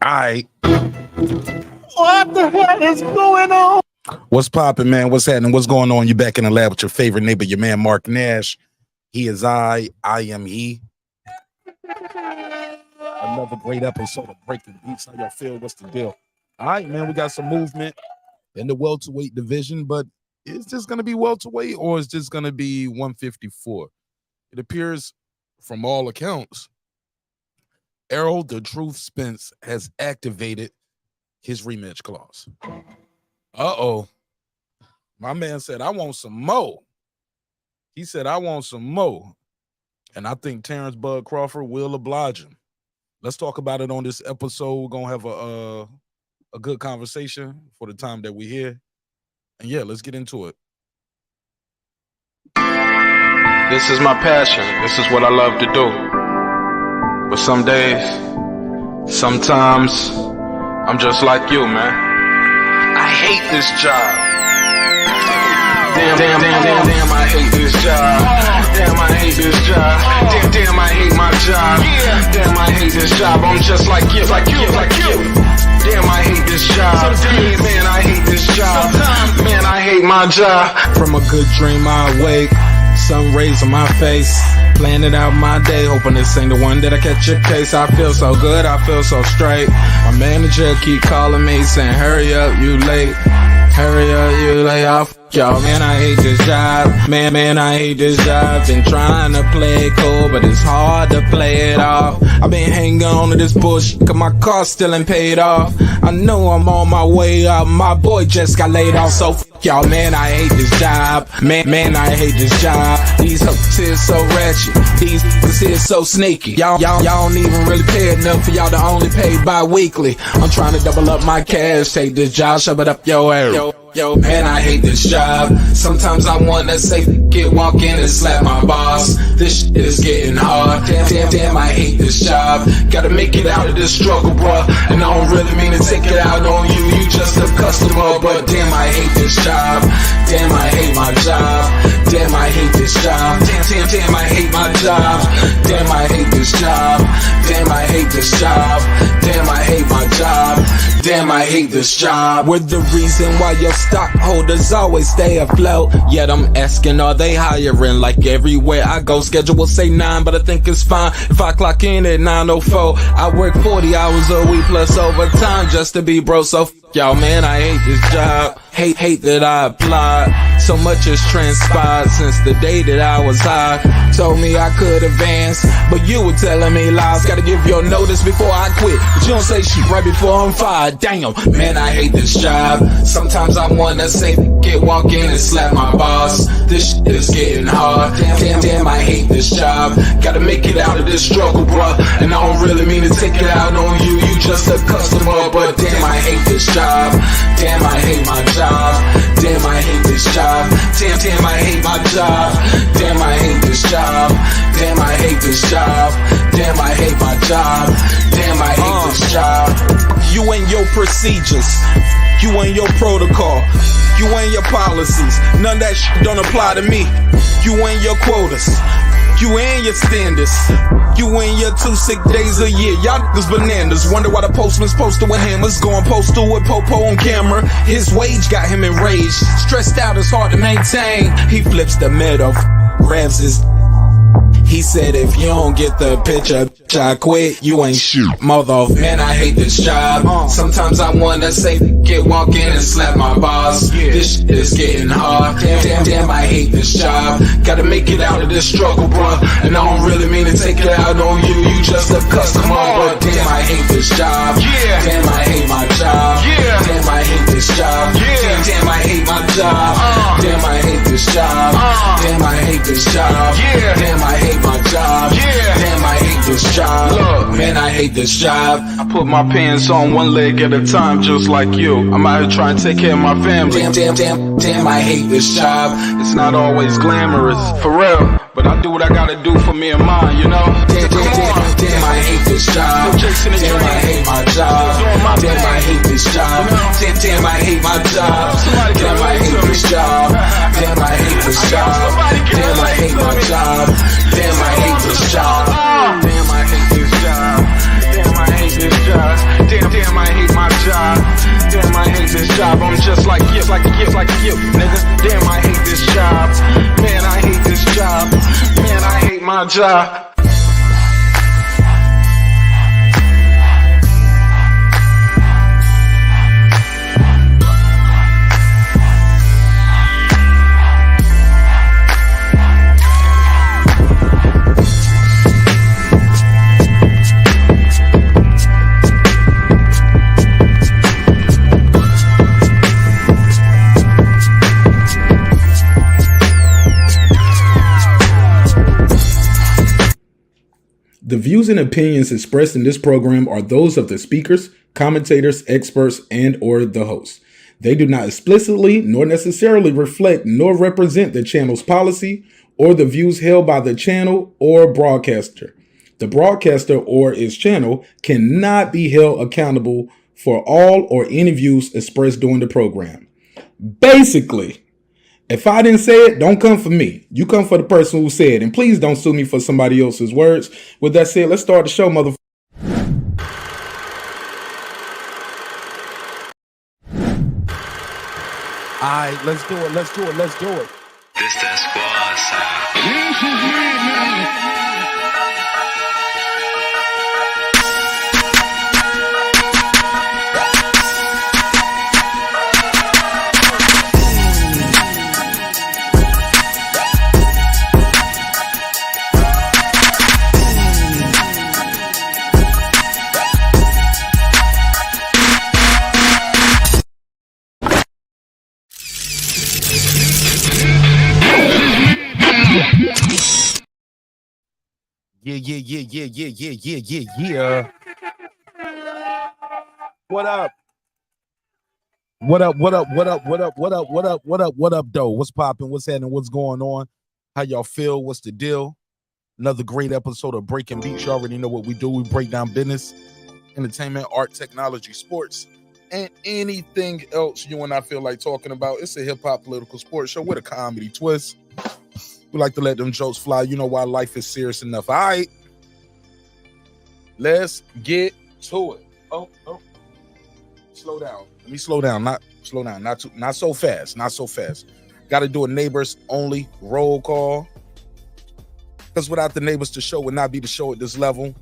Alright. What the hell is going on? What's poppin', man? What's happening? What's going on? You back in the lab with your favorite neighbor, your man Mark Nash. He is I am he. Another great episode of Breaking Beats. How y'all feel? What's the deal? All right, man, we got some movement in the welterweight division, but is this going to be welterweight or is this going to be 154? It appears, from all accounts, Errol "The Truth" Spence has activated his rematch clause. Uh-oh. My man said, I want some more. He said, I want some more. And I think Terence "Bud" Crawford will oblige him. Let's talk about it on this episode. We're going to have a good conversation for the time that we're here. And yeah, let's get into it. This is my passion. This is what I love to do. But some days, sometimes, I'm just like you, man. I hate this job. Damn, I hate this job. Damn, I hate this job. Damn, I hate my job. Damn, I hate this job. I'm just like you. Damn, I hate this job. Man, I hate this job. Man, I hate my job. From a good dream I wake, sun rays on my face, planning out my day, hoping this ain't the one that I catch a case. I feel so good, I feel so straight. My manager keep calling me saying, hurry up, you late. Hurry up, you lay off. Y'all, man, I hate this job. Man, I hate this job. Been trying to play it cool, but it's hard to play it off. I've been hanging on to this bush, cause my car still ain't paid off. I know I'm on my way up, my boy just got laid off, so y'all, man, I hate this job. Man, I hate this job. These hoes here so ratchet, these niggas here so sneaky. Y'all don't even really pay enough for y'all to only pay bi-weekly. I'm trying to double up my cash, take this job, shove it up your ass. Yo, man, I hate this job. Sometimes I wanna say, walk in and slap my boss. This shit is getting hard. Damn, I hate this job. Gotta make it out of this struggle, bruh. And I don't really mean to take it out on you. You just a customer, but damn, I hate this job. Damn, I hate my job. Damn, I hate this job. Damn, I hate my job. Damn, I hate this job. Damn, I hate this job. Damn, I hate my job. Damn, I hate this job. We're the reason why your stockholders always stay afloat. Yet I'm asking, are they hiring? Like everywhere I go, schedule will say 9, but I think it's fine if I clock in at 9:04. I work 40 hours a week plus overtime just to be bro. So y'all, man, I hate this job. Hate that I applied. So much has transpired since the day that I was high. Told me I could advance, but you were telling me lies. Gotta give your notice before I quit, but you don't say shit right before I'm fired. Damn, man, I hate this job. Sometimes I wanna say, walk in and slap my boss. This shit is getting hard. Damn, I hate this job. Gotta make it out of this struggle, bruh. And I don't really mean to take it out on you. You just a customer, but damn, I hate this job. Damn, I hate my job. Damn, I hate this job. Damn, I hate my job. Damn, I hate this job. Damn, I hate this job. Damn, I hate my job. Damn, I hate this job. You and your procedures, you and your protocol, you and your policies, none of that shit don't apply to me. You and your quotas, you and your standards, you and your 2 sick days a year. Y'all niggas bananas. Wonder why the postman's posted with hammers, going postal with Popo on camera. His wage got him enraged, stressed out, it's hard to maintain. He flips the middle, grabs his. He said, if you don't get the picture, I quit, you ain't shoot. Mother, man, I hate this job. Sometimes I wanna say, walk in and slap my boss. This shit is getting hard. Damn, I hate this job. Gotta make it out of this struggle, bruh. And I don't really mean to take it out on you. You just a customer, but damn, I hate this job. Damn, I hate my job. Damn, I hate this job. Damn, I hate my job. Damn, I hate this job. Damn, I hate this job. Damn, I hate my job. Damn, I hate this job. Look, man, I hate this job. I put my pants on one leg at a time, just like you. I'm out here trying to take care of my family. Damn, I hate this job. It's not always glamorous, for real, but I do what I gotta do for me and mine, you know? Damn, I hate this job. Damn, I hate my job. Damn, I hate this job. Damn, I hate my job. Damn, I hate this job. Damn, I hate this job. Damn, I hate my job. Damn, I hate this job. Damn, I hate this job. Damn, I hate this job. Damn, my job. The views and opinions expressed in this program are those of the speakers, commentators, experts, and or the host. They do not explicitly nor necessarily reflect nor represent the channel's policy or the views held by the channel or broadcaster. The broadcaster or its channel cannot be held accountable for all or any views expressed during the program. Basically, if I didn't say it, don't come for me. You come for the person who said it. And please don't sue me for somebody else's words. With that said, let's start the show, motherfucker. All right, let's do it. Let's do it. Let's do it. This that squad sound. Yeah. What up? What up, though? What's popping? What's happening? What's going on? How y'all feel? What's the deal? Another great episode of Breaking Beats. You already know what we do. We break down business, entertainment, art, technology, sports, and anything else you and I feel like talking about. It's a hip-hop political sports show with a comedy twist. We like to let them jokes fly. You know why life is serious enough. All right. Let's get to it. Oh. Slow down. Let me slow down. Not so fast. Not so fast. Got to do a neighbors only roll call. Because without the neighbors, the show would not be the show at this level. I'm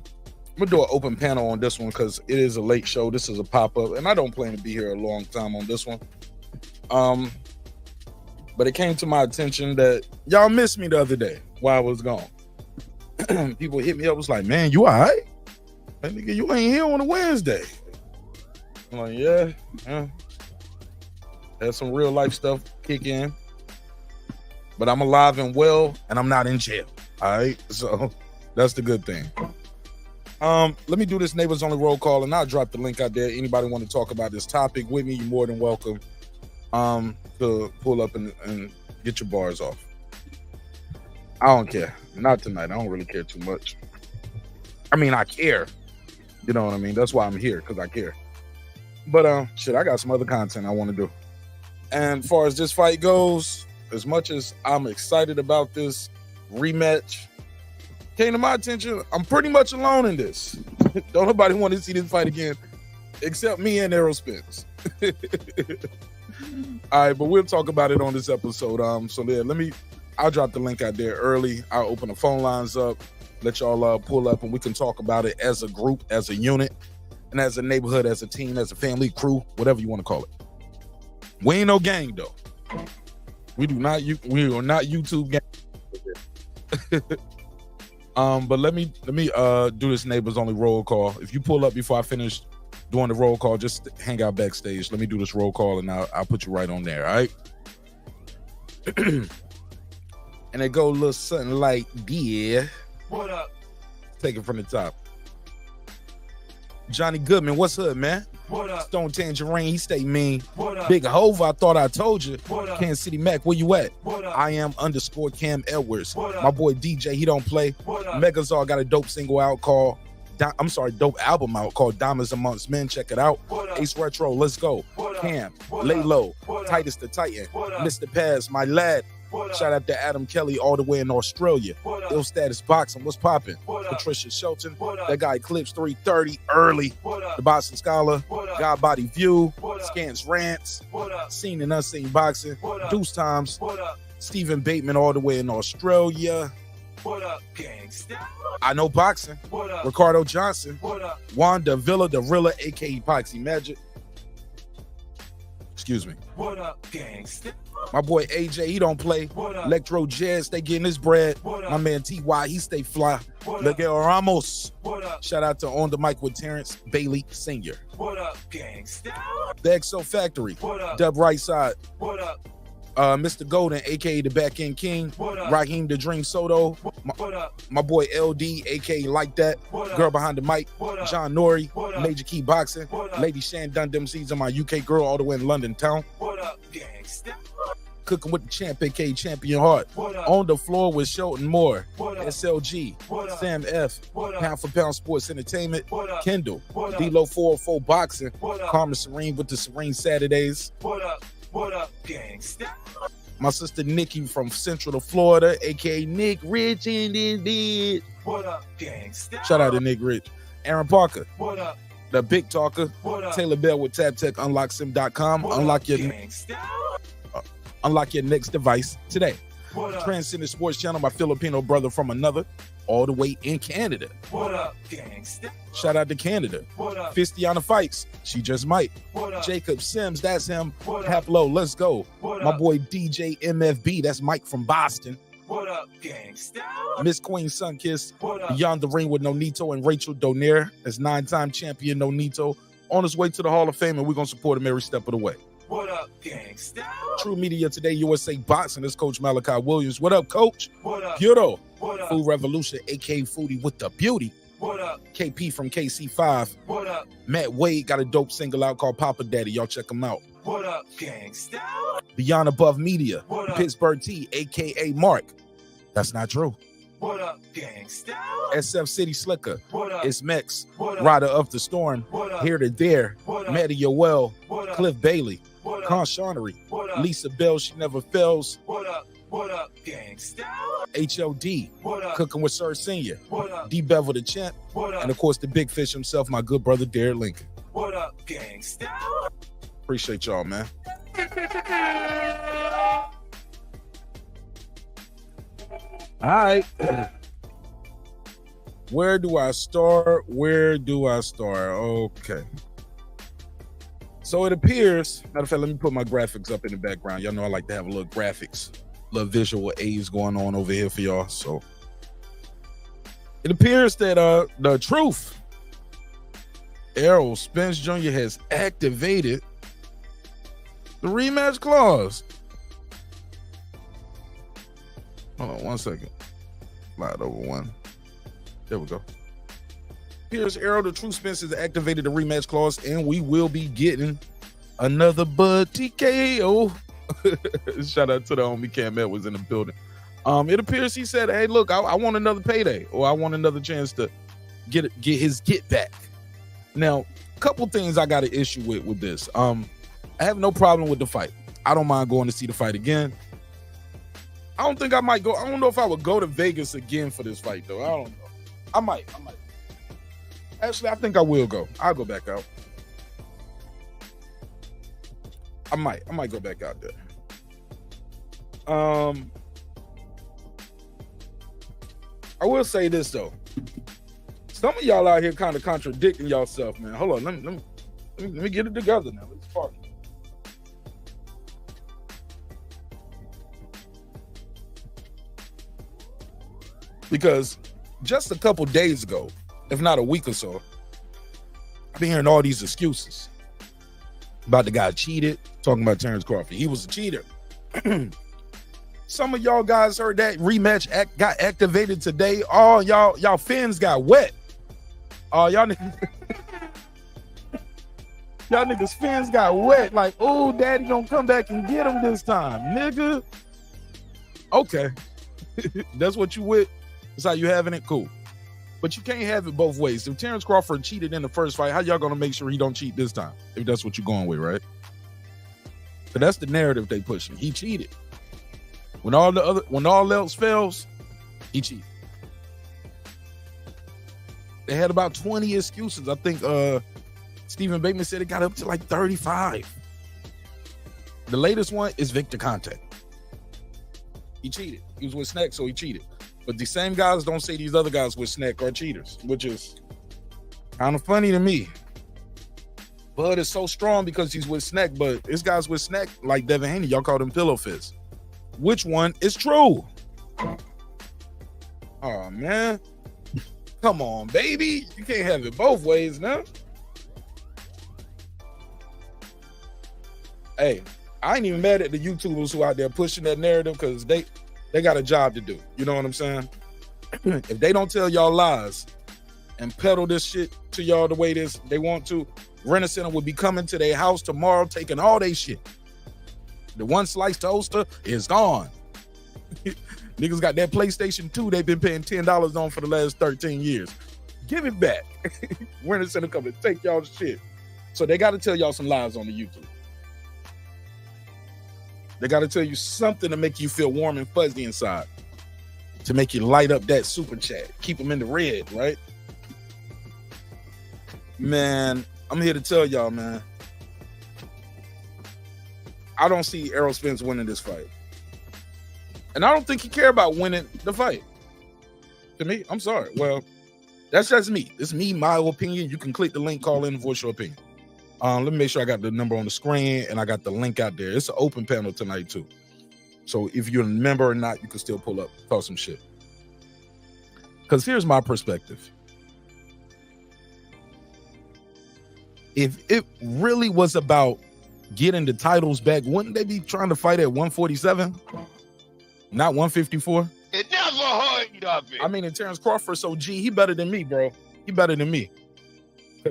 going to do an open panel on this one because it is a late show. This is a pop-up. And I don't plan to be here a long time on this one. But it came to my attention that y'all missed me the other day while I was gone. People hit me up, was like, man, you all right? Like, nigga, you ain't here on a Wednesday. I'm like, yeah. Had some real life stuff kick in. But I'm alive and well, and I'm not in jail. All right? So that's the good thing. Let me do this neighbors only roll call, and I'll drop the link out there. Anybody want to talk about this topic with me, you're more than welcome. To pull up and get your bars off. I don't care. Not tonight. I don't really care too much. I mean, I care. You know what I mean? That's why I'm here, because I care. But I got some other content I want to do. And as far as this fight goes, as much as I'm excited about this rematch, came to my attention, I'm pretty much alone in this. Don't nobody want to see this fight again, except me and Errol Spence. All right, but we'll talk about it on this episode. So yeah, I'll drop the link out there early. I'll open the phone lines up, let y'all pull up, and we can talk about it as a group, as a unit, and as a neighborhood, as a team, as a family, crew, whatever you want to call it. We ain't no gang though. We are not YouTube gang. But let me do this neighbors only roll call. If you pull up before I finish doing the roll call, just hang out backstage. Let me do this roll call and I'll put you right on there, all right? And it go a little something like, yeah. What up? Take it from the top. Johnny Goodman, what's up, man? What up? Stone Tangerine, he stay mean. What up? Big Hova, I thought I told you. What up? Kansas City Mac, where you at? What up? I am _ Cam Edwards. What up? My boy DJ, he don't play. What up? Megazord got a dope single out called, dope album out called Diamonds Amongst Men. Check it out. What up? Ace Retro, let's go. What up? Cam, What Lay up? Low, What up? Titus the Titan, What up? Mr. Paz, my lad. What up? Shout out to Adam Kelly all the way in Australia. What up? Ill Status Boxing, what's popping? What up? Patricia Shelton, What up? that guy Eclipse 330 early. What up? The Boxing Scholar, What up? God Body View, What up? Scans Rants, What up? Seen and Unseen Boxing, What up? Deuce Times, What up? Stephen Bateman all the way in Australia. What up, gangsta? I know boxing. What up? Ricardo Johnson. What up? Wanda Villa, the Rilla, aka Poxy Magic. Excuse me. What up, gangsta? My boy AJ, he don't play. What up? Electro Jazz, they getting his bread. What up? My man TY, he stay fly. What Miguel Ramos. What up? Shout out to On the Mic with Terence Bailey Sr. What up, gangsta? The XO Factory. What up? Dub Right Side. What up? Mr. Golden, aka the Back End King. What up? Raheem the Dream Soto. What up? My boy LD, aka Like That. What up? Girl Behind the Mic. What up? John Nori. What up? Major Key Boxing. What up? Lady Shan Dun Them Season, my UK girl all the way in London town. What up, gangsta? Cooking with the champ, aka Champion Heart. What up? On the floor with Shelton Moore. What up? SLG. What up? Sam F. What up? Pound for Pound Sports Entertainment. What up? Kendall. What up? D-Lo 404 Boxing. What up? Karma Serene with the Serene Saturdays. What up? What up, gangsta? My sister Nikki from Central to Florida, aka Nick Rich in this bitch. What up, gangsta? Shout out to Nick Rich. Aaron Parker, What up? the Big Talker. What up? Taylor Bell with TabTechUnlockSim.com. What Unlock up, your gangsta? next device today. What up? Transcendent Sports Channel, my Filipino brother from another, all the way in Canada. What up, gangsta? Shout out to Canada. What up? Fistiana Fights, she just might. What up? Jacob Sims, that's him. What up? Haplo, let's go. What My up? boy DJ MFB, that's Mike from Boston. What up, gangsta? Miss Queen Sunkiss, What up? Beyond the Ring with Nonito and Rachel Donaire as 9-time champion Nonito on his way to the Hall of Fame, and we're going to support him every step of the way. What up, gangsta? True Media Today, USA Boxing, this Coach Malachi Williams. What up, Coach? What up? Puro. What up? Food Revolution, aka Foodie with the Beauty. What up? KP from KC5. What up? Matt Wade got a dope single out called Papa Daddy. Y'all check him out. What up, gangsta? Beyond Above Media, What up? Pittsburgh T, aka Mark. That's not true. What up, gangsta? SF City Slicker. What up? It's Mex. What up? Rider of the Storm. What up? Here to There. What up? Maddie Yoel. What up? Cliff Bailey. What up? Con Shawnery. What up? Lisa Bell, She Never Fails. What up? What up, gangsta? HLD. What up? Cooking with Sir Senior. What up? D Bevel the Champ. What And up? of course, the big fish himself, my good brother, Derek Lincoln. What up, gangsta? Appreciate y'all, man. All right. Where do I start? Okay. So it appears, matter of fact, let me put my graphics up in the background. Y'all know I like to have a little graphics, little visual aids going on over here for y'all. So it appears that the truth, Errol Spence Jr. has activated the rematch clause. Hold on 1 second. Slide over one. There we go. Here's Errol. The True Spence has activated the rematch clause, and we will be getting another Bud TKO. Shout out to the homie Cam Edwards in the building. It appears he said, "Hey, look, I want another payday, or I want another chance to get his get back." Now, a couple things I got an issue with this. I have no problem with the fight. I don't mind going to see the fight again. I don't think I might go. I don't know if I would go to Vegas again for this fight, though. I don't know. I might. Actually, I think I will go. I'll go back out. I might go back out there. I will say this though. Some of y'all out here kind of contradicting yourself, man. Hold on, let me get it together now. Let's party. Because just a couple days ago, if not a week or so, I've been hearing all these excuses about the guy cheated, talking about Terence Crawford. He was a cheater. Some of y'all guys heard that rematch got activated today. Oh, y'all fins got wet. Oh, y'all niggas fins got wet. Like, oh, daddy gonna come back and get him this time, nigga. Okay. That's what you with. That's how you having it? Cool. But you can't have it both ways. If Terence Crawford cheated in the first fight, how y'all gonna make sure he don't cheat this time? If that's what you're going with, right? But that's the narrative they pushing. He cheated. When all else fails, he cheated. They had about 20 excuses. I think Stephen Bateman said it got up to like 35. The latest one is Victor Conte. He cheated. He was with Snack, so he cheated. But the same guys don't say these other guys with Snack are cheaters, which is kind of funny to me. Bud is so strong because he's with Snack, but this guy's with Snack like Devin Haney. Y'all called him Pillow Fist. Which one is true? Oh, man. Come on, baby. You can't have it both ways now. Hey, I ain't even mad at the YouTubers who out there pushing that narrative because they got a job to do. You know what I'm saying? If they don't tell y'all lies and peddle this shit to y'all the way they want to, Rent-A-Center will be coming to their house tomorrow taking all they shit. The one sliced toaster is gone. Niggas got that PlayStation 2 they've been paying $10 on for the last 13 years. Give it back. Rent-A-Center come and take y'all shit. So they got to tell y'all some lies on the YouTube. They got to tell you something to make you feel warm and fuzzy inside. To make you light up that super chat. Keep them in the red, right? Man, I'm here to tell y'all, man. I don't see Errol Spence winning this fight. And I don't think he care about winning the fight. To me, I'm sorry. Well, that's just me. It's me, my opinion. You can click the link, call in, and voice your opinion. Let me make sure I got the number on the screen and I got the link out there. It's an open panel tonight, too. So if you're a member or not, you can still pull up, talk some shit. Because here's my perspective. If it really was about getting the titles back, wouldn't they be trying to fight at 147? Not 154? It never hurt nothing. I mean, and Terence Crawford, so he better than me, bro. He better than me.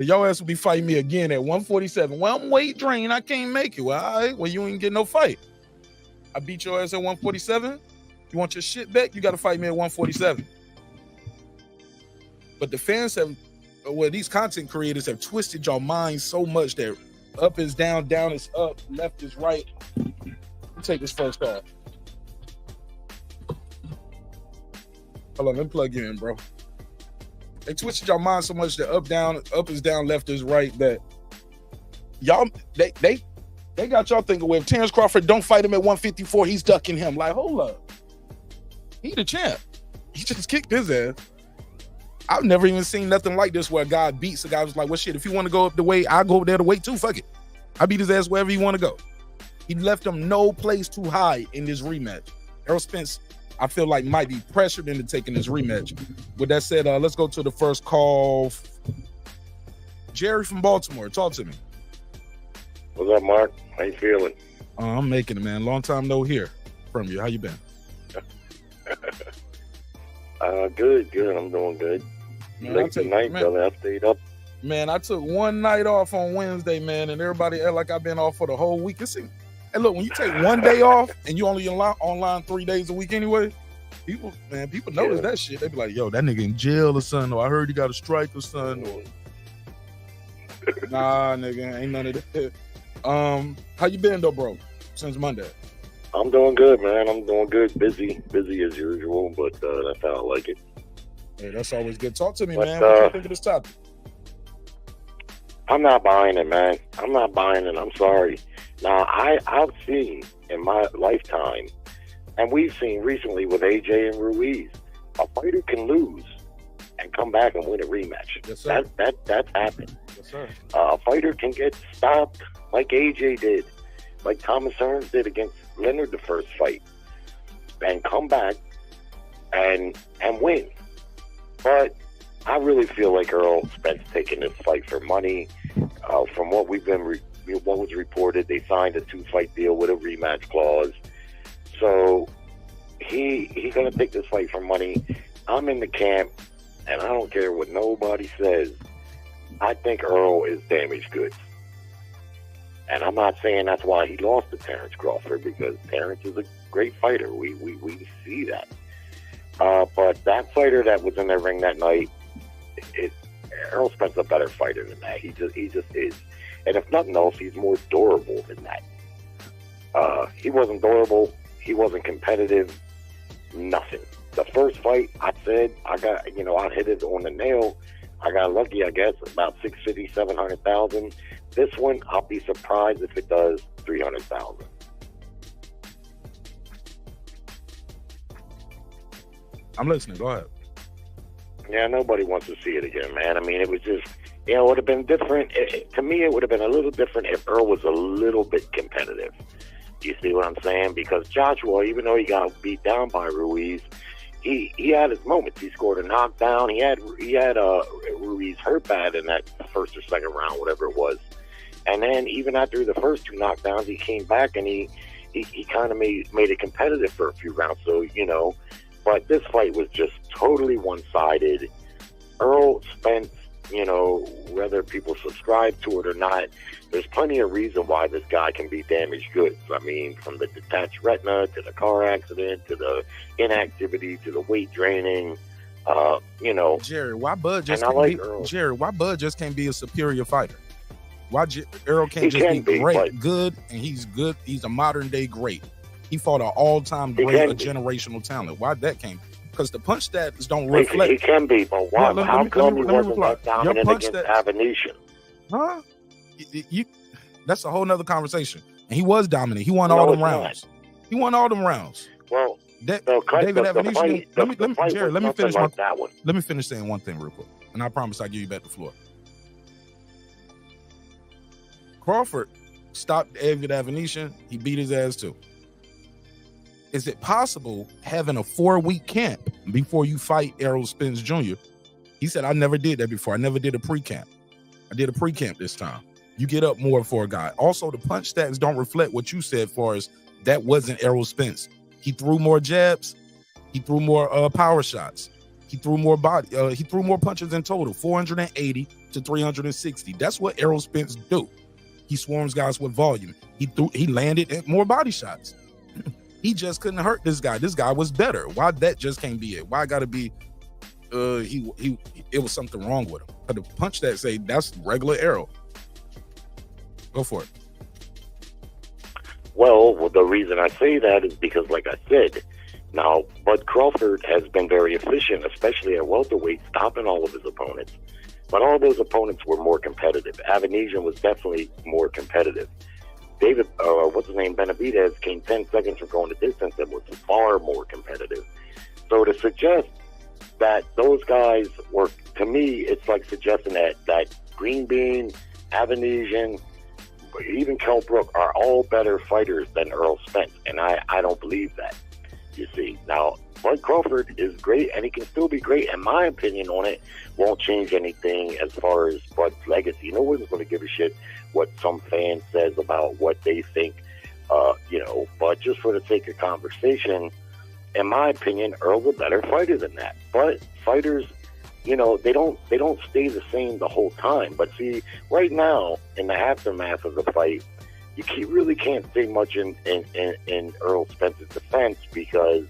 Y'all ass will be fighting me again at 147. Well, I'm weight drained. I can't make it. Well, all right. Well, you ain't get no fight. I beat your ass at 147. You want your shit back? You got to fight me at 147. But the fans have, well, these content creators have twisted your mind so much that up is down, down is up, left is right. Take this first call. Hold on, let me plug you in, bro. They twisted your mind so much that up is down, left is right, that y'all, they got y'all thinking, well, if Terence Crawford don't fight him at 154, he's ducking him. Like, hold up. He the champ. He just kicked his ass. I've never even seen nothing like this where a guy beats a guy who's like, well, shit, if you want to go up the weight, I'll go up there to weight too. Fuck it. I beat his ass wherever he want to go. He left him no place too high in this rematch. Errol Spence, I feel like, might be pressured into taking this rematch. With that said, let's go to the first call. Jerry from Baltimore, talk to me. What's up, Mark? How you feeling? I'm making it, man. Long time no hear from you. How you been? Good. I'm doing good. Man, Late tonight, brother. I stayed up. Man, I took one night off on Wednesday, man, and everybody act like I've been off for the whole week. And look, when you take one day off and you only online 3 days a week anyway, people notice that shit. They be like, yo, that nigga in jail or something, or I heard he got a strike or something. Or... Nah, nigga, ain't none of that. How you been though, bro, since Monday? I'm doing good, man. I'm doing good. Busy as usual, but that's how I like it. Hey, that's always good. Talk to me, But, man. What you think of this topic? I'm not buying it, man. I'm not buying it. I'm sorry. Now, I've seen in my lifetime, and we've seen recently with AJ and Ruiz, a fighter can lose and come back and win a rematch. Yes, sir. That's happened. Yes, sir. A fighter can get stopped like AJ did, like Thomas Hearns did against Leonard the first fight, and come back and win. But I really feel like Errol Spence taking this fight for money. From what what was reported, they signed a 2-fight deal with a rematch clause. So he's gonna take this fight for money. I'm in the camp, and I don't care what nobody says. I think Errol is damaged goods. And I'm not saying that's why he lost to Terence Crawford, because Terence is a great fighter. We see that. But that fighter that was in the ring that night, Errol Spence is a better fighter than that. He just is. And if nothing else, he's more durable than that. He wasn't durable. He wasn't competitive. Nothing. The first fight, I said, I hit it on the nail. I got lucky, I guess, about 650, 700,000. This one, I'll be surprised if it does 300,000. I'm listening. Go ahead. Yeah, nobody wants to see it again, man. I mean, it was just, you know, it would have been different. To me, it would have been a little different if Earl was a little bit competitive. You see what I'm saying? Because Joshua, even though he got beat down by Ruiz, he had his moments. He scored a knockdown. He had Ruiz hurt bad in that first or second round, whatever it was. And then even after the first two knockdowns, he came back and he kind of made it competitive for a few rounds. So, you know, but this fight was just totally one-sided. Errol Spence, you know, whether people subscribe to it or not, there's plenty of reason why this guy can be damaged goods. I mean, from the detached retina to the car accident to the inactivity to the weight draining, you know. Jerry, why Bud just can't be a superior fighter? Why Errol can't just be great, good, and he's good. He's a modern day great. He fought an all-time great, a generational talent. Why that came? Because the punch stats don't reflect. He can be, but why? How come he wasn't that dominant against Avenesian? Huh? That's a whole nother conversation. And he was dominant. He won all them rounds. He won all them rounds. Well, David Avenesian. Let me finish saying one thing real quick, and I promise I'll give you back the floor. Crawford stopped David Avenesian. He beat his ass too. Is it possible having a 4-week camp before you fight Errol Spence Jr.? He said, I never did that before. I never did a pre-camp. I did a pre-camp this time. You get up more for a guy. Also, the punch stats don't reflect what you said far as that wasn't Errol Spence. He threw more jabs. He threw more power shots. He threw more he threw more punches in total, 480 to 360. That's what Errol Spence do. He swarms guys with volume. He landed more body shots. He just couldn't hurt this guy. This guy was better. Why that just can't be it? Why gotta be it was something wrong with him? But the punch that say that's regular Errol. Go for it. Well, the reason I say that is because, like I said, now Bud Crawford has been very efficient, especially at welterweight, stopping all of his opponents. But all those opponents were more competitive. Avenesian was definitely more competitive. David, Benavidez came 10 seconds from going to distance and was far more competitive. So to suggest that those guys were, to me, it's like suggesting that Green Bean, Avenesian, even Kell Brook are all better fighters than Errol Spence. And I don't believe that, you see. Now, Bud Crawford is great, and he can still be great. And my opinion on it won't change anything as far as Bud's legacy. No one's going to give a shit what some fan says about what they think, you know. But just for the sake of conversation, in my opinion, Earl's a better fighter than that. But fighters, you know, they don't stay the same the whole time. But see, right now, in the aftermath of the fight, you really can't say much in Errol Spence's defense, because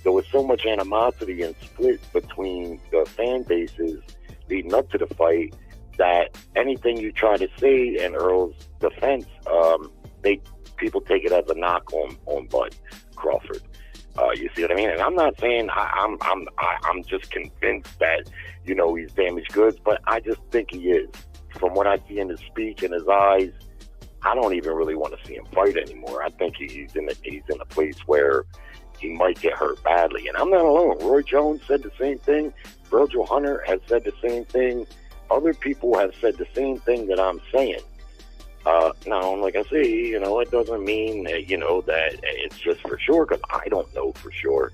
there was so much animosity and split between the fan bases leading up to the fight that anything you try to say in Earl's defense, people take it as a knock on Bud Crawford. You see what I mean? And I'm not saying I'm just convinced that, you know, he's damaged goods, but I just think he is. From what I see in his speech and his eyes, I don't even really want to see him fight anymore. I think he's in a place where he might get hurt badly. And I'm not alone. Roy Jones said the same thing. Virgil Hunter has said the same thing. Other people have said the same thing that I'm saying. Now, like I say, you know, it doesn't mean that, you know, that it's just for sure, because I don't know for sure.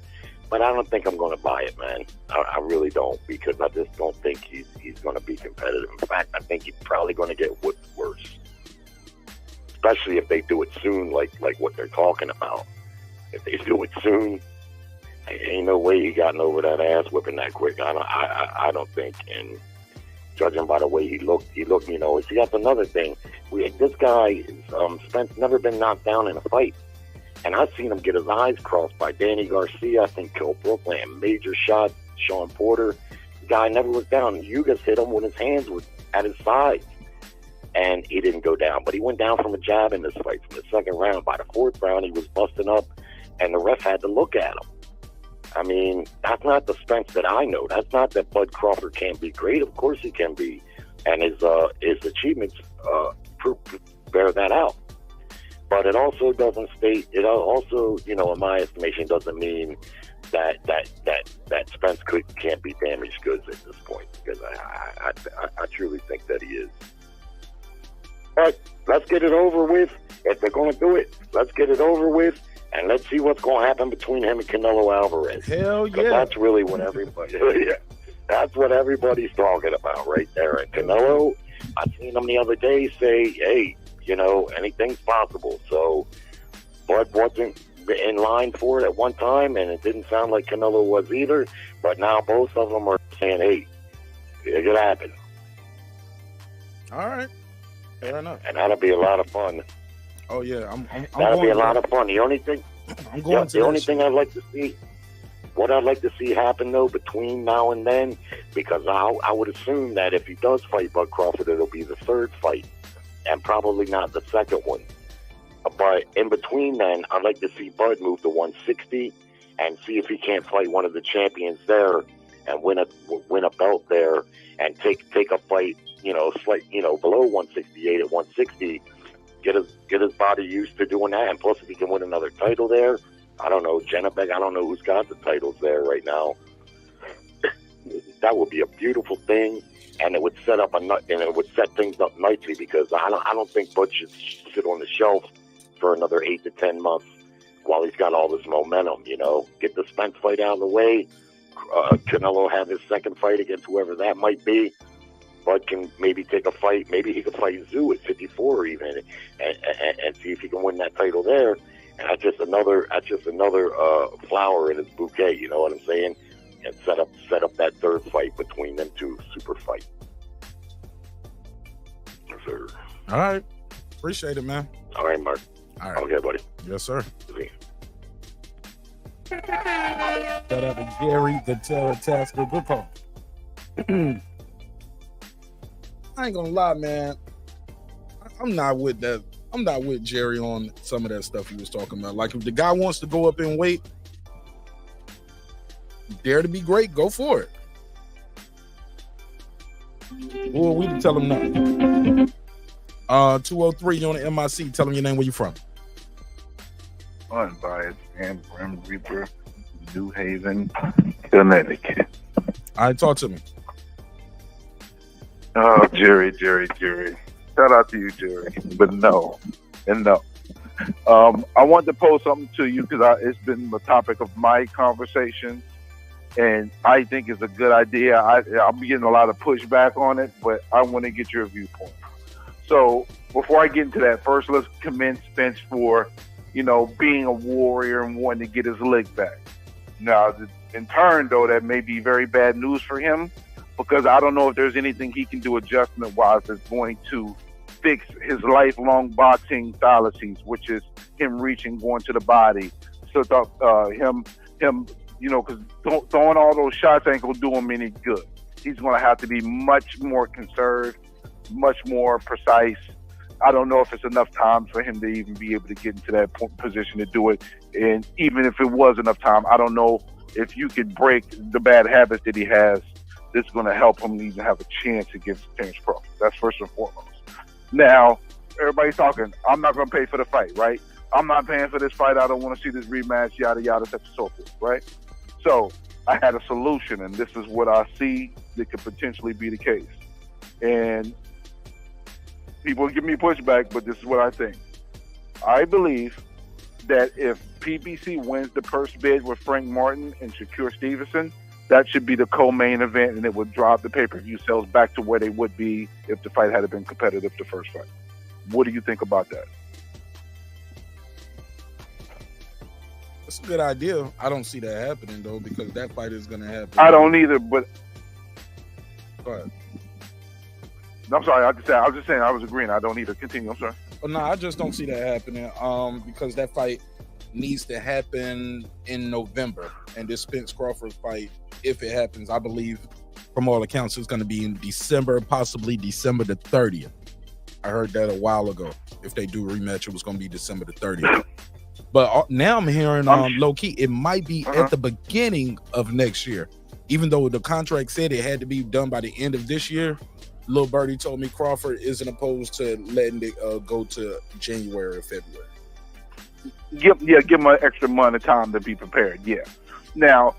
But I don't think I'm going to buy it, man. I really don't, because I just don't think he's going to be competitive. In fact, I think he's probably going to get worse, especially if they do it soon, like what they're talking about. If they do it soon, ain't no way he gotten over that ass whipping that quick. I don't think. And judging by the way he looked, you know. See, that's another thing. This guy, Spence, never been knocked down in a fight. And I've seen him get his eyes crossed by Danny Garcia. I think Kell Brook land major shots. Shawn Porter. The guy never was down. Ugas hit him when his hands were at his sides. And he didn't go down. But he went down from a jab in this fight. From the second round, by the fourth round, he was busting up. And the ref had to look at him. I mean, that's not the Spence that I know. That's not that Bud Crawford can't be great. Of course he can be. And his achievements bear that out. But it also doesn't state, it also, you know, in my estimation, doesn't mean that Spence can't be damaged goods at this point, because I truly think that he is. But let's get it over with. If they're going to do it, let's get it over with, and let's see what's going to happen between him and Canelo Alvarez. Hell yeah! That's really what that's what everybody's talking about right there. And Canelo, I seen him the other day say, "Hey, anything's possible." So, Bud wasn't in line for it at one time, and it didn't sound like Canelo was either. But now both of them are saying, "Hey, it could happen." All right, fair enough. And that'll be a lot of fun. Oh yeah, that'll be a lot of fun. The only thing, I'd like to see, what I'd like to see happen though between now and then, because I would assume that if he does fight Bud Crawford, it'll be the third fight, and probably not the second one. But in between then, I'd like to see Bud move to 160 and see if he can't fight one of the champions there and win a belt there, and take a fight, below 168 at 160. Get his body used to doing that, and plus if he can win another title there, I don't know, Janabek, I don't know who's got the titles there right now. That would be a beautiful thing, and it would set things up nicely, because I don't think Bud should sit on the shelf for another 8 to 10 months while he's got all this momentum. Get the Spence fight out of the way. Canelo have his second fight against whoever that might be. Bud can maybe take a fight. Maybe he could fight Zoo at 54 even, and see if he can win that title there. And that's just another flower in his bouquet. You know what I'm saying? And set up that third fight between them two, super fight. Yes, sir. All right, appreciate it, man. All right, Mark. All right. Okay, buddy. Yes, sir. See. Shout out to Gary, the Terror Tasker. Good call. I ain't gonna lie, man. I'm not with that. I'm not with Jerry on some of that stuff he was talking about. Like, if the guy wants to go up in weight, dare to be great, go for it. Who are we to tell him nothing? 203, you're on the MIC. Tell him your name, where you from. Unbiased and Grim Reaper, New Haven, Connecticut. All right, talk to me. Oh, Jerry. Shout out to you, Jerry. But no. I wanted to pose something to you because it's been the topic of my conversation, and I think it's a good idea. I'm getting a lot of pushback on it, but I want to get your viewpoint. So before I get into that, first let's commend Spence for, being a warrior and wanting to get his leg back. Now, in turn, though, that may be very bad news for him, because I don't know if there's anything he can do adjustment-wise that's going to fix his lifelong boxing fallacies, which is him reaching, going to the body. So him, because throwing all those shots ain't going to do him any good. He's going to have to be much more conserved, much more precise. I don't know if it's enough time for him to even be able to get into that position to do it. And even if it was enough time, I don't know if you could break the bad habits that he has. This is going to help him even have a chance against Terence Crawford. That's first and foremost. Now, everybody's talking, I'm not going to pay for the fight, right? I'm not paying for this fight. I don't want to see this rematch, yada, yada, such and so forth, right? So I had a solution, and this is what I see that could potentially be the case. And people give me pushback, but this is what I think. I believe that if PBC wins the purse bid with Frank Martin and Shakur Stevenson, that should be the co-main event, and it would drive the pay-per-view sales back to where they would be if the fight had been competitive the first fight. What do you think about that? That's a good idea. I don't see that happening, though, because that fight is going to happen. I don't either, but... Go ahead. No, I'm sorry. I was just saying I was agreeing. I don't either. Continue. I'm sorry. Well, no, I just don't see that happening because that fight needs to happen in November. And this Spence Crawford fight, if it happens, I believe from all accounts it's going to be in December, possibly December the 30th. I heard that a while ago. If they do a rematch, it was going to be December the 30th. But now I'm hearing low key, it might be at the beginning of next year. Even though the contract said it had to be done by the end of this year, Lil Birdie told me Crawford isn't opposed to letting it go to January or February. Give him an extra month of time to be prepared. Yeah. Now,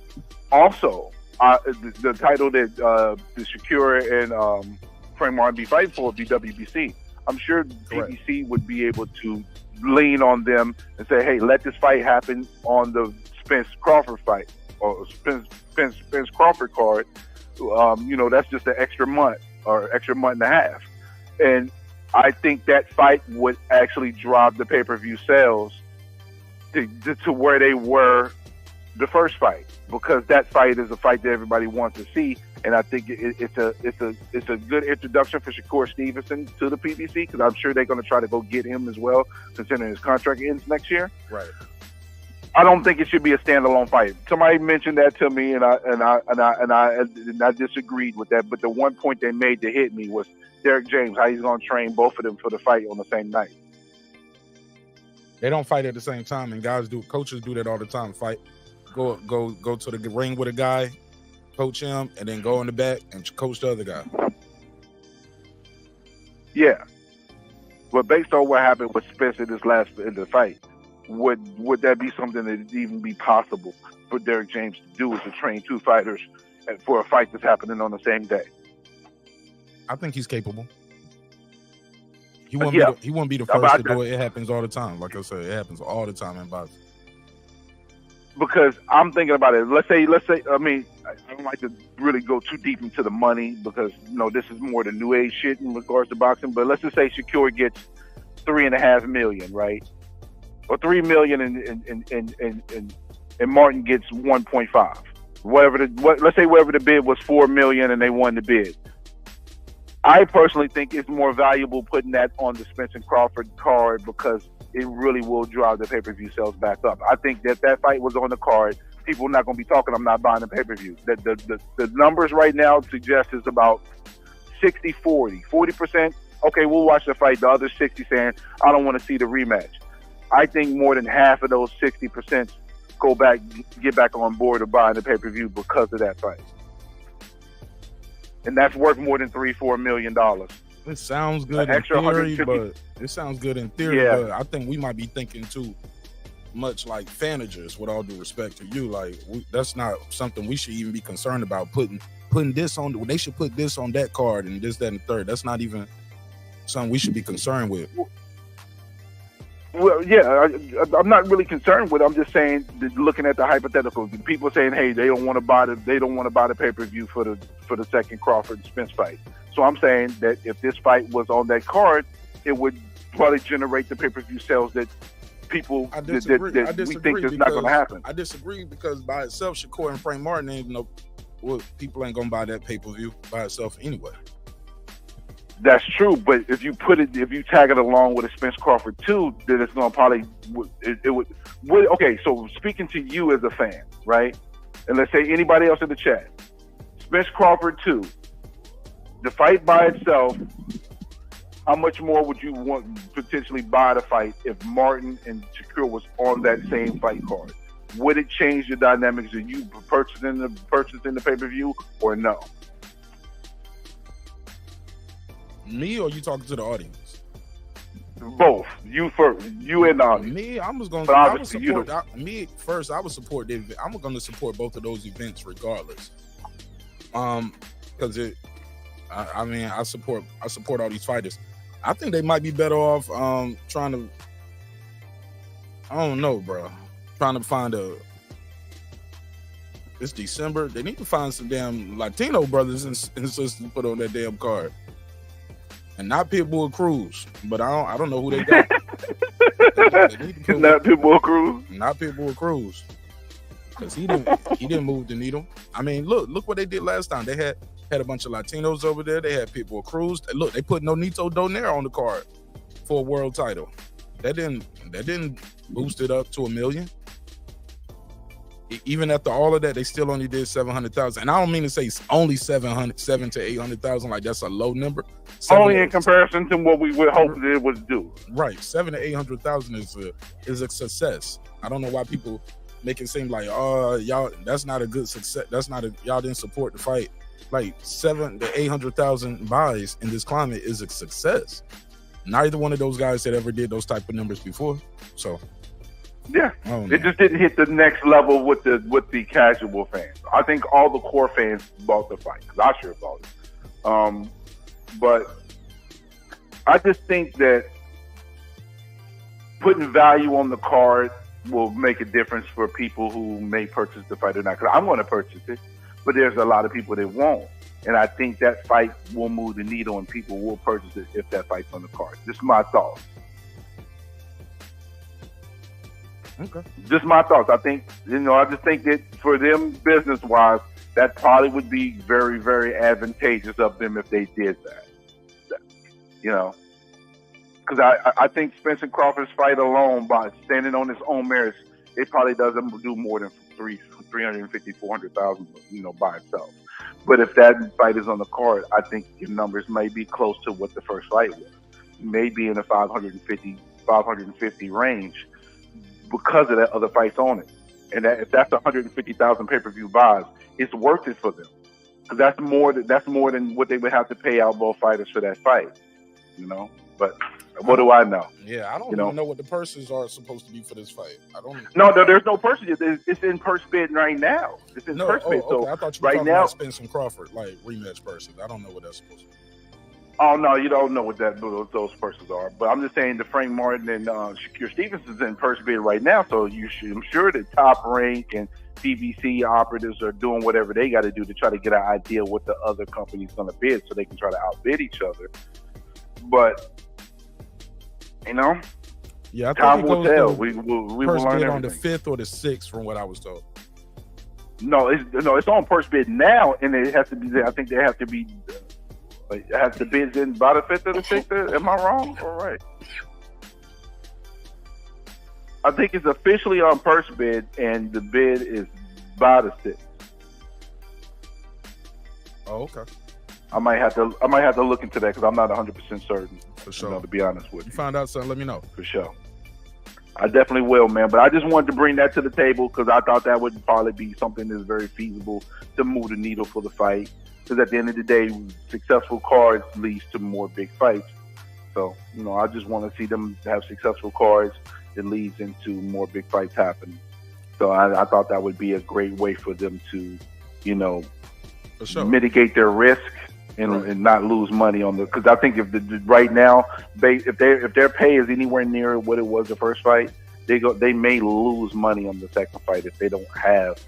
also, the title that the Shakur and Frank Martin be fighting for would be WBC. I'm sure PBC would be able to lean on them and say, hey, let this fight happen on the Spence Crawford fight or Spence Crawford card. That's just an extra month or extra month and a half. And I think that fight would actually drop the pay-per-view sales to where they were the first fight, because that fight is a fight that everybody wants to see. And I think it's a good introduction for Shakur Stevenson to the PBC, because I'm sure they're going to try to go get him as well, considering his contract ends next year. Right. I don't think it should be a standalone fight. Somebody mentioned that to me, and I disagreed with that. But the one point they made that hit me was Derek James, how he's going to train both of them for the fight on the same night. They don't fight at the same time, and coaches do that all the time. Fight, go to the ring with a guy, coach him, and then go in the back and coach the other guy. Yeah, but based on what happened with Spencer in the fight, would that be something that would even be possible for Derek James to do, is to train two fighters for a fight that's happening on the same day? I think he's capable. He won't be the first to do it. It happens all the time. Like I said, it happens all the time in boxing. Because I'm thinking about it. Let's say. I mean, I don't like to really go too deep into the money, because this is more the new age shit in regards to boxing. But let's just say Shakur gets $3.5 million, right? Or $3 million, and Martin gets 1.5. Let's say whatever the bid was, $4 million, and they won the bid. I personally think it's more valuable putting that on the Spence and Crawford card, because it really will drive the pay-per-view sales back up. I think that fight was on the card. People are not going to be talking, I'm not buying the pay-per-view. The numbers right now suggest it's about 60-40. 40%, okay, we'll watch the fight. The other 60 saying, I don't want to see the rematch. I think more than half of those 60% get back on board of buying the pay-per-view because of that fight. And that's worth more than $3-4 million. It sounds good in theory, but I think we might be thinking too much like fanagers, with all due respect to you. Like, that's not something we should even be concerned about, putting this on. They should put this on that card and this, that, and the third. That's not even something we should be concerned with. Well, yeah, I'm not really concerned with it. I'm just saying, looking at the hypotheticals, people saying, hey, they don't want to buy the pay-per-view for the second Crawford Spence fight. So I'm saying that if this fight was on that card, it would probably generate the pay-per-view sales that people we think is not going to happen. I disagree, because by itself, Shakur and Frank Martin people ain't going to buy that pay-per-view by itself anyway. That's true, but if you tag it along with a Spence Crawford 2, then it's going to probably it would. Okay, so speaking to you as a fan, right? And let's say anybody else in the chat, Spence Crawford 2, the fight by itself, how much more would you want potentially buy the fight if Martin and Shakur was on that same fight card? Would it change the dynamics of you purchasing the pay-per-view, or no? Me, or you talking to the audience? Both. You first. You and the audience. Me, I would support I'm going to support both of those events regardless. Because I support all these fighters. I think they might be better off trying to, I don't know, bro. Trying to find it's December. They need to find some damn Latino brothers and sisters to put on that damn card. And not Pitbull Cruz, but I don't know who they got. Not Pitbull Cruz. Not Pitbull Cruz, because he didn't move the needle. I mean, look what they did last time. They had a bunch of Latinos over there. They had Pitbull Cruz. Look, they put Nonito Donaire on the card for a world title. That didn't boost it up to $1 million. Even after all of that, they still only did 700,000. And I don't mean to say only 700 to 800,000, like that's a low number. Only in comparison to what we would hope that it would do. Right, 700 to 800,000 is a success. I don't know why people make it seem like, oh, y'all, that's not a good success. Y'all didn't support the fight. Like 700 to 800,000 buys in this climate is a success. Neither one of those guys had ever did those type of numbers before. So Yeah, I don't know. it just didn't hit the next level with the casual fans. I think all the core fans bought the fight because I sure bought it. But I just think that putting value on the card will make a difference for people who may purchase the fight or not. Because I'm going to purchase it, but there's a lot of people that won't. And I think that fight will move the needle and people will purchase it if that fight's on the card. Just my thoughts. Okay. Just my thoughts. I think, I just think that for them business-wise, that probably would be very, very advantageous of them if they did that. Because I think Spence and Crawford's fight alone, by standing on its own merits, it probably doesn't do more than 350, 400,000, by itself. But if that fight is on the card, I think your numbers may be close to what the first fight was. Maybe in the 550 range because of that other fights on it. And if that's 150,000 pay-per-view buys, it's worth it for them. Because that's more than what they would have to pay out both fighters for that fight. But what do I know? Yeah, I don't even know what the purses are supposed to be for this fight. I don't. No, there's no purses. It's in purse bid right now. It's in purse bid. Okay. So I thought you were right talking now, about Spence and Crawford, like rematch purses. I don't know what that's supposed to be. Oh no, you don't know what those purses are. But I'm just saying the Frank Martin and Shakur Stevenson's in purse bid right now. So I'm sure the Top Rank and PBC operatives are doing whatever they got to do to try to get an idea what the other company's going to bid, so they can try to outbid each other. But yeah, I time will tell. We will learn on the everything. 5th or the 6th, from what I was told. No, it's on purse bid now, and it has to be. I think they have to be. It has to bid in by the 5th or the 6th. Am I wrong? All right. I think it's officially on purse bid, and the bid is by the 6th. Oh, okay. I might have to look into that because I'm not 100% certain. For sure. To be honest with you. You find out something, let me know. For sure. I definitely will, man. But I just wanted to bring that to the table because I thought that would probably be something that's very feasible to move the needle for the fight. Because at the end of the day, successful cards leads to more big fights. So, I just want to see them have successful cards that leads into more big fights happening. So I thought that would be a great way for them to, For sure. mitigate their risk and not lose money on because I think right now if their pay is anywhere near what it was the first fight, they may lose money on the second fight if they don't have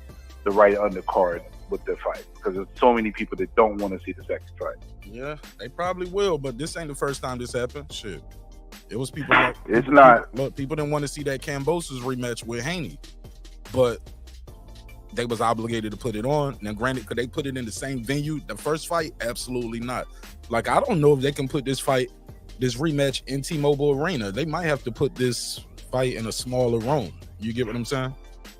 the right undercard with their fight, because there's so many people that don't want to see the second fight. Yeah, they probably will, but this ain't the first time this happened. Shit, it was people. People didn't want to see that Kambosos rematch with Haney, but they was obligated to put it on. Now, granted, could they put it in the same venue the first fight? Absolutely not. Like, I don't know if they can put this rematch in T-Mobile Arena. They might have to put this fight in a smaller room. You get what I'm saying?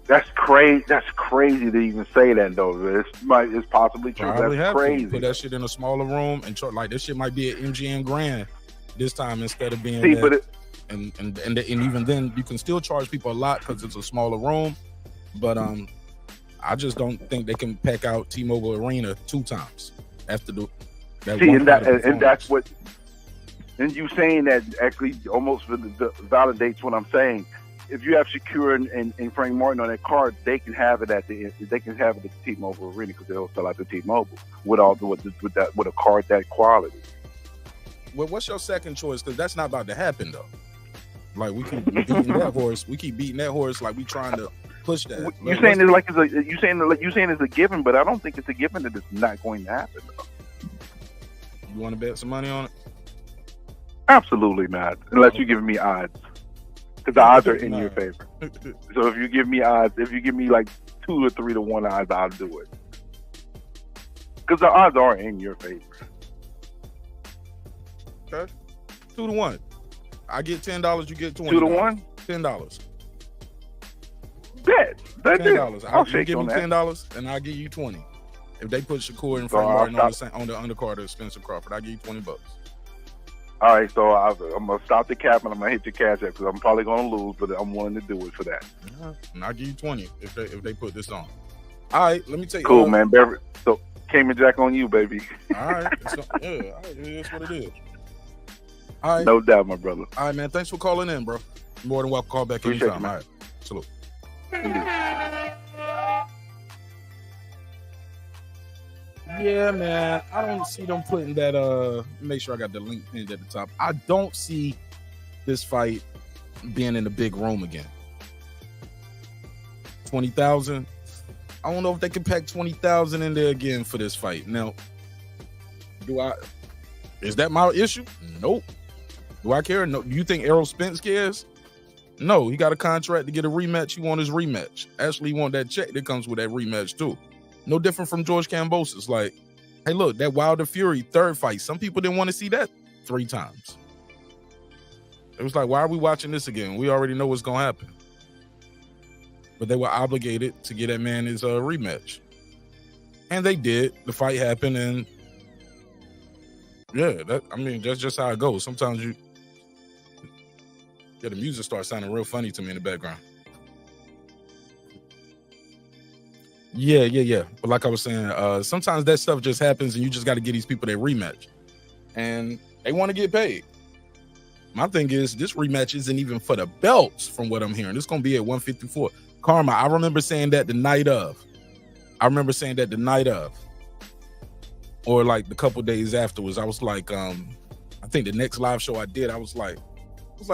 That's crazy. That's crazy to even say that, though. It's possibly true. Probably that's crazy. Put that shit in a smaller room and like this shit might be at MGM Grand this time instead of being and even then you can still charge people a lot because it's a smaller room. But I just don't think they can pack out T-Mobile Arena 2 times after that's what. And you saying that actually almost validates what I'm saying. If you have Shakur and Frank Martin on that card, they can have it at the T-Mobile Arena because they'll sell out the T-Mobile with a card that quality. Well, what's your second choice? Because that's not about to happen though. Like we keep beating that horse. We keep beating that horse. Like we trying to push that. You saying it's a given, but I don't think it's a given that it's not going to happen though. You want to bet some money on it? Absolutely not, unless you're giving me odds. Because the odds are in your favor. So if you give me odds, if you give me like 2 or 3 to 1 odds, I'll do it. Because the odds are in your favor. Okay. 2 to 1. I get $10, you get $20. 2 to 1? $10. Bet. $10. I'll you give me that. $10 and I'll give you 20. If they put Shakur and Frank Martin on the undercard of Spencer Crawford, I'll give you $20. All right, so I'm going to stop the cap and I'm going to hit your cash app because I'm probably going to lose, but I'm willing to do it for that. Yeah. And I'll give you 20 if they put this on. All right, let me take cool, man. So Cayman Jack on you, baby. All right. It is what it is. All right. No doubt, my brother. All right, man. Thanks for calling in, bro. More than welcome. Call back Appreciate anytime. you, All right. So Salute. Yeah, man. I don't see them putting that. Make sure I got the link pinned at the top. I don't see this fight being in the big room again. 20,000. I don't know if they can pack 20,000 in there again for this fight. Now, is that my issue? Nope. Do I care? No. Do you think Errol Spence cares? No, he got a contract to get a rematch. He want his rematch. Actually, he want that check that comes with that rematch too. No different from George Kambosos. Like, hey, look, that Wilder Fury third fight. Some people didn't want to see that 3 times. It was like, why are we watching this again? We already know what's gonna happen. But they were obligated to get that man his rematch, and they did. The fight happened, and yeah, that's just how it goes. Sometimes the music starts sounding real funny to me in the background. Yeah. But like I was saying, sometimes that stuff just happens, and you just got to get these people their rematch, and they want to get paid. My thing is, this rematch isn't even for the belts, from what I'm hearing. It's gonna be at 154. Karma, I remember saying that the night of. Or like the couple days afterwards. I was like, I think the next live show I did, I was like,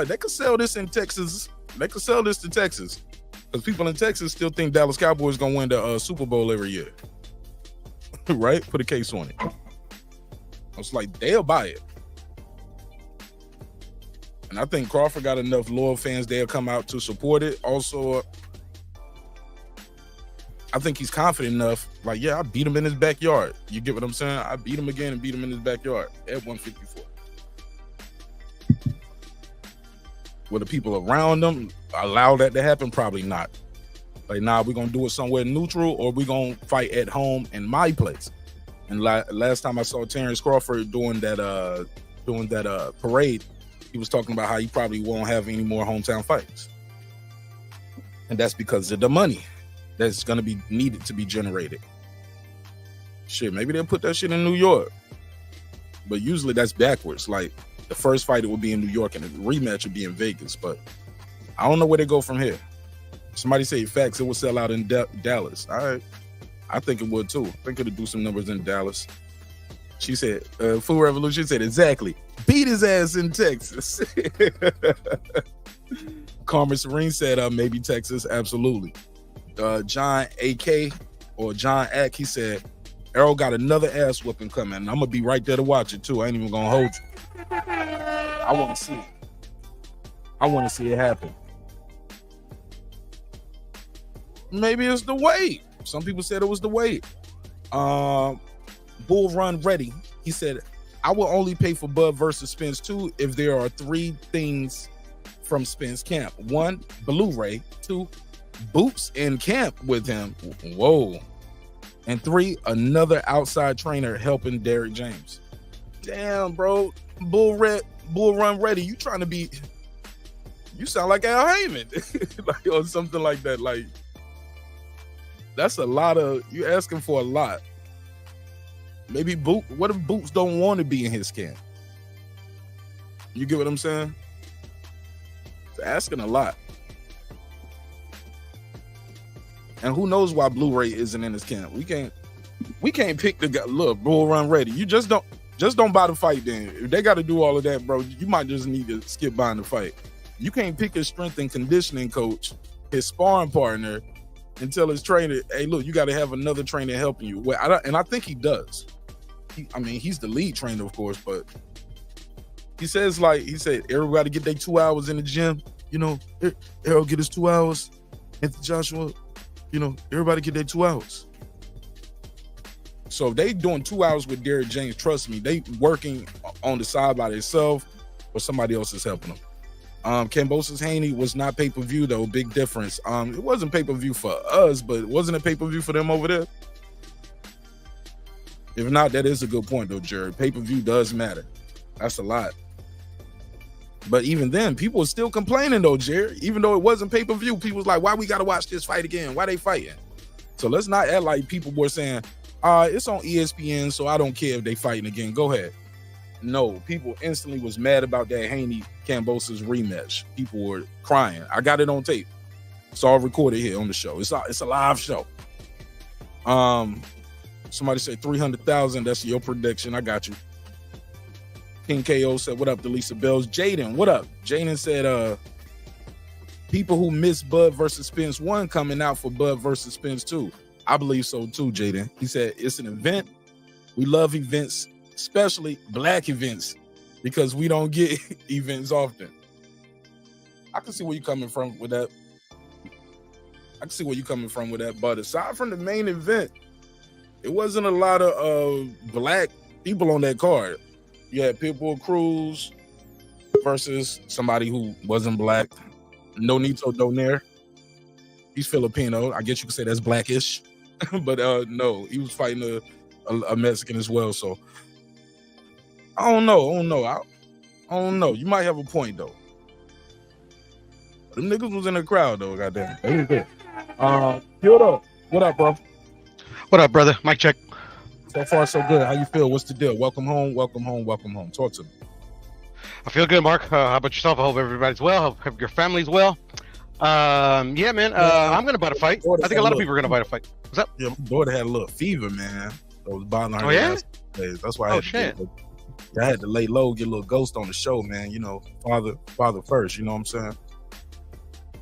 they could sell this in Texas. They could sell this to Texas. Because people in Texas still think Dallas Cowboys gonna win the Super Bowl every year. Right? Put a case on it. I was like, they'll buy it. And I think Crawford got enough loyal fans, they'll come out to support it. Also, I think he's confident enough. Like, yeah, I beat him in his backyard. You get what I'm saying? I beat him again and beat him in his backyard at 154. Will the people around them allow that to happen? Probably not. Like, nah, we're going to do it somewhere neutral, or we're going to fight at home in my place. And last time I saw Terence Crawford doing that parade, he was talking about how he probably won't have any more hometown fights. And that's because of the money that's going to be needed to be generated. Shit, maybe they'll put that shit in New York. But usually that's backwards. Like, the first fight, it would be in New York, and the rematch would be in Vegas. But I don't know where they go from here. Somebody say facts, it will sell out in Dallas. All right. I think it would too. I think it'll do some numbers in Dallas. She said, Food Revolution said, exactly. Beat his ass in Texas. Carmen Serene said, maybe Texas. Absolutely. John AK or John Ack, he said, Errol got another ass whooping coming. And I'm going to be right there to watch it too. I ain't even going to hold you. I want to see it. I want to see it happen. Maybe it's the weight. Some people said it was the weight. Bull Run Ready, he said, I will only pay for Bud versus Spence 2 if there are 3 things from Spence camp. 1, Blu-ray. 2, boots in camp with him. Whoa. And 3, another outside trainer helping Derrick James. Damn, bro. Bull Run Ready. You trying to be, you sound like Al Heyman. Like, or something like that. Like, that's a lot of, you asking for a lot. Maybe what if Boots don't want to be in his camp? You get what I'm saying? It's asking a lot. And who knows why Blu-ray isn't in his camp? We can't pick the guy. Look, Bull Run Ready. You just don't buy the fight then. If they got to do all of that, bro, you might just need to skip buying the fight. You can't pick his strength and conditioning coach, his sparring partner, and tell his trainer, hey, look, you got to have another trainer helping you. Well, I think he does. He's the lead trainer, of course, but he said, everybody get their 2 hours in the gym. You know, Errol get his 2 hours. Anthony Joshua, you know, everybody get their 2 hours. So if they doing 2 hours with Derrick James, trust me, they working on the side by themselves, or somebody else is helping them. Kambosos Haney was not pay-per-view though. Big difference. It wasn't pay-per-view for us, but wasn't a pay-per-view for them over there? If not, that is a good point though, Jared. Pay-per-view does matter. That's a lot. But even then, people were still complaining though, Jared. Even though it wasn't pay-per-view, people was like, why we gotta watch this fight again? Why they fighting? So let's not act like people were saying, it's on ESPN, so I don't care if they fighting again. Go ahead. No, people instantly was mad about that Haney Kambosos rematch. People were crying. I got it on tape. It's all recorded here on the show. It's a live show. Somebody said 300,000. That's your prediction. I got you. King KO said, what up, Delisa Bells? Jaden, what up? Jaden said, people who miss Bud versus Spence 1 coming out for Bud versus Spence 2. I believe so too, Jaden. He said, it's an event. We love events, especially black events, because we don't get events often. I can see where you're coming from with that. But aside from the main event, it wasn't a lot of black people on that card. You had Pitbull Cruz versus somebody who wasn't black. Nonito Donaire. He's Filipino. I guess you could say that's blackish. But no, he was fighting a Mexican as well. So I don't know. I don't know. You might have a point though. Them niggas was in the crowd though. Goddamn. Kyoto, what up, bro? What up, brother? Mic check. So far, so good. How you feel? What's the deal? Welcome home. Talk to me. I feel good, Mark. How about yourself? I hope everybody's well. Hope your family's well. Yeah, man. I'm gonna buy a fight. I think a lot of people are gonna buy a fight. What's up? Yeah, my daughter had a little fever, man. I was bothering her. Oh, yeah? last days. That's why I had to lay low, get a little ghost on the show, man. You know, father first. You know what I'm saying?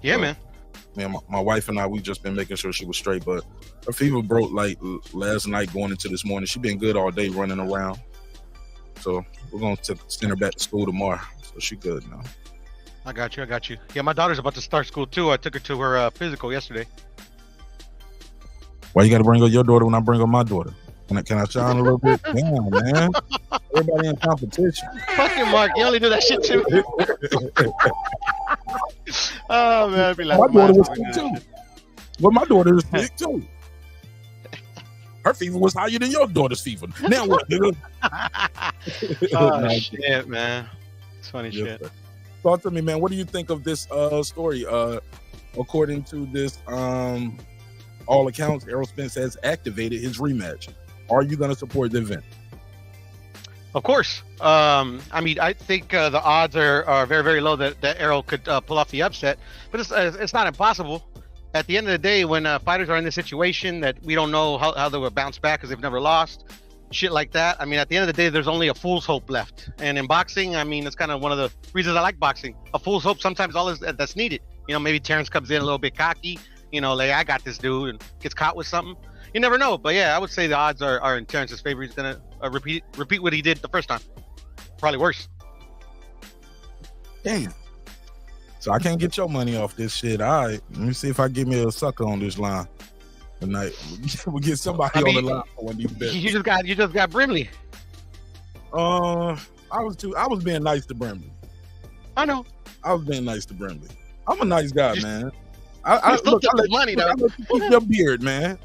Yeah, man. Man, my wife and I, we just been making sure she was straight, but her fever broke like last night going into this morning. She been good all day running around. So we're going to send her back to school tomorrow. So she good now. I got you. Yeah, my daughter's about to start school too. I took her to her physical yesterday. Why you got to bring up your daughter when I bring up my daughter? Can I shine a little bit? Damn, man. Everybody in competition. Fucking Mark, you only do that shit to me. Oh, man. I'd be like, my daughter was sick too. Well, my daughter was sick too. Her fever was higher than your daughter's fever. Now what, nigga? Oh, shit, man. It's funny shit. Sir. Talk to me, man. What do you think of this story? According to this, all accounts, Errol Spence has activated his rematch. Are you going to support the event? Of course. I mean, I think the odds are very, very low that Errol could pull off the upset, but it's not impossible. At the end of the day, when fighters are in this situation that we don't know how they will bounce back because they've never lost, shit like that. I mean, at the end of the day, there's only a fool's hope left. And in boxing, I mean, it's kind of one of the reasons I like boxing. A fool's hope sometimes all that's needed. You know, maybe Terence comes in a little bit cocky, you know, like, I got this dude, and gets caught with something. You never know. But yeah, I would say the odds are in Terence's favor. He's going to repeat what he did the first time. Probably worse. Damn. So I can't get your money off this shit. All right. Let me see if I get me a sucker on this line tonight. We'll get somebody on the line for one of these bets. You just got Brimley. I was being nice to Brimley. I know. I was being nice to Brimley. I'm a nice guy, man. I still took the money, though. I let you keep your beard, man.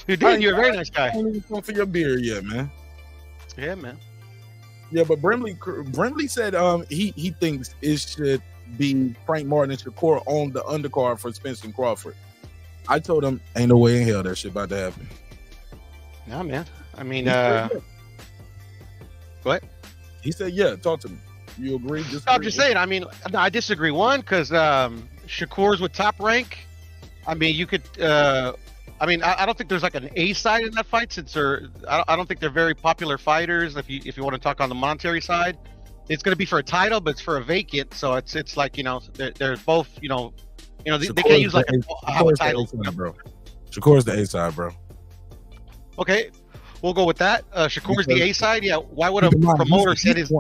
You did. You're a very nice guy. I ain't even come for your beard yet, man. Yeah, man. Yeah, but Brimley said he thinks it should be Frank Martin and Shakur on the undercard for Spence and Crawford. I told him ain't no way in hell that shit about to happen. Nah, man. I mean, what? He said, yeah. Talk to me. You agree? I'm just saying. I mean, no, I disagree. One, because Shakur's with Top Rank. I mean, you could. I mean, I don't think there's like an A side in that fight, since I don't think they're very popular fighters. If you want to talk on the monetary side, it's going to be for a title, but it's for a vacant. So it's like, you know, they're both, you know, they can't use like a title, bro. Shakur's the A side, bro. Okay, we'll go with that. Shakur's the A side. Yeah. Why would a promoter set his?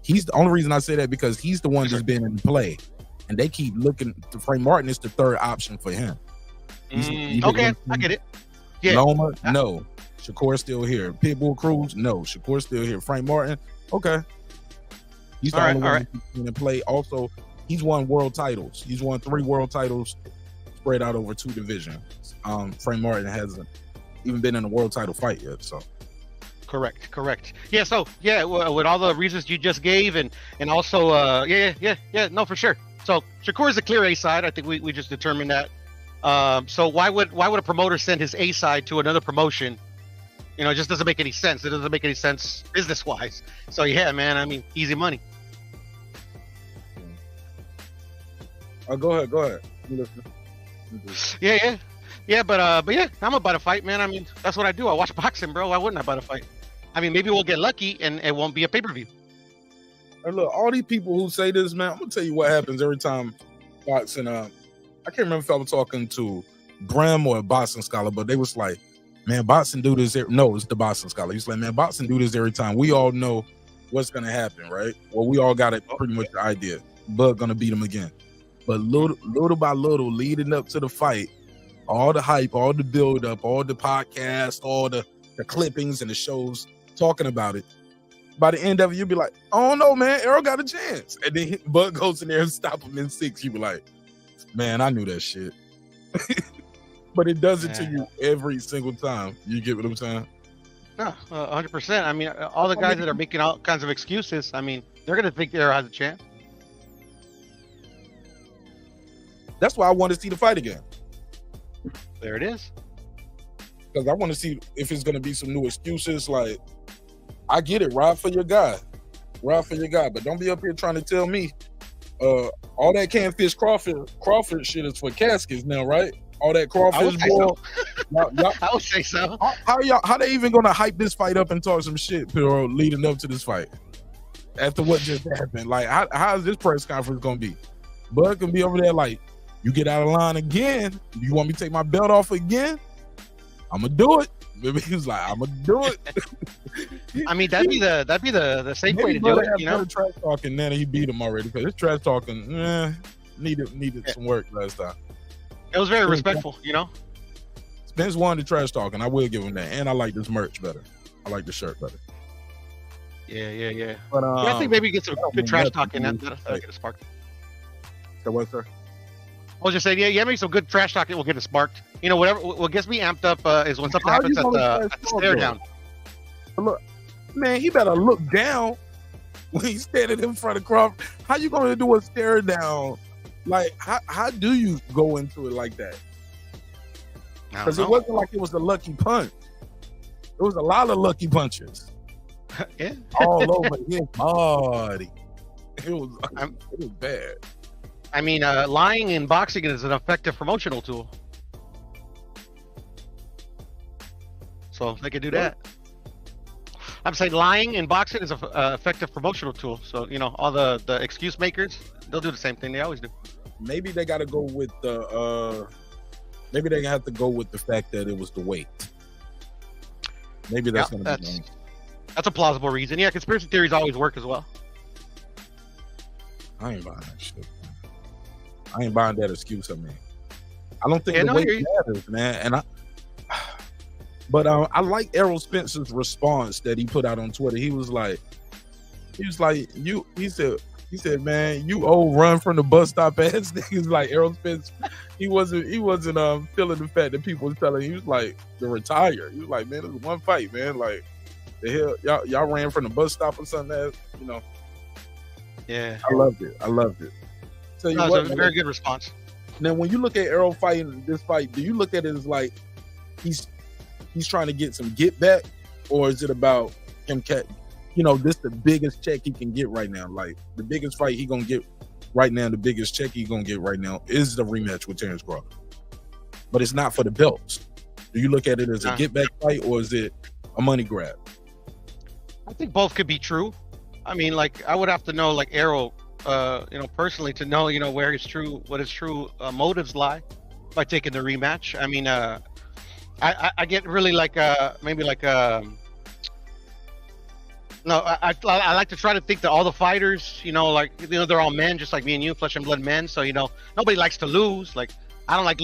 He's the only reason I say that, because he's the one that's been in play, and they keep looking to Frank Martin is the third option for him. Okay, I get it. Yeah. Loma, no. Shakur's still here. Pitbull Cruz, no. Shakur's still here. Frank Martin, okay. He's the only one in play. Also, he's won world titles. He's won 3 world titles spread out over 2 divisions. Frank Martin hasn't even been in a world title fight yet. So, correct. Yeah. So yeah, with all the reasons you just gave, and also yeah, no, for sure. So Shakur is a clear A side. I think we just determined that. So why would a promoter send his A side to another promotion? You know, it just doesn't make any sense. It doesn't make any sense business wise. So yeah, man. I mean, easy money. Go ahead. Yeah. But yeah, I'm about to fight, man. I mean, that's what I do. I watch boxing, bro. Why wouldn't I about to fight? I mean, maybe we'll get lucky and it won't be a pay-per-view. Hey, look, all these people who say this, man, I'm gonna tell you what happens every time boxing. I can't remember if I was talking to Bram or a boxing scholar, but they was like, man, boxing do this. No, it's the boxing scholar. He's like, man, boxing do this every time. We all know what's gonna happen, right? Well, we all got it pretty much the idea. Bud gonna beat him again. But little by little, leading up to the fight, all the hype, all the build up, all the podcasts, all the clippings and the shows talking about it. By the end of it, you'll be like, oh no, man, Errol got a chance. And then Bud goes in there and stop him in 6. You be like, man, I knew that shit. But it does it to you every single time. You get what I'm saying? No, 100%. I mean, all the guys that are making all kinds of excuses, I mean, they're going to think Errol has a chance. That's why I want to see the fight again. There it is. Because I want to see if it's going to be some new excuses. Like, I get it. Ride for your guy. Ride for your guy. But don't be up here trying to tell me all that Canfish Crawford shit is for caskets now, right? All that crawfish ball. I would say so. How they even gonna hype this fight up and talk some shit, Pedro, leading up to this fight? After what just happened, like how is this press conference gonna be? Bud can be over there like, you get out of line again. You want me to take my belt off again? I'm gonna do it. Maybe he was like, I'm gonna do it. I mean, that'd be the safe way to do it. You know, trash talking. Now that he beat him already, because his trash talking needed some work last time. It was very respectful, you know. Spence won the trash talking. I will give him that, and I like this merch better. I like the shirt better. Yeah. But I think maybe get some good trash talking. That'll get a spark. So what, sir? I was just saying, yeah, maybe some good trash talking will get it sparked. You know, what gets me amped up is when something happens at the stare down. Look, man, he better look down when he's standing in front of Crawford. How you gonna do a stare down? Like, how do you go into it like that? Because it wasn't like it was a lucky punch. It was a lot of lucky punches. Yeah. All over his body. It was bad. I mean, lying in boxing is an effective promotional tool. So they could do that. I'm saying lying in boxing is an effective promotional tool. So, you know, all the excuse makers, they'll do the same thing they always do. Maybe they got to go with maybe they have to go with the fact that it was the weight. Maybe that's going to be nice. That's a plausible reason. Yeah, conspiracy theories always work as well. I ain't buying that shit. I ain't buying that excuse. I mean, I don't think the weight matters, man. But I like Errol Spence's response that he put out on Twitter. He was like, he said, man, you old run from the bus stop ass niggas. Like Errol Spence, he wasn't feeling the fact that people was telling him. He was like, to retire. He was like, man, it was one fight, man. Like, the hell, y'all ran from the bus stop or something, that, you know. Yeah. I loved it. Tell you what, it was a very good response. Now, when you look at Errol fighting this fight, do you look at it as like he's trying to get some get back, or is it about him this the biggest check he can get right now? Like, the biggest fight he gonna get right now, the biggest check he gonna get right now is the rematch with Terence Crawford. But it's not for the belts. Do you look at it as a get back fight, or is it a money grab? I think both could be true. I mean, like, I would have to know, like, Errol, personally, to know, what his true motives lie by taking the rematch. I mean, I get really like maybe like no, I like to try to think that all the fighters, they're all men, just like me and you, flesh and blood men. So nobody likes to lose. Like, I don't like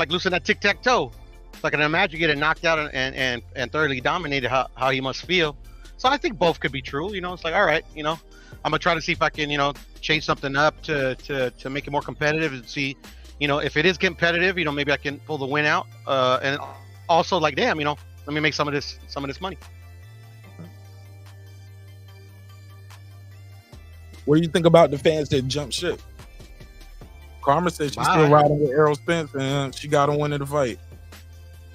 losing that tic tac toe. So I can imagine getting knocked out and thoroughly dominated. How he must feel. So I think both could be true. It's like, all right, I'm gonna try to see if I can change something up to make it more competitive and see, if it is competitive, maybe I can pull the win out. And also, like, damn, let me make some of this money. What do you think about the fans that jump ship? Karma said she's still riding with Errol Spence, and she got to win in the fight.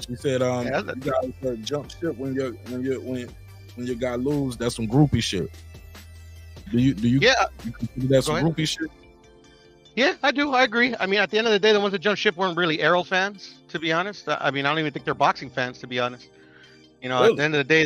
She said, "You guys jump ship when your guy lose. That's some groupie shit." Do you consider that some groupie shit? Yeah, I do. I agree. I mean, at the end of the day, the ones that jumped ship weren't really Errol fans, to be honest. I mean, I don't even think they're boxing fans, to be honest. You know, at the end of the day,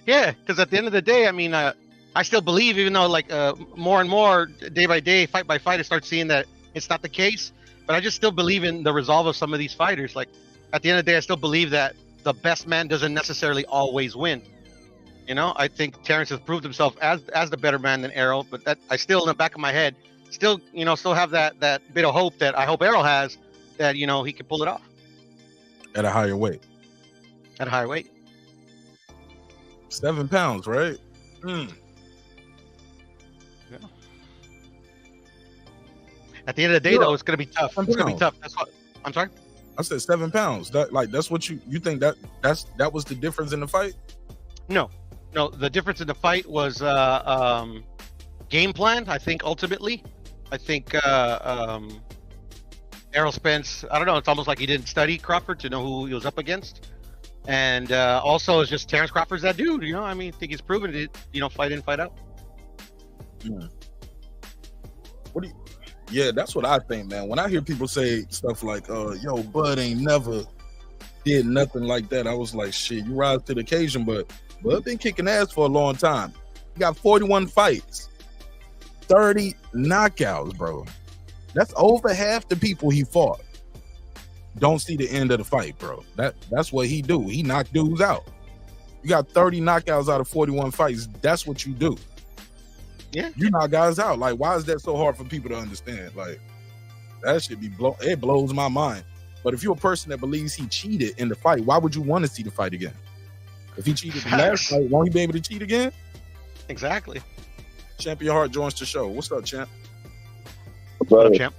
yeah. Because at the end of the day, I mean, I still believe, even though like more and more, day by day, fight by fight, I start seeing that it's not the case. But I just still believe in the resolve of some of these fighters. Like at the end of the day, I still believe that the best man doesn't necessarily always win. You know, I think Terence has proved himself as the better man than Errol. But that I still, in the back of my head, still have that bit of hope that I hope Errol has, that he can pull it off At a higher weight. at a higher weight. 7 pounds, right? Yeah. At the end of the day, though, it's gonna be tough. It's gonna be tough. That's what I'm sorry. I said 7 pounds. That's what you think that was the difference in the fight? No, the difference in the fight was game plan. I think ultimately, Errol Spence, I don't know, it's almost like he didn't study Crawford to know who he was up against. And also, it's just Terence Crawford's that dude, I mean, I think he's proven it, fight in, fight out. Yeah, that's what I think, man. When I hear people say stuff like, yo, Bud ain't never did nothing like that, I was like, shit, you rise to the occasion, but Bud been kicking ass for a long time. He got 41 fights, 30 knockouts, bro. That's over half the people he fought don't see the end of the fight, bro. That's what he do. He knock dudes out. You got 30 knockouts out of 41 fights. That's what you do. Yeah. You knock guys out. Like, why is that so hard for people to understand? Like, that should be it blows my mind. But if you're a person that believes he cheated in the fight, why would you want to see the fight again? If he cheated the last fight, won't he be able to cheat again? Exactly. Champion Heart joins the show. What's up, champ? What up, champ?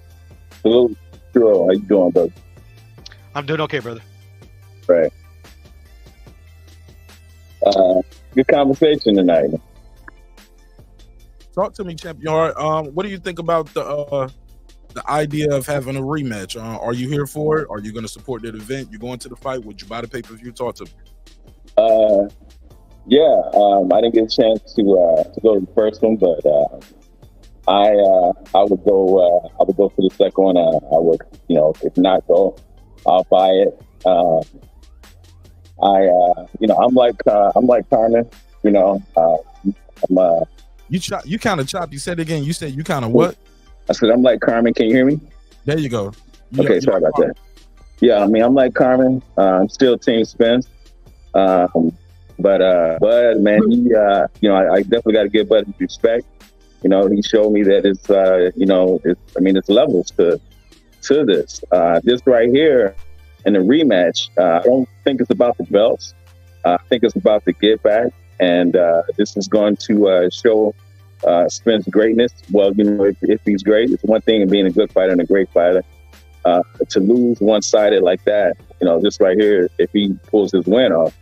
Hello, Joe. How you doing, brother? I'm doing okay, brother. Right. Good conversation tonight. Talk to me, Champion Heart. What do you think about the idea of having a rematch? Are you here for it? Are you going to support that event? You going to the fight? Would you buy the pay-per-view? Talk to me. Yeah. I didn't get a chance to go to the first one, but I would go. I would go for the second one. I would, if not go, I'll buy it. I'm like Carmen. You kind of chopped. You said it again. You said you kind of what? I said I'm like Carmen. Can you hear me? There you go. Okay, sorry about that. Yeah, I mean, I'm like Carmen. I'm still Team Spence. But Bud, man, he, I definitely got to give Bud his respect. He showed me that it's levels to this. This right here in the rematch, I don't think it's about the belts. I think it's about the get back. And this is going to show Spence greatness. Well, if he's great, it's one thing in being a good fighter and a great fighter. To lose one-sided like that, this right here, if he pulls his win off,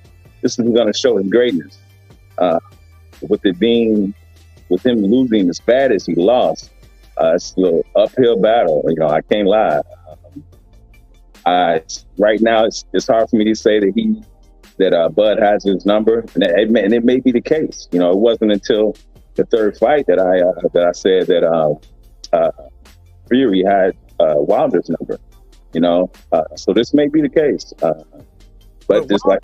this is going to show his greatness. With him losing as bad as he lost, it's a little uphill battle. I can't lie. Right now, it's hard for me to say that Bud has his number, and it may be the case. It wasn't until the third fight that I said that Fury had Wilder's number. So this may be the case. But just like,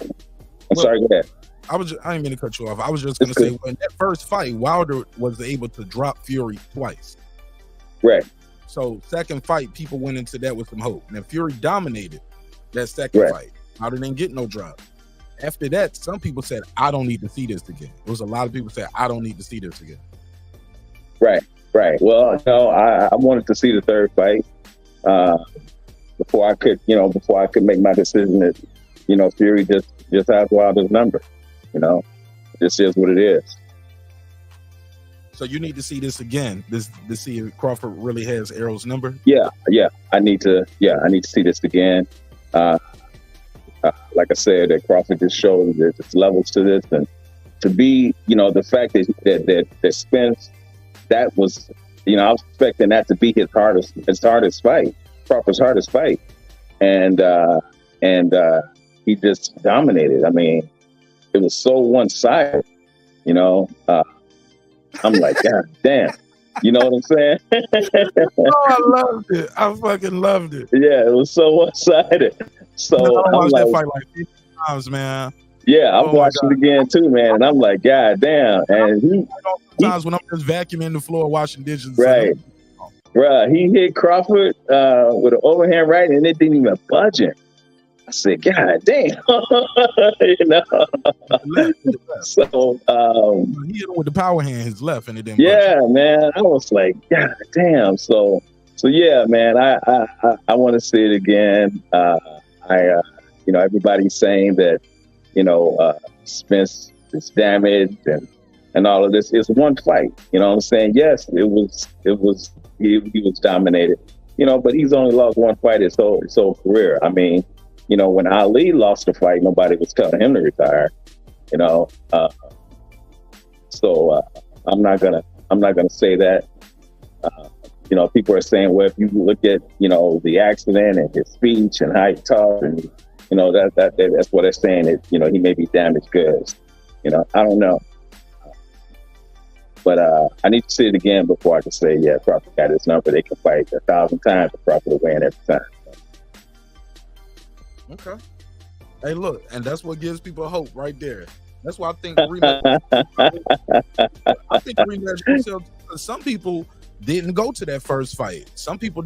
sorry, go ahead. I didn't mean to cut you off. I was just going to say, in that first fight, Wilder was able to drop Fury twice. Right. So second fight, people went into that with some hope. Now Fury dominated that second fight. Wilder didn't get no drop. After that, some people said, I don't need to see this again. There was a lot of people said, I don't need to see this again. Right. Well, I wanted to see the third fight before I could make my decision that, Fury just has Wilder's number. This is what it is. So you need to see this again, to see if Crawford really has Errol's number? Yeah. I need to see this again. Like I said, that Crawford just showed that there's levels to this, and to be, the fact that Spence, that was, I was expecting that to be his hardest fight, Crawford's hardest fight, and he just dominated. I mean, it was so one-sided. I'm like, God damn. You know what I'm saying? Oh, I loved it. I fucking loved it. Yeah, it was so one-sided. So I I'm watched that like, fight like 50 times, man. yeah, I'm Oh my watching God. it again too, man. And I'm like, God damn. And Sometimes when I'm just vacuuming the floor, washing dishes. right. Bruh, he hit Crawford with an overhand right, and it didn't even budge him. I said, God damn. You know? So he hit him with the power hand, his left, and it didn't yeah, man. I was like, God damn. So yeah, man, I want to see it again. You know, everybody's saying that, you know, Spence is damaged and all of this. It's one fight. You know what I'm saying? Yes, he was dominated, you know, but he's only lost one fight his whole career. I mean, you know, when Ali lost the fight, nobody was telling him to retire, you know. So I'm not gonna say that. You know, people are saying, well, if you look at, you know, the accident and his speech and how he talked, and you know, that's what they're saying, is, you know, he may be damaged goods. You know, I don't know. But I need to see it again before I can say, yeah, Crawford got his number. They can fight 1,000 times, but Crawford will win every time. Okay. Hey, look, and that's what gives people hope right there. That's why I think rematch. Because some people didn't go to that first fight. Some people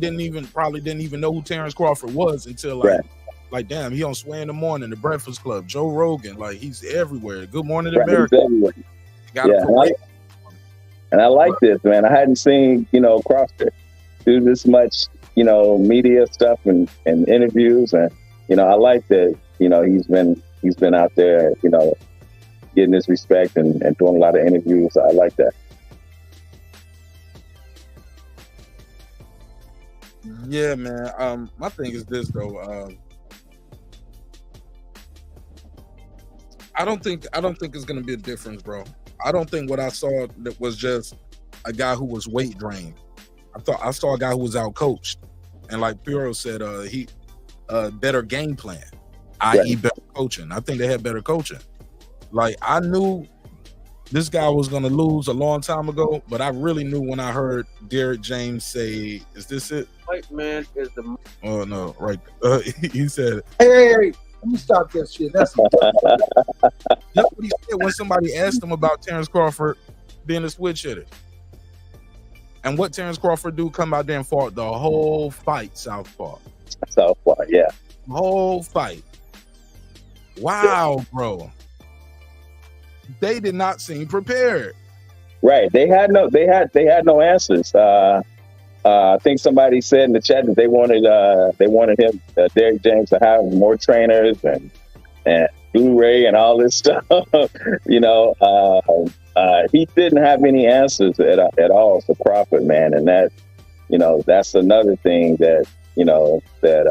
probably didn't even know who Terence Crawford was until like damn, he on Sway in the Morning, The Breakfast Club, Joe Rogan, like he's everywhere. Good Morning America. And I like this, man. I hadn't seen, you know, Crawford do this much, you know, media stuff and interviews, and you know, I like that. You know, he's been out there, you know, getting his respect and doing a lot of interviews. I like that. Yeah, man. My thing is this though. I don't think it's gonna be a difference, bro. I don't think what I saw that was just a guy who was weight drained. I saw a guy who was out coached, and like Piro said, he better game plan, i.e. better coaching. I think they had better coaching. Like I knew this guy was gonna lose a long time ago, but I really knew when I heard Derek James say, "Is this it?" White man is the. Oh no, right. He said, Hey, let me stop that shit. That's what he said when somebody asked him about Terence Crawford being a switch hitter. And what Terence Crawford do? Come out there and fought the whole fight, Southpaw. Yeah. The whole fight. Wow, bro. They did not seem prepared. Right. They had no answers. I think somebody said in the chat that they wanted him, Derek James, to have more trainers and Blu-ray and all this stuff. You know, he didn't have any answers at all for Crawford, man. And that, you know, that's another thing that, you know, that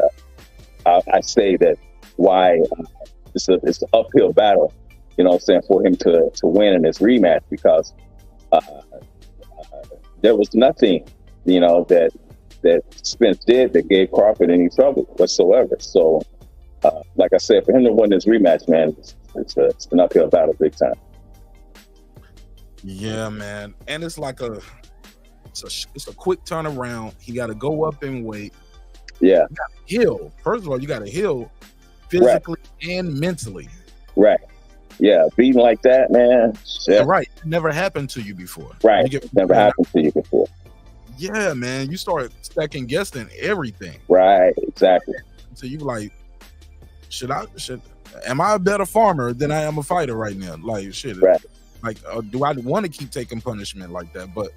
I say that why it's an uphill battle, you know what I'm saying, for him to win in this rematch, because there was nothing, you know, that Spence did that gave Crawford any trouble whatsoever. So, like I said, for him to win this rematch, man, it's an uphill battle big time. Yeah, man. And it's like it's a quick turnaround. He got to go up and weight. Yeah. You got to heal. First of all, you got to heal physically and mentally. Right. Yeah. Beating like that, man. Yeah. Right. It never happened to you before. Right. Never happened to you before. Yeah, man. You start second guessing everything. Right. Exactly. So you like, am I a better farmer than I am a fighter right now? Like, shit. Right. Like, do I want to keep taking punishment like that? But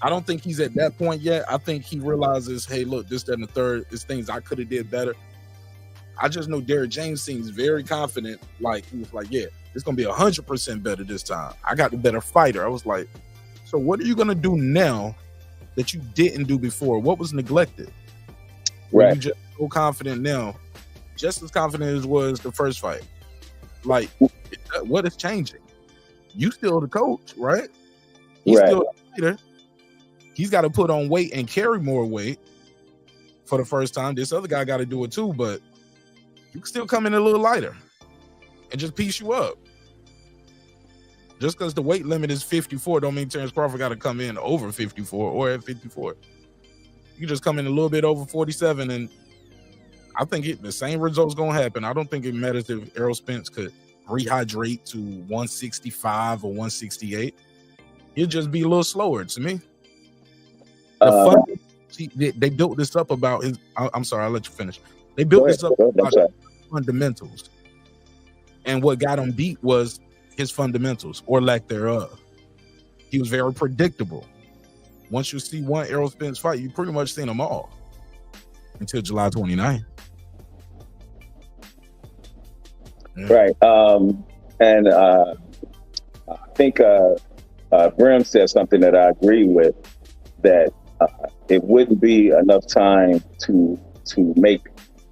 I don't think he's at that point yet. I think he realizes, hey, look, this, that, and the third is things I could have did better. I just know Derek James seems very confident. Like, he was like, yeah, it's going to be 100% better this time. I got the better fighter. I was like, so what are you going to do now that you didn't do before? What was neglected? Right. You just so confident now, just as confident as was the first fight. Like, what is changing? You still the coach, right? He's still the leader. He's got to put on weight and carry more weight for the first time. This other guy got to do it too, but you can still come in a little lighter and just piece you up. Just because the weight limit is 54 don't mean Terence Crawford got to come in over 54 or at 54. You just come in a little bit over 47, and I think the same result's going to happen. I don't think it matters if Errol Spence could rehydrate to 165 or 168. He'll just be a little slower to me. They built this up about his. I'm sorry, I'll let you finish. They built this up about fundamentals, and what got him beat was his fundamentals or lack thereof. He was very predictable. Once you see one Errol Spence fight, you pretty much seen them all until July 29th. Yeah. Right. And I think Brim said something that I agree with, that it wouldn't be enough time to make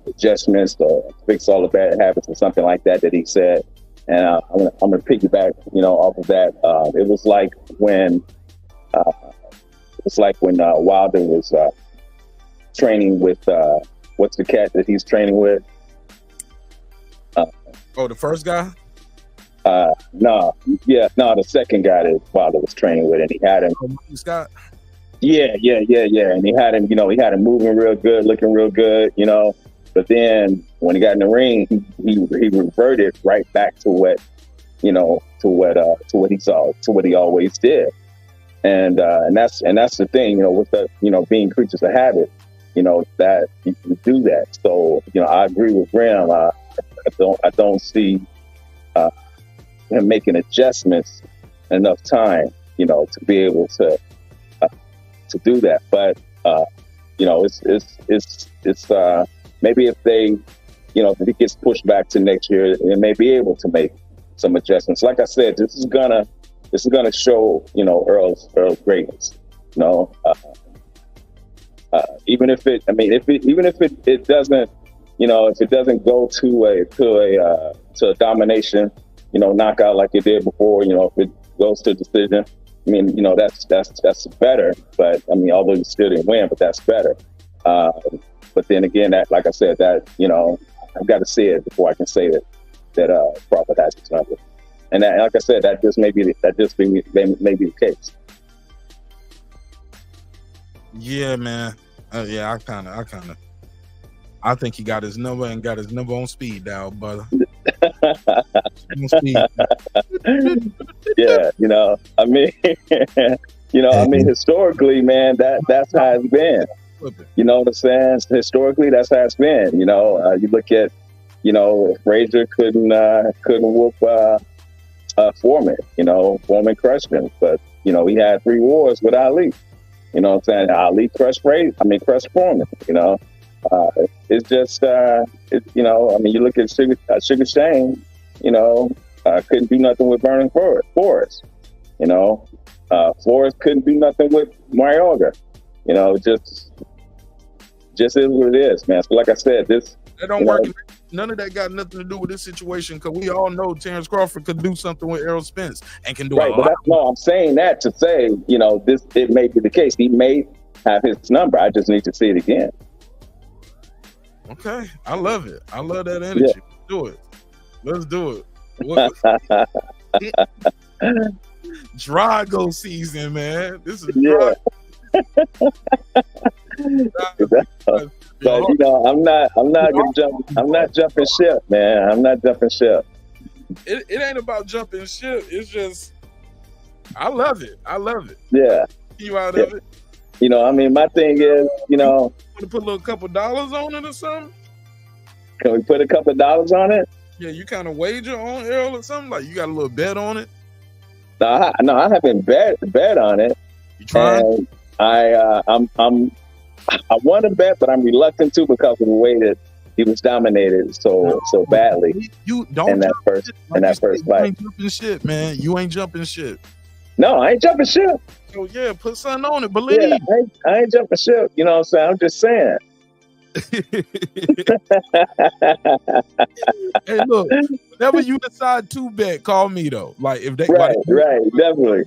adjustments or fix all the bad habits or something like that he said. And I'm gonna piggyback, off of that. It was like when Wilder was training with what's the cat that he's training with? The first guy? The second guy that Wilder was training with, and he had him. Scott. Yeah. And he had him moving real good, looking real good, But then when he got in the ring, he reverted right back to what he saw, to what he always did. And that's the thing, with the, being creatures of habit, that you can do that. So, I agree with Graham. I don't see him making adjustments enough time, to be able to do that. But it's maybe if they, if it gets pushed back to next year, they may be able to make some adjustments. Like I said, this is gonna show, Earl's greatness. Even if it doesn't, if it doesn't go to a domination, knockout like it did before, if it goes to decision, I mean, that's better. But I mean, although you still didn't win, but that's better. But then again, that, like I said, that I've got to see it before I can say that Crawford has his number. And that, like I said, that just may be the case. Yeah, man. I think he got his number and got his number on speed dial, brother. Yeah, I mean, historically, man, that's how it's been. You know what I'm saying? Historically, that's how it's been. You look at, Frazier couldn't whoop Foreman. Foreman crushed him, but he had 3 wars with Ali. You know what I'm saying? Ali crushed Foreman. It's just you look at Sugar Shane. Couldn't do nothing with Burning Forest. Forrest couldn't do nothing with Mayorga. Just is what it is, man. So like I said, that don't work. None of that got nothing to do with this situation, because we all know Terence Crawford could do something with Errol Spence and can do right. But I'm saying that to say, it may be the case. He may have his number. I just need to see it again. Okay, I love it. I love that energy. Yeah. Let's do it. Drago season, man. This is Drago. But I'm not jumping ship, man. I'm not jumping ship. It ain't about jumping ship. It's just I love it. Yeah. You out of it. My thing is, want to put a little couple dollars on it or something? Can we put a couple dollars on it? Yeah, you kind of wager on Errol or something? Like you got a little bet on it? No, I haven't bet on it. You trying? I want to bet, but I'm reluctant to because of the way that he was dominated so badly. You don't in that first fight. You ain't jumping shit, man. You ain't jumping shit. No, I ain't jumping shit. So yeah, put something on it. Believe. Yeah, I ain't jumping shit. You know what I'm saying? I'm just saying. Hey, look. Whenever you decide to bet, call me though. Like if they right, definitely.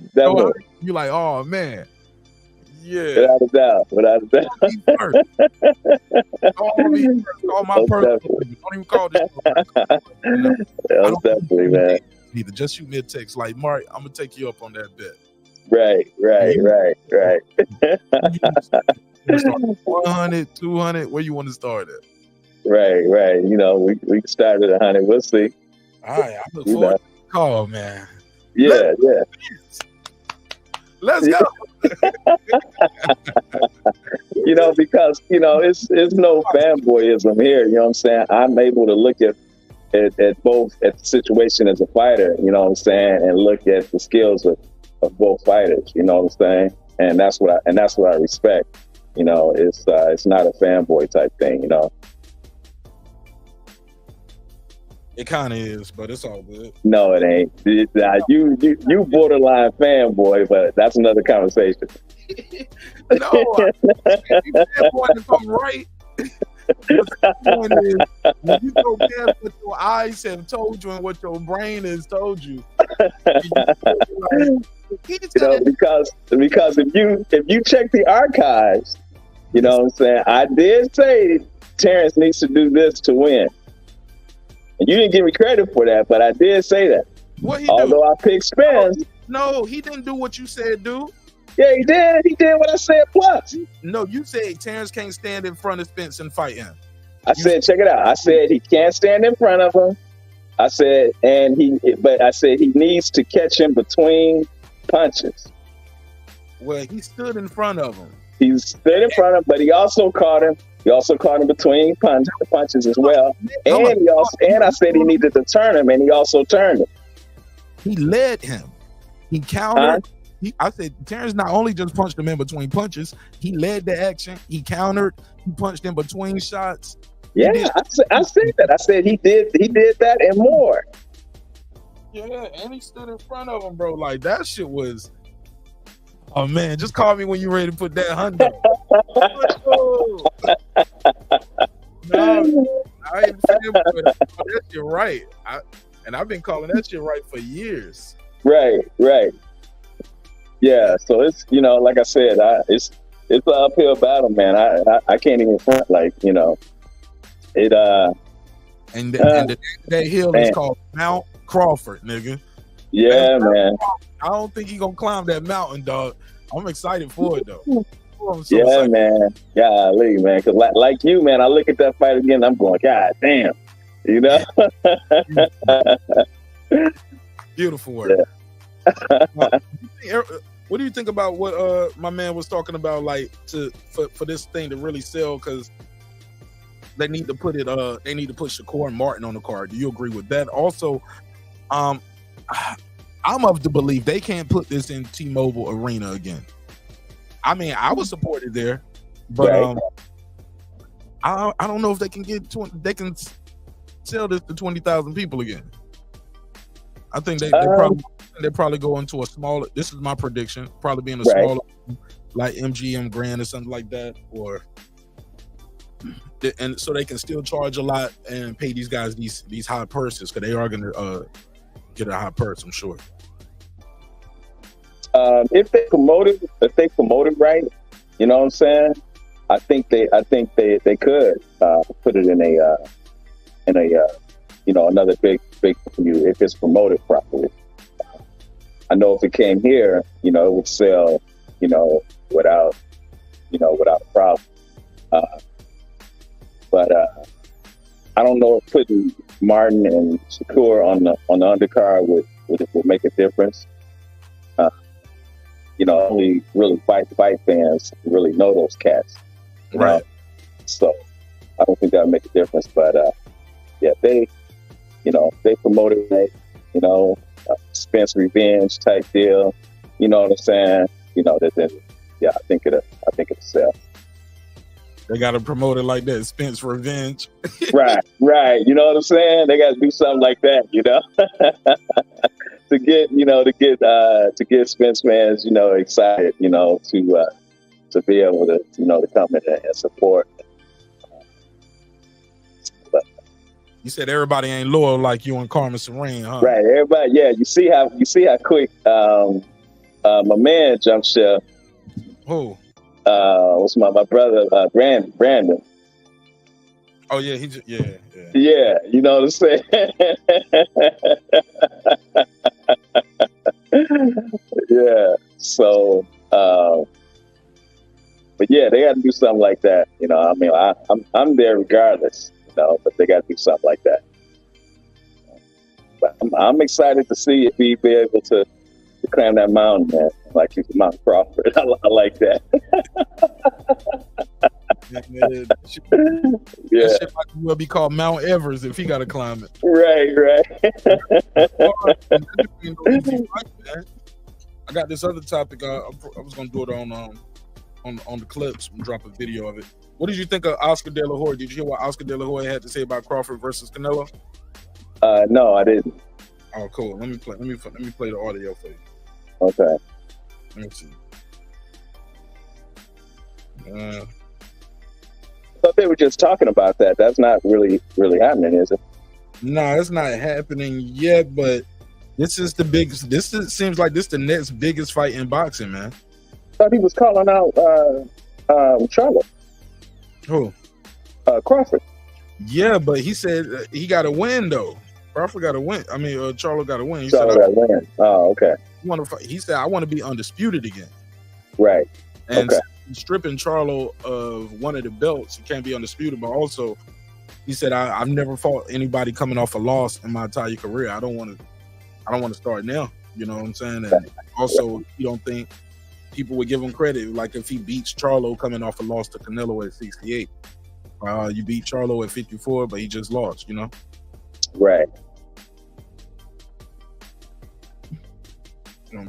You like, oh man. Yeah. Without a doubt. Call me first. Call my personal. Don't even call this. Definitely, man. Either just shoot me a text like, Mark, I'm gonna take you up on that bet. Right. 100, 200, where you want to start at? Right. You know, we can start at 100. We'll see. All right, I look forward to the call, man. Yeah. Let's go. You know, because, you know, it's no fanboyism here. You know what I'm saying? I'm able to look at both at the situation as a fighter, you know what I'm saying, and look at the skills of both fighters, you know what I'm saying? And that's what I respect. You know, it's not a fanboy type thing, you know. It kind of is, but it's all good. No, it ain't. You borderline fanboy, but that's another conversation. No, fanboy if I'm right. When you go past what your eyes have told you and what your brain has told you. You know, because if you check the archives, you know what I'm saying, I did say Terence needs to do this to win. And you didn't give me credit for that, but I did say that. What he Although do? I picked Spence. No, he didn't do what you said, dude. Yeah, he did. He did what I said plus. No, you said Terence can't stand in front of Spence and fight him. I said, check it out. I said he can't stand in front of him. I said he needs to catch him between punches. Well, he stood in front of him. He stood in front of him, but he also caught him. He also caught him between punches as well. And I said he needed to turn him, and he also turned him. He led him. He countered. I said Terence not only just punched him in between punches, he led the action. He countered. He punched in between shots. Yeah, I said that. I said he did that and more. Yeah, and he stood in front of him, bro. Like that shit was. Oh man, just call me when you're ready to put that $100. No, I ain't that shit right. I've been calling that shit right for years. Right. Yeah, so it's, you know, like I said, it's an uphill battle, man. I can't even front, like, you know, it. And that hill is called Mount Crawford, nigga. Yeah, man. I don't think he gonna climb that mountain, dog. I'm excited for it though. Yeah, man. Golly, man. Because like you, man, I look at that fight again, I'm going, God damn, you know. Beautiful work. Yeah. What do you think about what my man was talking about, like for this thing to really sell? Because they need to put Shakur and Martin on the card. Do you agree with that? Also, I'm of the belief they can't put this in T-Mobile Arena again. I mean, I would support it there, but right. I don't know if they can they can sell this to 20,000 people again. I think they probably go into a smaller. This is my prediction. Probably be in a smaller, like MGM Grand or something like that, and so they can still charge a lot and pay these guys these high purses because they are going to get a high purse, I'm sure. If they promote it right, you know what I'm saying? I think they could put it in a another big venue if it's promoted properly. I know if it came here, you know, it would sell, you know, without a problem. But I don't know if putting Martin and Shakur on the undercard would make a difference. You know, only really fight fans really know those cats. Right. So I don't think that would make a difference. But they promoted it, you know, Spence revenge type deal. You know what I'm saying? You know, I think it'll sell. They got to promote it like that, Spence revenge. Right. You know what I'm saying? They got to do something like that, you know, to get Spence fans, you know, excited, you know, to be able to, you know, to come in and support. You said everybody ain't loyal like you and Carmen Serene, huh? Right. Everybody. Yeah. You see how quick my man jumped ship. Who? What's my brother Brandon? Oh yeah, he just yeah. Yeah, you know what I'm saying? Yeah. So, but yeah, they got to do something like that. You know, I mean, I'm there regardless. You know, but they got to do something like that. But I'm excited to see if he be able to climb that mountain, man. Like he's Mount Crawford. I like that. Yeah. Yeah. That shit will be called Mount Everest if he got to climb it. Right. I got this other topic. I was gonna do it on the clips and drop a video of it. What did you think of Oscar De La Hoya? Did you hear what Oscar De La Hoya had to say about Crawford versus Canelo? No, I didn't. Oh, cool. Let me play the audio for you. Okay. Let me see. I thought they were just talking about that. That's not really happening, is it? No, it's not happening yet, but this is the biggest. Seems like this the next biggest fight in boxing, man. I thought he was calling out charlo. Who? Crawford. Yeah, but he said he got to win though. Crawford got to win. I mean, Charlo got to win. He Charlo said, got to win. Oh, okay. He said, I want to be undisputed again. Right. And okay. Stripping Charlo of one of the belts, he can't be undisputed. But also, he said, I've never fought anybody coming off a loss in my entire career. I don't want to start now. You know what I'm saying? And also, you don't think people would give him credit, like if he beats Charlo coming off a loss to Canelo at 68. You beat Charlo at 54, but he just lost, you know? Right.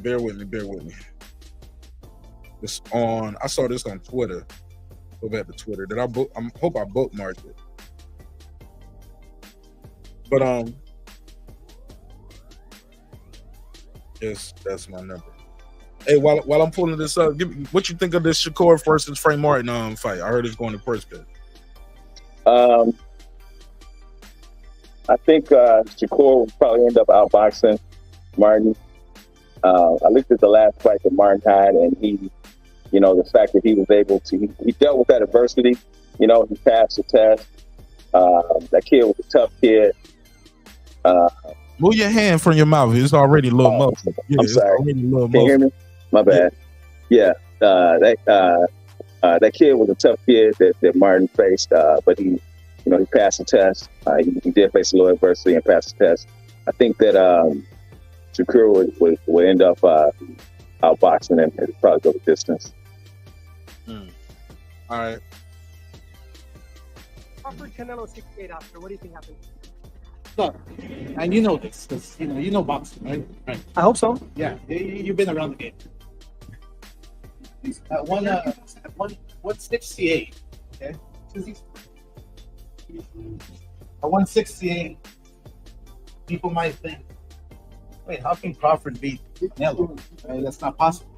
Bear with me. It's on. I saw this on Twitter. Go back to Twitter. I hope I bookmarked it. But yes, that's my number. Hey, while I'm pulling this up, give me, what you think of this Shakur versus Frank Martin fight? I heard it's going to first pitch. I think Shakur will probably end up outboxing Martin. I looked at the last fight that Martin had, and he, you know, the fact that he was able to, he dealt with that adversity. You know, he passed the test. That kid was a tough kid. Move your hand from your mouth. It's already a little muffled. Yeah, I'm sorry. Can you hear me? My bad. Yeah. That kid was a tough kid that Martin faced, but he, you know, he passed the test. He did face a little adversity and passed the test. I think that Shakur would end up outboxing him and probably go the distance. All right. Crawford Canelo 68 Oscar. What do you think happened? Look, and you know this because you know boxing, right? Right. I hope so. Yeah, you've been around the game. At 168, okay? At 168, people might think, wait, how can Crawford beat Canelo? That's not possible.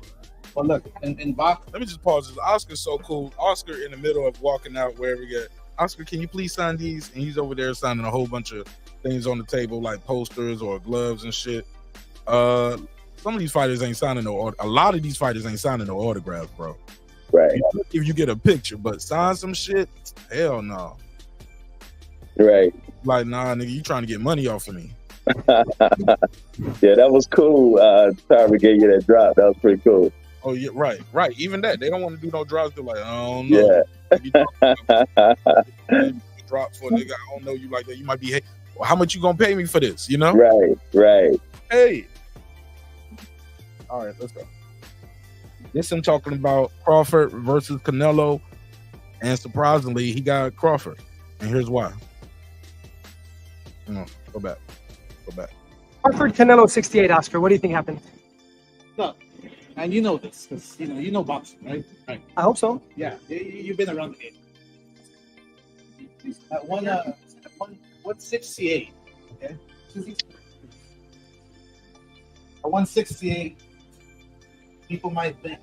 But look, in boxing, let me just pause this. Oscar's so cool. Oscar in the middle of walking out wherever he get. Oscar, can you please sign these? And he's over there signing a whole bunch of things on the table, like posters or gloves and shit. Some of these fighters ain't signing a lot of these fighters ain't signing no autographs, bro. Right. If you get a picture, but sign some shit, hell no. Right. Like, nah, nigga, you trying to get money off of me. Yeah, that was cool. Tyra gave you that drop. That was pretty cool. Oh yeah, right. Even that, they don't want to do no drops. They're like, I don't know. Yeah. Drop for a nigga, I don't know you like that. You might be, well, how much you gonna pay me for this? You know? Right. Hey. All right, let's go. This I'm talking about Crawford versus Canelo, and surprisingly, he got Crawford, and here's why. No, go back. Crawford Canelo 68 Oscar. What do you think happened? look, and you know this because you know boxing, right? Right. I hope so. Yeah, you've been around the game. At 168, okay? At 168, people might think,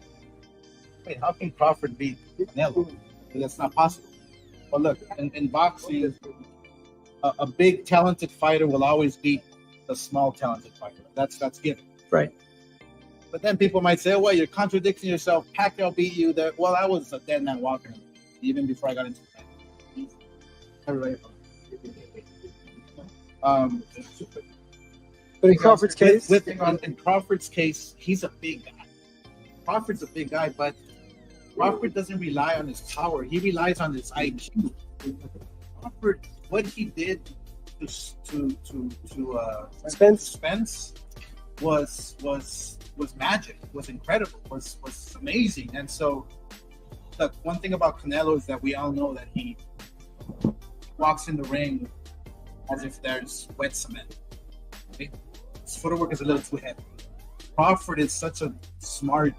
wait, how can Crawford beat Canelo? That's not possible. But look, in boxing, a big talented fighter will always beat a small talented fighter. That's given. Right. But then people might say, well, you're contradicting yourself. Pacquiao beat you there. Well, I was a dead man walking even before I got into the fight. Everybody. But in Crawford's case, in Crawford's case, he's a big guy. Crawford's a big guy, but Crawford doesn't rely on his power. He relies on his IQ. Crawford, what he did to Spence was magic, was incredible, was amazing. And so, look, one thing about Canelo is that we all know that he walks in the ring as if there's wet cement. Okay? His footwork is a little too heavy. Crawford is such a smart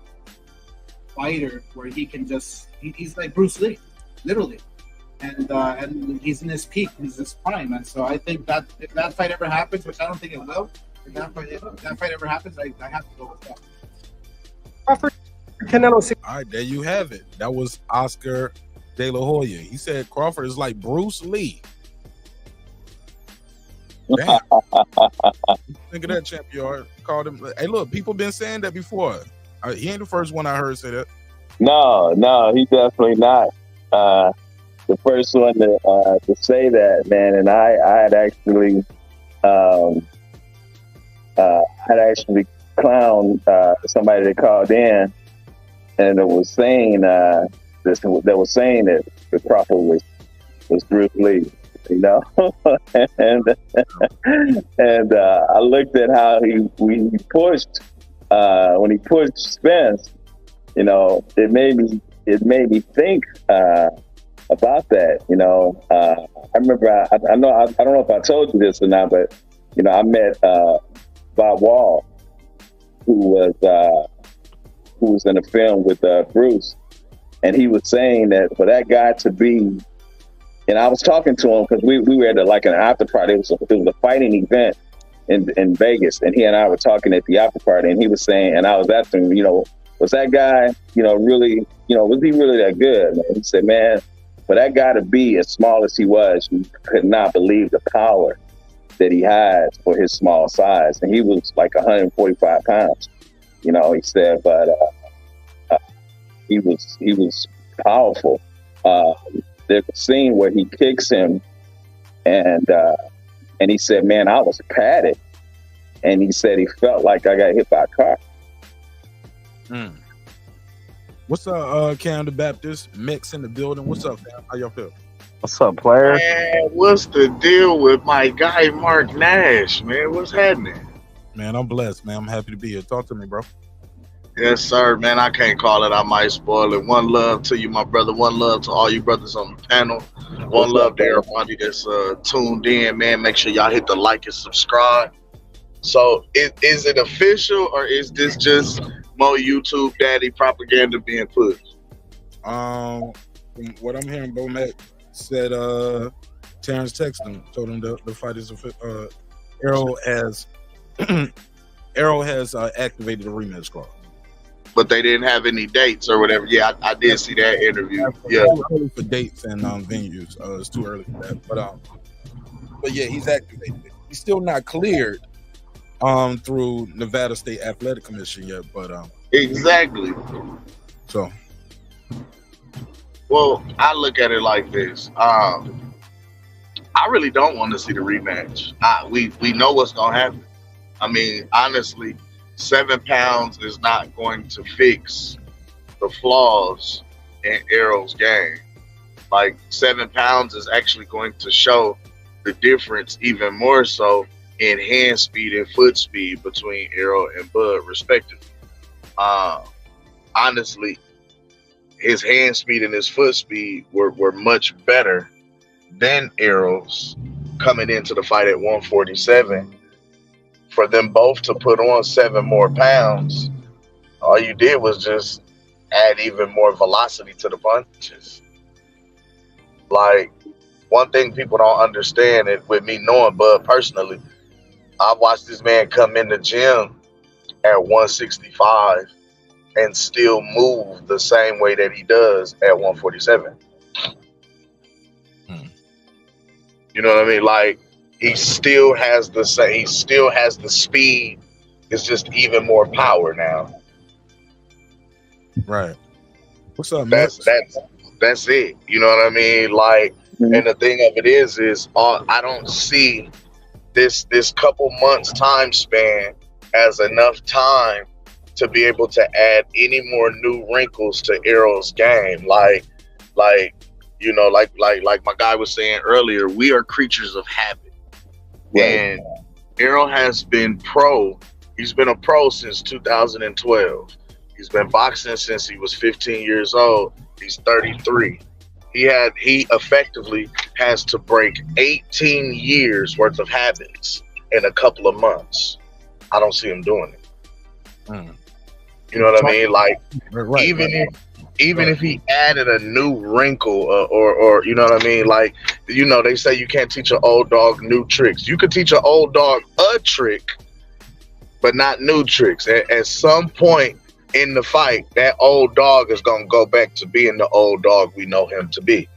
fighter where he can he's like Bruce Lee, literally. And he's in his peak, he's his prime. And so I think that if that fight ever happens, which I don't think it will, if that fight ever happens, I have to go with that. Crawford, Canelo. All right, there you have it. That was Oscar De La Hoya. He said Crawford is like Bruce Lee. Damn. Think of that, champion. Called him. Hey, look, people been saying that before. He ain't the first one I heard say that. No, he definitely not. The first one to say that, man. And I had actually clowned somebody that called in, and it was saying that the Crawford was Bruce Lee. You know, and I looked at how he pushed when he pushed Spence. You know, it made me think about that. You know, I remember I don't know if I told you this or not, but you know, I met Bob Wall, who was in a film with Bruce, and he was saying that for that guy to be. And I was talking to him because we were at an after party. It was a fighting event in Vegas, and he and I were talking at the after party. And he was saying, and I was asking him, you know, was that guy, you know, really, you know, was he really that good? And he said, man, for that guy to be as small as he was, you could not believe the power that he had for his small size. And he was like 145 pounds. You know, he said, but he was powerful. There's a scene where he kicks him, and he said, "Man, I was padded," and he said he felt like I got hit by a car. What's up, Canada Baptist Mix in the building? What's up, man? How y'all feel? What's up, player? Man, what's the deal with my guy Mark Nash, man? What's happening? Man, I'm blessed, man. I'm happy to be here. Talk to me, bro. Yes, sir, man. I can't call it. I might spoil it. One love to you, my brother. One love to all you brothers on the panel. One love to everybody that's tuned in, man. Make sure y'all hit the like and subscribe. So, is it official, or is this just more YouTube daddy propaganda being pushed? From what I'm hearing, Bomac said Terence texted him, told him the fight is Errol has activated the rematch clause. But they didn't have any dates or whatever. Yeah, I did see that interview. Yeah, it's too early for dates and venues. It's too early for that. But yeah, he's activated it. He's still not cleared through Nevada State Athletic Commission yet. But exactly. So, well, I look at it like this. I really don't want to see the rematch. We know what's gonna happen. I mean, honestly. 7 pounds is not going to fix the flaws in Errol's game. Like 7 pounds is actually going to show the difference even more so in hand speed and foot speed between Errol and Bud respectively. Honestly, his hand speed and his foot speed were much better than Errol's coming into the fight at 147. For them both to put on 7 more pounds, all you did was just add even more velocity to the punches. Like, one thing people don't understand, and with me knowing Bud personally, I watched this man come in the gym at 165 and still move the same way that he does at 147. You know what I mean? Like, he still has the same. He still has the speed. It's just even more power now. Right. What's up, man? That's it. You know what I mean? Like, And the thing of it is I don't see this couple months time span as enough time to be able to add any more new wrinkles to Errol's game. Like my guy was saying earlier, we are creatures of habit. Right. And Errol has been pro. He's been a pro since 2012. He's been boxing since he was 15 years old. He's 33. He effectively has to break 18 years worth of habits in a couple of months. I don't see him doing it. You know what I mean? Like, even if he added a new wrinkle or you know what I mean? Like, they say you can't teach an old dog new tricks. You could teach an old dog a trick, but not new tricks. At some point in the fight, that old dog is going to go back to being the old dog we know him to be.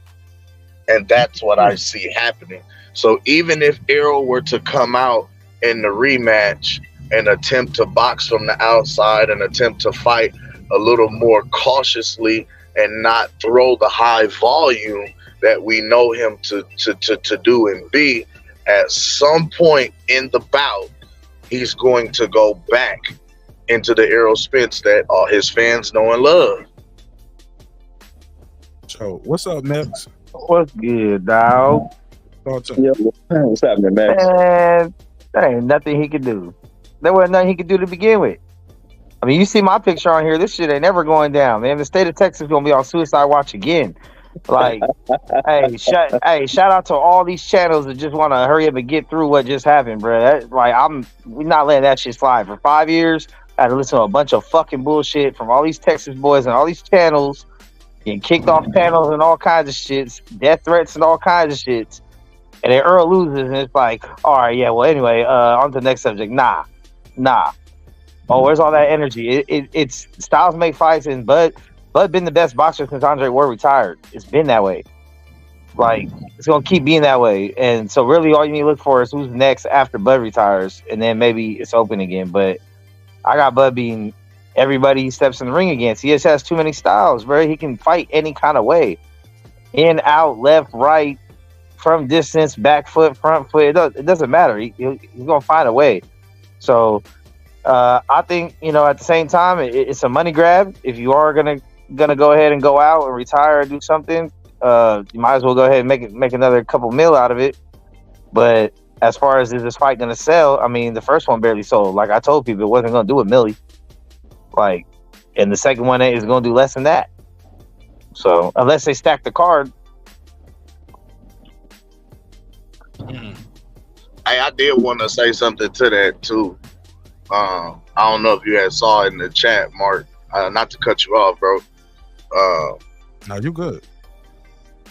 And that's what I see happening. So even if Errol were to come out in the rematch and attempt to box from the outside and attempt to fight a little more cautiously and not throw the high volume that we know him to do and be, at some point in the bout, he's going to go back into the Errol Spence that all his fans know and love. So, what's up, Max? What's good, dog? What's happening, Max? Man, there ain't nothing he could do. There wasn't nothing he could do to begin with. I mean, you see my picture on here. This shit ain't never going down, man. The state of Texas is gonna be on suicide watch again. Like, shout out to all these channels that just want to hurry up and get through what just happened, bro. We're not letting that shit slide. For 5 years, I had to listen to a bunch of fucking bullshit from all these Texas boys and all these channels, getting kicked off panels and all kinds of shits, death threats and all kinds of shits. And then Earl loses, and it's like, all right, yeah, well, anyway, on to the next subject. Nah. Oh, where's all that energy? It's styles make fights, and Bud been the best boxer since Andre Ward retired. It's been that way. Like, it's gonna keep being that way. And so really all you need to look for is who's next after Bud retires, and then maybe it's open again. But I got Bud being everybody he steps in the ring against. He just has too many styles, bro. He can fight any kind of way. In, out, left, right, from distance, back foot, front foot. It doesn't matter. He's gonna find a way. So I think, at the same time, it's a money grab. If you are gonna go ahead and go out and retire or do something, you might as well go ahead and make another couple mil out of it. But as far as is this fight gonna sell, I mean, the first one barely sold. Like I told people, it wasn't gonna do a milli. Like, and the second one is gonna do less than that. So unless they stack the card. I did want to say something to that too. I don't know if you had saw it in the chat, Mark. Not to cut you off, bro. No, you good.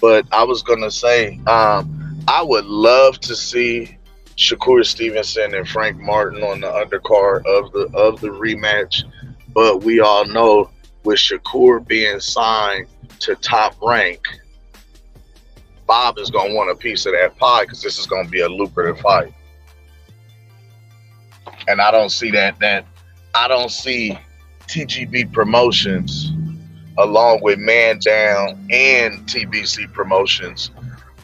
But I was gonna say, I would love to see Shakur Stevenson and Frank Martin on the undercard of the rematch. But we all know with Shakur being signed to Top Rank, Bob is gonna want a piece of that pie because this is gonna be a lucrative fight. And I don't see that I don't see TGB Promotions along with Man Down and TBC Promotions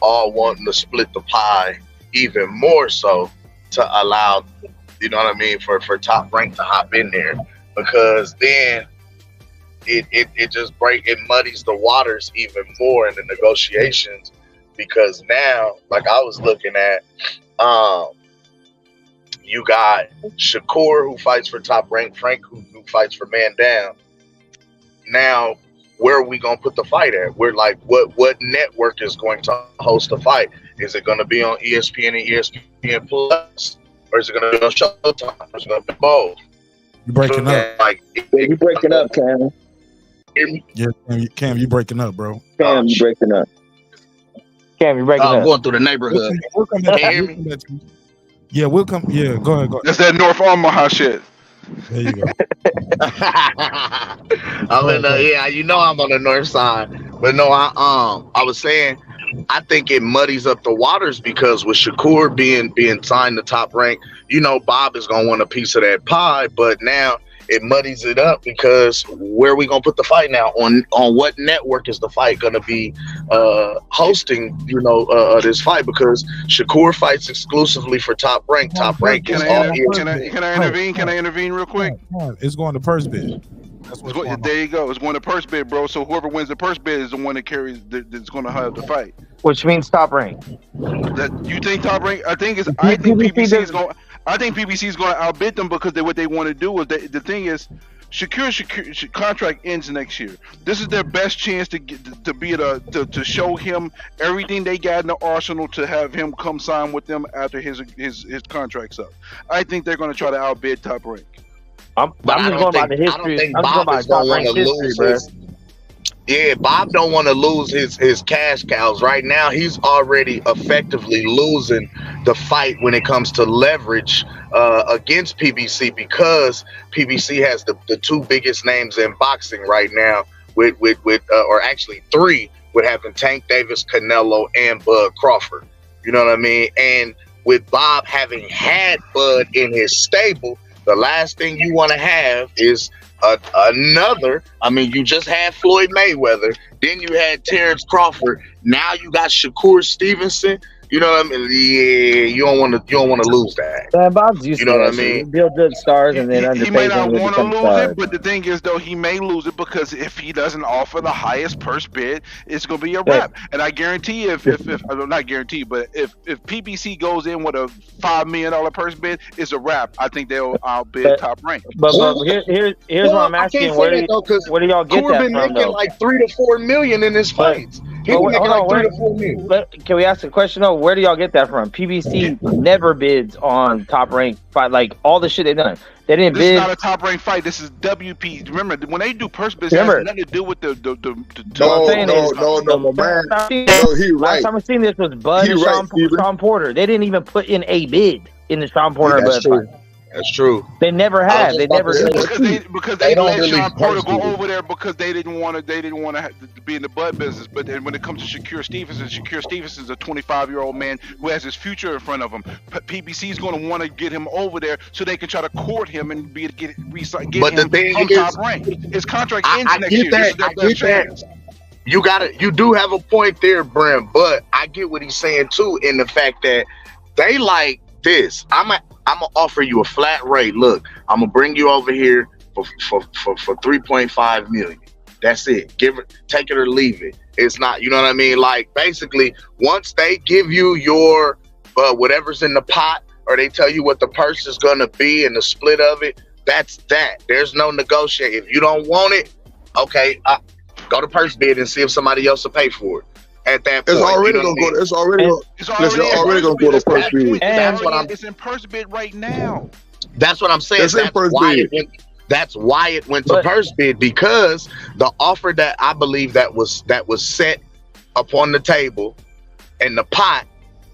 all wanting to split the pie even more so to allow, you know what I mean, for Top Rank to hop in there, because then it muddies the waters even more in the negotiations, because now, like I was looking at, you got Shakur who fights for Top Rank, Frank who fights for Man Down. Now, where are we gonna put the fight at? We're like, what network is going to host the fight? Is it gonna be on ESPN and ESPN Plus, or is it gonna be on Showtime? Or is it gonna be both? You breaking up? Like, you breaking up, Cam? Yeah, Cam, you breaking up, bro? Cam, you breaking up? Cam, you breaking up? I'm going through the neighborhood. Can you hear me? Yeah, we'll come. Yeah, go ahead. That's that North Omaha shit. There you go. I'm in I'm on the north side. But no, I was saying, I think it muddies up the waters, because with Shakur being signed to Top Rank, Bob is gonna want a piece of that pie. But now, it muddies it up because where are we gonna put the fight now? On what network is the fight gonna be hosting? This fight, because Shakur fights exclusively for Top Rank. Top Rank is all. Can I intervene? Can I intervene real quick? It's going to purse bid. That's what's going on. There you go. It's going to purse bid, bro. So whoever wins the purse bid is the one that carries. That's going to have the fight. Which means Top Rank. That you think Top Rank? I think PBC is going. I think PBC is going to outbid them because what they want to do is the thing is. Shakur's contract ends next year. This is their best chance to get to be to show him everything they got in the arsenal to have him come sign with them after his contract's up. I think they're going to try to outbid Top Rank. I'm just going by the history. I don't think Bob is going to want to lose his. Yeah, Bob don't want to lose his cash cows. Right now, he's already effectively losing the fight when it comes to leverage against PBC, because PBC has the two biggest names in boxing right now, with or actually three, with having Tank Davis, Canelo, and Bud Crawford. You know what I mean? And with Bob having had Bud in his stable, the last thing you want to have is another. I mean, you just had Floyd Mayweather, then you had Terence Crawford, now you got Shakur Stevenson. You know what I mean? Yeah, you don't want to lose that. Man, Bob's used you know to what I that mean? shit. Build good stars and then He may underpay not them to want to become lose stars. it, but the thing is, though, he may lose it because if he doesn't offer the highest purse bid, it's going to be a wrap. And I guarantee if not guarantee, but if PBC goes in with a $5 million purse bid, it's a wrap. I think they'll outbid Top Rank. But here's what I'm asking: where do y'all get that been from? making Though? like $3 to $4 million in his fights. He's making like $3 to $4 million. But can we ask the question though? Where do y'all get that from? PBC never bids on Top Rank fight. Like all the shit they done, they didn't This bid. is not a Top Rank fight. This is WP. Remember, when they do purse bids, it has nothing to do with the No, man. No, he right. Last time I seen this was Bud and Sean Porter. They didn't even put in a bid in the Sean Porter and Bud fight. That's true. They never had. They never did. Because they let Sean Porter go over there because they didn't want to be in the Bud business. But then when it comes to Shakur Stevenson is a 25-year-old man who has his future in front of him. PBC is going to want to get him over there so they can try to court him and get him on Top Rank. His contract ends next year. This is their best chance. You do have a point there, Brent, but I get what he's saying too, in the fact that they like this. I'm gonna offer you a flat rate. Look, I'm gonna bring you over here for 3.5 million. That's it. Take it or leave it. It's not, you know what I mean? Like basically, once they give you your whatever's in the pot, or they tell you what the purse is gonna be and the split of it, that's that. There's no negotiating. If you don't want it, okay, go to purse bid and see if somebody else will pay for it. At that point, it's already gonna go. It's already gonna go to purse bid. It's in purse bid right now. That's what I'm saying. That's why it went to purse bid, because the offer that I believe that was set upon the table and the pot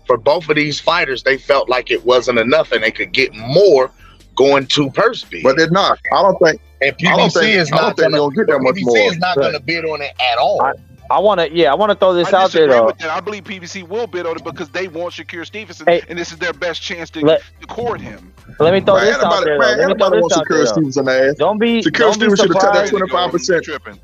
for both of these fighters, they felt like it wasn't enough and they could get more going to purse bid. But they're not. I don't think. And PBC is not going to get that much more. PBC is not going to bid on it at all. I want to throw this out there though. I believe PBC will bid on it because they want Shakur Stevenson, and this is their best chance to court him. Let me throw this out there. Don't be Shakur Stevenson should have touched that 25%.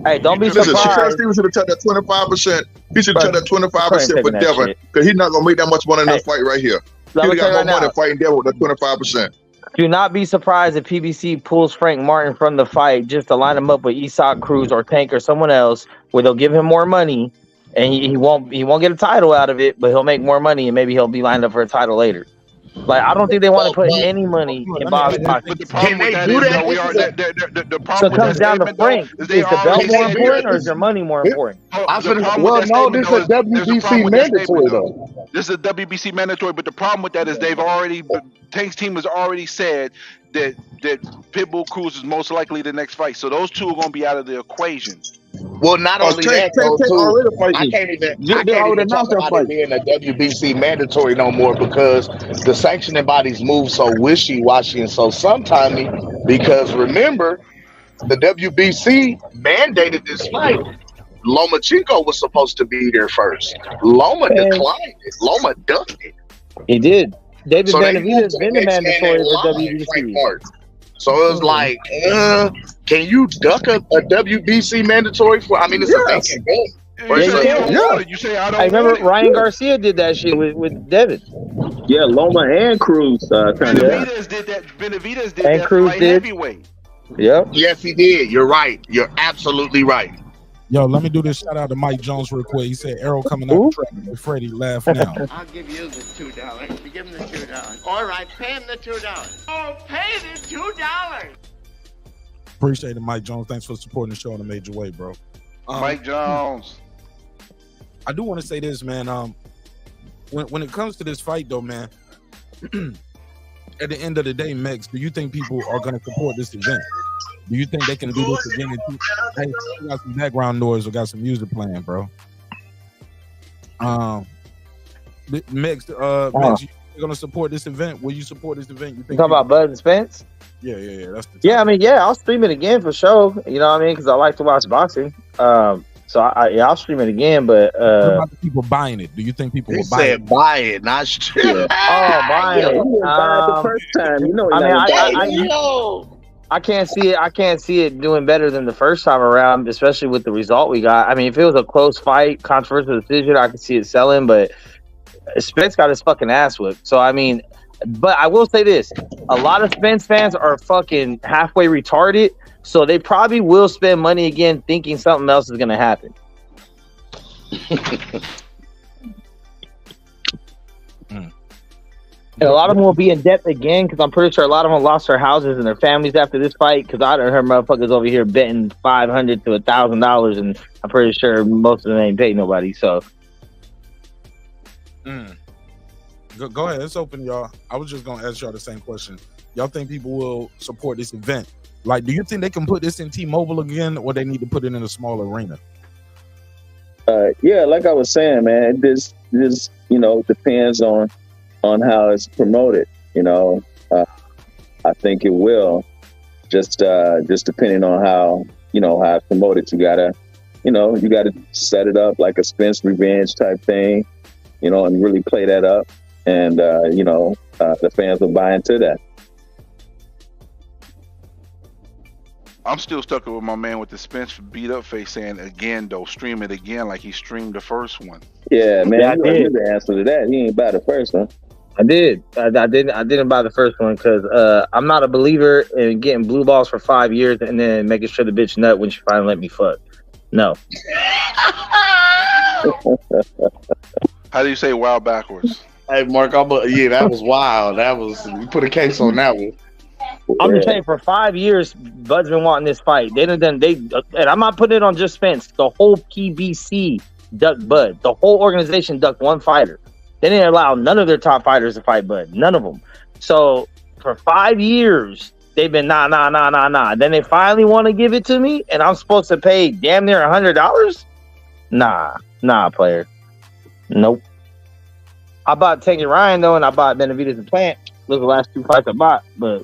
Hey, don't be surprised. Shakur Stevenson should have touched that 25%. He should have touched that 25% for Devin, because he's not gonna make that much money in this fight right here. He got more money fighting Devin with that 25%. Do not be surprised if PBC pulls Frank Martin from the fight just to line him up with Isak Cruz or Tank or someone else, where they'll give him more money and he won't get a title out of it, but he'll make more money and maybe he'll be lined up for a title later. Like, I don't think they want to put any money in Bob's pocket. Can they do that? So it comes down to Frank. Is the belt more important or is your money more important? This is a WBC mandatory though. This is a WBC mandatory, but the problem with that is Tank's team has already said that Pitbull Cruz is most likely the next fight. So those two are going to be out of the equation. Well, not only that, I can't even talk about it being a WBC mandatory no more, because the sanctioning bodies move so wishy-washy and so sometimey. Because remember, the WBC mandated this fight. Lomachenko was supposed to be there first. Loma declined it. Loma ducked it. He did. David Benavidez has been the mandatory for WBC. So it was like, can you duck a WBC mandatory for? I mean, it's a vacant belt. You say I don't. I remember Ryan Garcia did that shit with Devin. Yeah, Loma and Cruz Benavidez did that. Benavidez did And that Cruz light did. heavyweight. Yep. Yes, he did. You're right. You're absolutely right. Yo, let me do this shout out to Mike Jones real quick. He said Errol coming out the track with Freddie. Laugh now. I'll give you the $2. You give him the $2. All right, pay him the $2. Oh, pay the $2. Appreciate it, Mike Jones. Thanks for supporting the show in a major way, bro. Mike Jones. I do want to say this, man. When it comes to this fight, though, man, at the end of the day, Mex, do you think people are going to support this event? Do you think they can do this again? Hey, we got some background noise. We got some music playing, bro. Mex, you're going to support this event? Will you support this event? You think talking about Bud and Spence? Yeah. That's the I mean, I'll stream it again for sure. You know what I mean? Because I like to watch boxing. So I'll stream it again. But what about the people buying it? Do you think people will buy it? Buy it, not stream. Buying it. the first time. You know, I can't see it. I can't see it doing better than the first time around, especially with the result we got. I mean, if it was a close fight, controversial decision, I could see it selling. But Spence got his fucking ass whipped. So I mean, but I will say this: a lot of Spence fans are fucking halfway retarded. So they probably will spend money again, thinking something else is gonna happen. And a lot of them will be in debt again because I'm pretty sure a lot of them lost their houses and their families after this fight. Because I done heard motherfuckers over here betting $500 to $1,000, and I'm pretty sure most of them ain't paid nobody. So, Go ahead, it's open, y'all. I was just gonna ask y'all the same question. Y'all think people will support this event? Like, do you think they can put this in T-Mobile again, or they need to put it in a small arena? Yeah, like I was saying, man, this depends on how it's promoted. I think it will just depending on how it's promoted. You gotta set it up like a Spence revenge type thing, and really play that up, and the fans will buy into that. I'm still stuck with my man with the Spence beat up face saying again though, stream it again like he streamed the first one. Yeah, man, Yeah, I you did. the answer to that. He ain't buy the first one. I did. I didn't buy the first one because I'm not a believer in getting blue balls for 5 years and then making sure the bitch nut when she finally let me fuck. No. How do you say wild backwards? Hey, Mark, that was wild. You put a case on that one. I'm just saying, for 5 years, Bud's been wanting this fight. And I'm not putting it on just Spence. The whole PBC ducked Bud. The whole organization ducked one fighter. They didn't allow none of their top fighters to fight Bud. None of them. So for 5 years, they've been nah. Then they finally want to give it to me, and I'm supposed to pay damn near $100? Nah, player. Nope. I bought Tanky Ryan, though, and I bought Benavidez and Plant. Those are the last two fights I bought, but...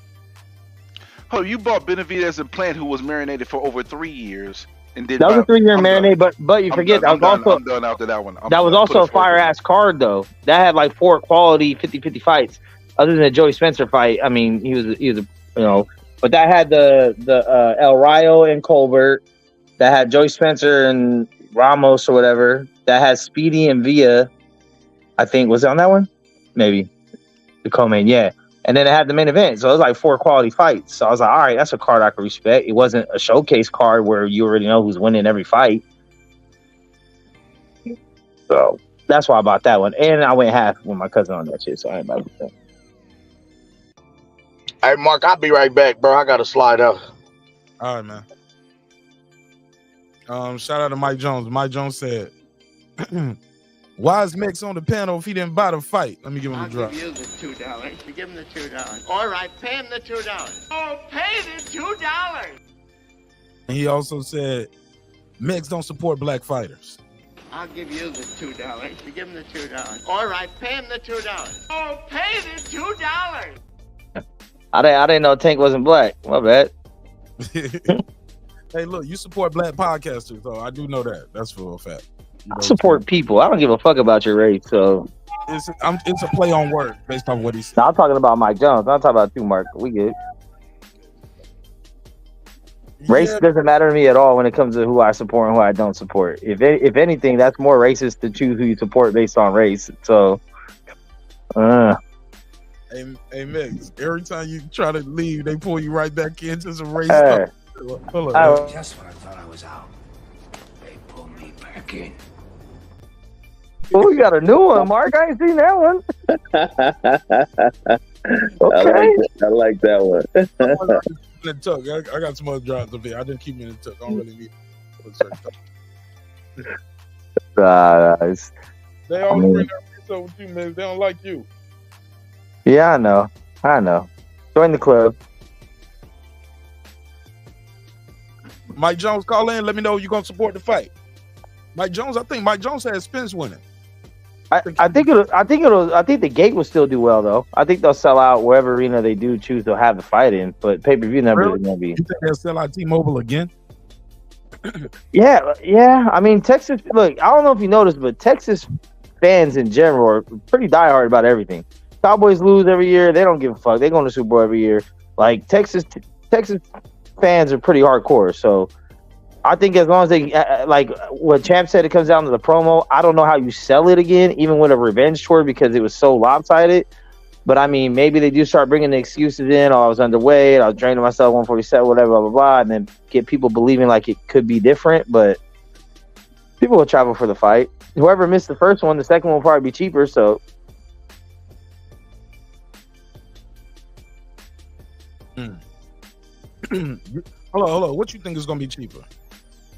Oh, you bought Benavidez and Plant, who was marinated for over 3 years, and did. That was a 3-year marinade, but you forget I'm that was also. I'm done after that one. That was also a fire ass card though. That had like 4 quality 50-50 fights. Other than the Joey Spencer fight, I mean, he was but that had the El Rayo and Colbert. That had Joey Spencer and Ramos or whatever. That had Speedy and Villa. I think was it on that one? Maybe the co-main, yeah. And then it had the main event. So it was like 4 quality fights. So I was like, all right, that's a card I can respect. It wasn't a showcase card where you already know who's winning every fight. So that's why I bought that one. And I went half with my cousin on that shit. So I ain't about that. Hey, Mark, I'll be right back, bro. I got to slide out. All right, man. Shout out to Mike Jones. Mike Jones said, why is Mex on the panel if he didn't buy the fight? Let me give him a drop. I'll give you the $2. You give him the $2. All right, pay him the $2. Oh, pay the $2. And he also said, Mex don't support black fighters. I'll give you the $2. You give him the $2. All right, pay him the $2. Oh, pay the $2. I didn't know Tank wasn't black. My bad. Hey, look, you support black podcasters, though. I do know that. That's for a fact. I support people. I don't give a fuck about your race. So it's a play on words based on what he said. No, I'm talking about Mike Jones. I'm talking about you, Mark. We good. Race doesn't matter to me at all when it comes to who I support and who I don't support. If anything, that's more racist to choose who you support based on race. So, Hey, Megs, every time you try to leave, they pull you right back into some race stuff. Hold on. Just when I thought I was out, they pulled me back in. Oh, we got a new one, Mark. I ain't seen that one. Okay. I like that one. In the tuck. I got some other drops up here. I didn't keep me in the tuck. I don't really need it. They always bring that race up with you, man. They don't like you. Yeah, I know. Join the club. Mike Jones, call in. Let me know you're gonna support the fight. Mike Jones, I think Mike Jones has Spence winning. I think the gate will still do well though. I think they'll sell out wherever arena they do choose to have the fight in, but pay-per-view numbers are gonna be. You think they'll sell out T-Mobile again? Yeah. I mean, Texas. Look, I don't know if you noticed, but Texas fans in general are pretty diehard about everything. Cowboys lose every year. They don't give a fuck. They go to the Super Bowl every year. Like Texas fans are pretty hardcore. So I think as long as they like what Champ said, it comes down to the promo. I don't know how you sell it again, even with a revenge tour, because it was so lopsided. But I mean, maybe they do start bringing the excuses in. Oh, I was underweight. I was draining myself 147, whatever, blah, blah, blah, and then get people believing like it could be different. But people will travel for the fight. Whoever missed the first one, the second one will probably be cheaper. So. Hold on. What you think is gonna be cheaper?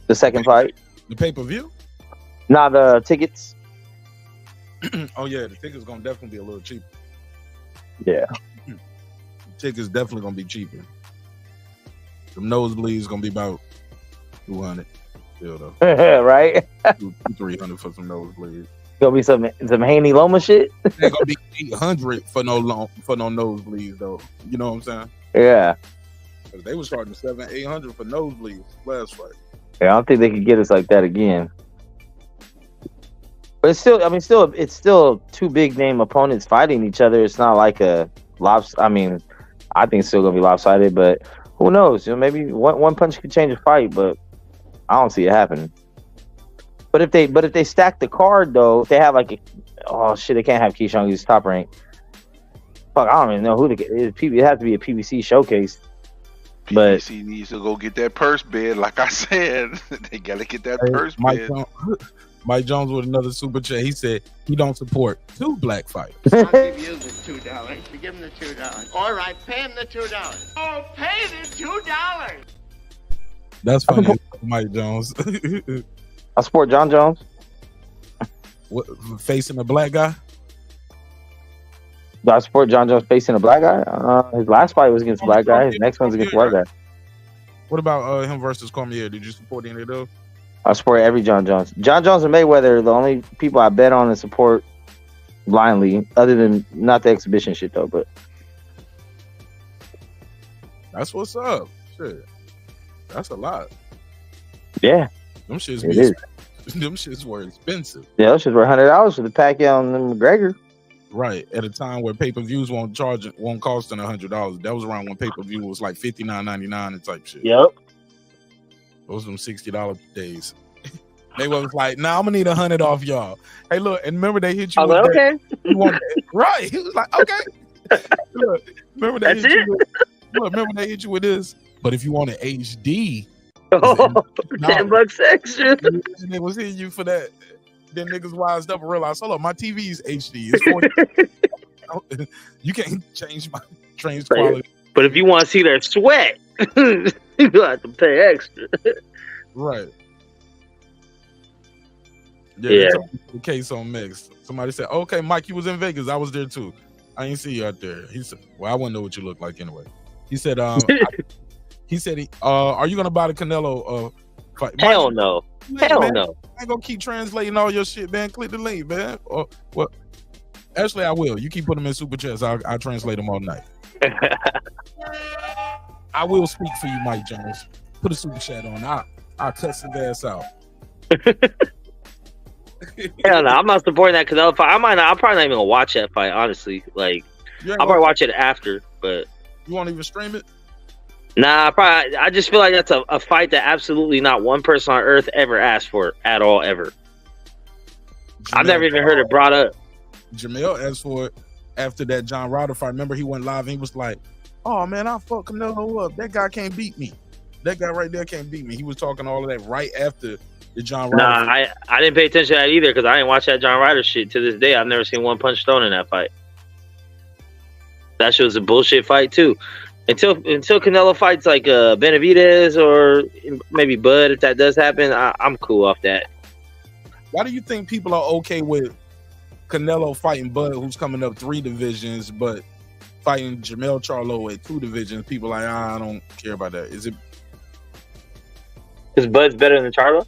The second fight? The pay-per-view? Nah, the tickets. Oh yeah, the tickets gonna definitely be a little cheaper. Yeah. The tickets definitely gonna be cheaper. The nosebleeds gonna be about 200. Still though. Right? 300 for some nosebleeds. Gonna be some Haney Loma shit. It's gonna be 800 for no nosebleeds though. You know what I'm saying? Yeah. They were starting 700-800 for nosebleeds last fight. Yeah, I don't think they could get us like that again. But it's still two big name opponents fighting each other. It's not like a I mean, I think it's still gonna be lopsided, but who knows? You know, maybe one punch could change a fight, but I don't see it happening. But if they stack the card though, if they have like they can't have Keyshawn, he's top rank. Fuck, I don't even know who it has to be a PBC showcase. But PBC needs to go get that purse bid. Like I said, they gotta get that purse bid. Mike Jones with another super chat. He said he don't support two black fighters. I'll give you the $2. You give him the $2. All right, pay him the $2. Oh, pay the $2. That's funny, Mike Jones. I support John Jones. What, facing a black guy? Do I support John Jones facing a black guy? His last fight was against a black guy. His next one's against a white guy. What about him versus Cormier? Did you support any of those? I support every John Jones. John Jones and Mayweather are the only people I bet on and support blindly, other than not the exhibition shit though. But that's what's up. Shit, that's a lot. Yeah, them shits. Them shits were expensive. Yeah, those shits were $100 for the Pacquiao and McGregor. Right, at a time where pay-per-views won't cost than $100. That was around when pay-per-view was like $59.99 and type shit. Yep. Those them $60 days. They was like, "Nah, I'm gonna need $100 off y'all." Hey, look, and remember they hit you. I was like, okay. Right. He was like, "Okay." Look, remember they hit you. Remember they hit you with this. But if you want an HD, $10 extra. They was hitting you for that. Then niggas wised up and realized, hold on, my TV's HD. It's 40. You can't change my train's quality. But if you want to see their sweat, you have to pay extra. Right. Yeah. The case on Mix. Somebody said, "Okay, Mike, you was in Vegas. I was there too. I ain't see you out there." He said, "Well, I wouldn't know what you look like anyway." He said, "Are you gonna buy the Canelo fight?" Hell no. Hell no. I ain't gonna keep translating all your shit, man. Click the link, man. Or what? Actually, I will. You keep putting them in super chats. I'll translate them all night. I will speak for you, Mike Jones. Put a super chat on. I'll cuss his ass out. Hell no, I'm not supporting that Canelo fight. I'm probably not even gonna watch that fight, honestly. Like, I'll probably watch it after, but you won't even stream it? Nah, probably. I just feel like that's a fight that absolutely not one person on earth ever asked for at all, ever. I've never even heard it brought up. Jermell asked for it after that John Ryder fight. Remember, he went live and he was like, "Oh man, I fucked Canelo up. That guy can't beat me. That guy right there can't beat me." He was talking all of that right after the John Ryder. Nah, I didn't pay attention to that either because I didn't watch that John Ryder shit to this day. I've never seen one punch thrown in that fight. That shit was a bullshit fight too. Until Canelo fights like Benavidez or maybe Bud, if that does happen, I'm cool off that. Why do you think people are okay with Canelo fighting Bud, who's coming up 3 divisions, but fighting Jermell Charlo at 2 divisions? People like, I don't care about that. Is it because Bud's better than Charlo?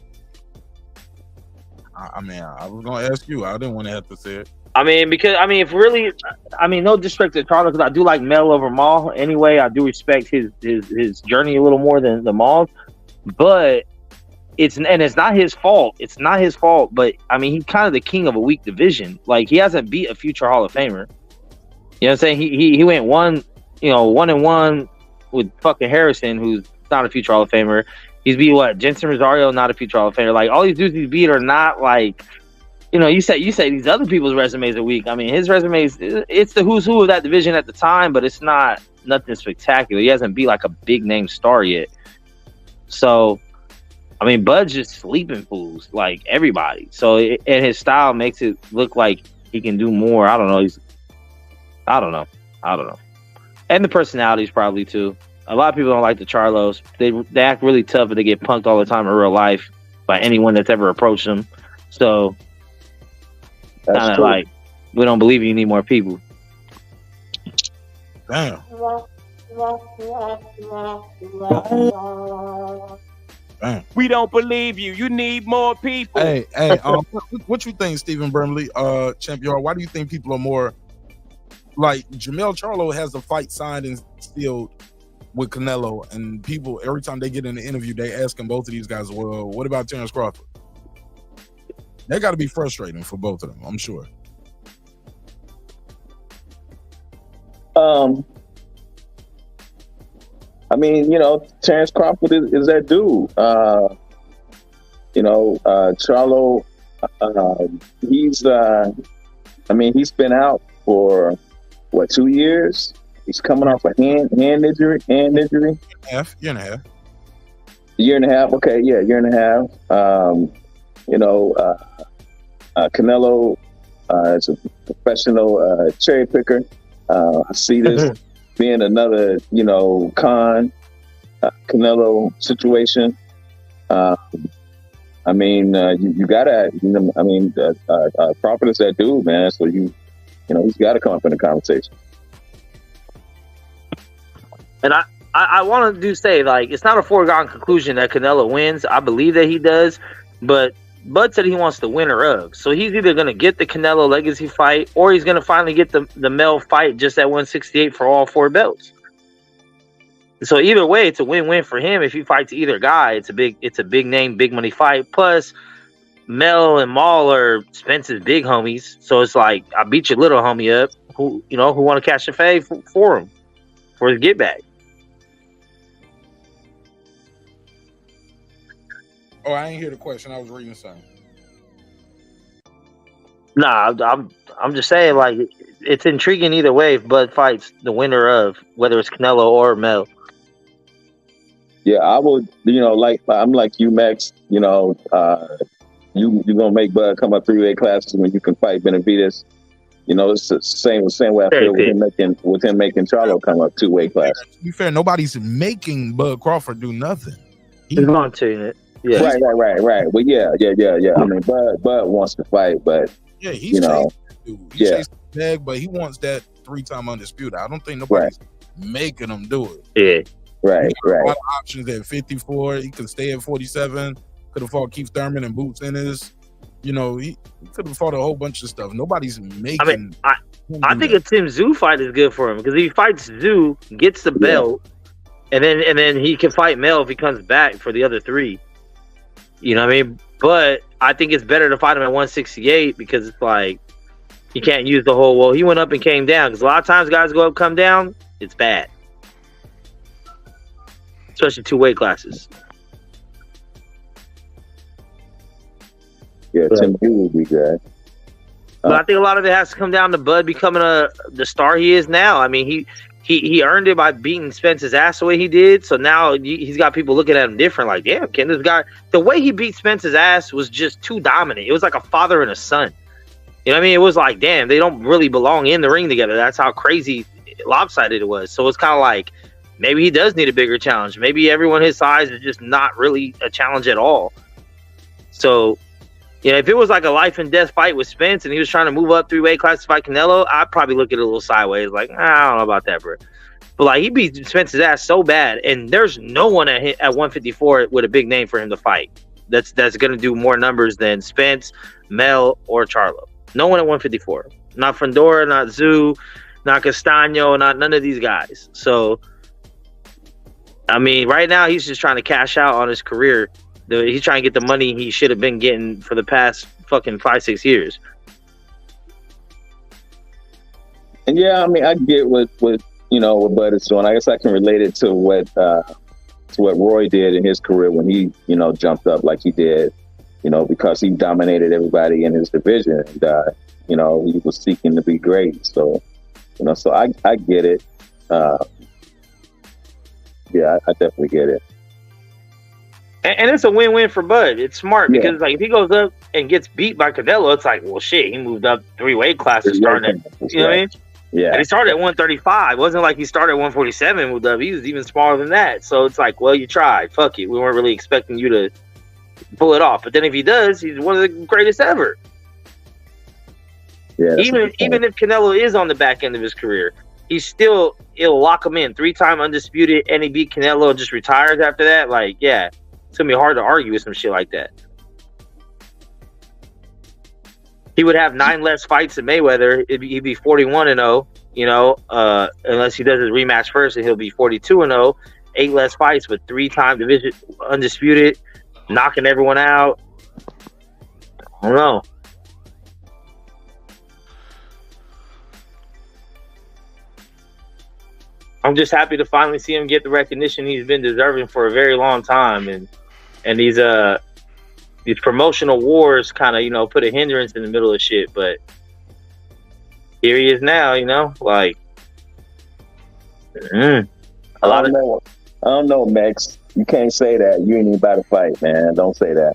I mean, I was gonna ask you. I didn't want to have to say it. I mean, if really, no disrespect to Charlo, because I do like Mel over Maul. Anyway, I do respect his journey a little more than the Maul, but it's not his fault. It's not his fault. But I mean, he's kind of the king of a weak division. Like, he hasn't beat a future Hall of Famer. You know what I'm saying? He went 1-1 with fucking Harrison, who's not a future Hall of Famer. He's beat Jensen Rosario, not a future Hall of Famer. Like, all these dudes he's beat are not like, you say these other people's resumes are weak. I mean, his resumes, it's the who's who of that division at the time, but it's not nothing spectacular. He hasn't beat like a big name star yet. So, I mean, Bud's just sleeping fools like everybody. So, and his style makes it look like he can do more. I don't know. I don't know. And the personalities probably too. A lot of people don't like the Charlos. They act really tough, but they get punked all the time in real life by anyone that's ever approached them. So, kind of like, we don't believe you need more people. Damn. Damn. We don't believe you. You need more people. Hey, what you think, Stephen Burnley, champion? Why do you think people are more like Jermell Charlo has a fight signed and sealed with Canelo, and people every time they get in the interview, they asking both of these guys, well, what about Terence Crawford? That got to be frustrating for both of them, I'm sure. I mean, Terence Crawford is that dude. Charlo, he's been out for 2 years. He's coming off a hand injury. Year and a half. Year and a half. Okay, yeah, year and a half. Canelo is a professional cherry picker. I see this being another, Canelo situation. You gotta, Crawford is that dude, man. So he's got to come up in the conversation. And I want to say, like, it's not a foregone conclusion that Canelo wins. I believe that he does, but Bud said he wants the winner of. So he's either going to get the Canelo legacy fight, or he's going to finally get the Mel fight just at 168 for all 4 belts. So either way, it's a win-win for him. If he fights either guy, it's a big name, big money fight. Plus, Mel and Maul are Spence's big homies. So it's like, I beat your little homie up who want to cash a fade for him, for his get back. Oh, I ain't hear the question. I was reading something. Nah, I'm just saying, like, it's intriguing either way if Bud fights the winner of, whether it's Canelo or Mel. Yeah, I would, I'm like you, Max, you're going to make Bud come up 3 weight classes when you can fight Benavidez. It's the same way I feel with him making Charlo come up 2 weight classes. To be fair, nobody's making Bud Crawford do nothing. He's going to. Yeah. Right. Well, yeah. I mean, Bud wants to fight, but yeah, he's chasing the bag, but he wants that 3-time undisputed. I don't think nobody's making him do it. Yeah. Right. A lot of options at 54. He could stay at 47. Could have fought Keith Thurman and Boots Ennis. He could have fought a whole bunch of stuff. Nobody's making. I mean, I think a Tim Tszyu fight is good for him, because if he fights Tszyu, gets the belt, and then he can fight Mel if he comes back for the other 3. You know what I mean? But I think it's better to fight him at 168, because it's like, you can't use the whole, well, he went up and came down, because a lot of times guys go up, come down, it's bad. especially 2 weight classes. Yeah, Tim U will be good. But I think a lot of it has to come down to Bud becoming the star he is now. I mean, he earned it by beating Spence's ass the way he did. So now he's got people looking at him different. Like, damn, can this guy? The way he beat Spence's ass was just too dominant. It was like a father and a son. You know what I mean? It was like, damn, they don't really belong in the ring together. That's how crazy lopsided it was. So it's kind of like maybe he does need a bigger challenge. Maybe everyone his size is just not really a challenge at all. So. Yeah, if it was like a life and death fight with Spence and he was trying to move up 3 weight classes to fight Canelo, I'd probably look at it a little sideways, like, I don't know about that, bro. But like he beat Spence's ass so bad, and there's no one at 154 with a big name for him to fight. That's gonna do more numbers than Spence, Mel, or Charlo. No one at 154. Not Fundora, not Zoo, not Castano, not none of these guys. So, I mean, right now he's just trying to cash out on his career. He's trying to get the money he should have been getting for the past fucking 5-6 years. And yeah, I mean, I get what Bud is doing. I guess I can relate it to what Roy did in his career when he, jumped up like he did, because he dominated everybody in his division. And, he was seeking to be great. So, so I get it. Yeah, I definitely get it. And it's a win-win for Bud. It's smart because like if he goes up and gets beat by Canelo, it's like, well, shit, he moved up 3 weight classes starting at, you know what I mean? Yeah. And he started at 135. It wasn't like he started at 147 and moved up. He was even smaller than that. So it's like, well, you tried. Fuck it. We weren't really expecting you to pull it off. But then if he does, he's one of the greatest ever. Yeah. Even if Canelo is on the back end of his career, it'll lock him in. 3-time undisputed, and he beat Canelo and just retires after that. Like, yeah. It's gonna be hard to argue with some shit like that. He would have 9 less fights than Mayweather. He'd be 41-0. Unless he does his rematch first, and he'll be 42-0. 8 less fights, but 3-time division undisputed, knocking everyone out. I don't know. I'm just happy to finally see him get the recognition he's been deserving for a very long time, and these promotional wars kind of put a hindrance in the middle of shit. But here he is now, like I don't know, Max. You can't say that. You ain't even about to fight, man. Don't say that.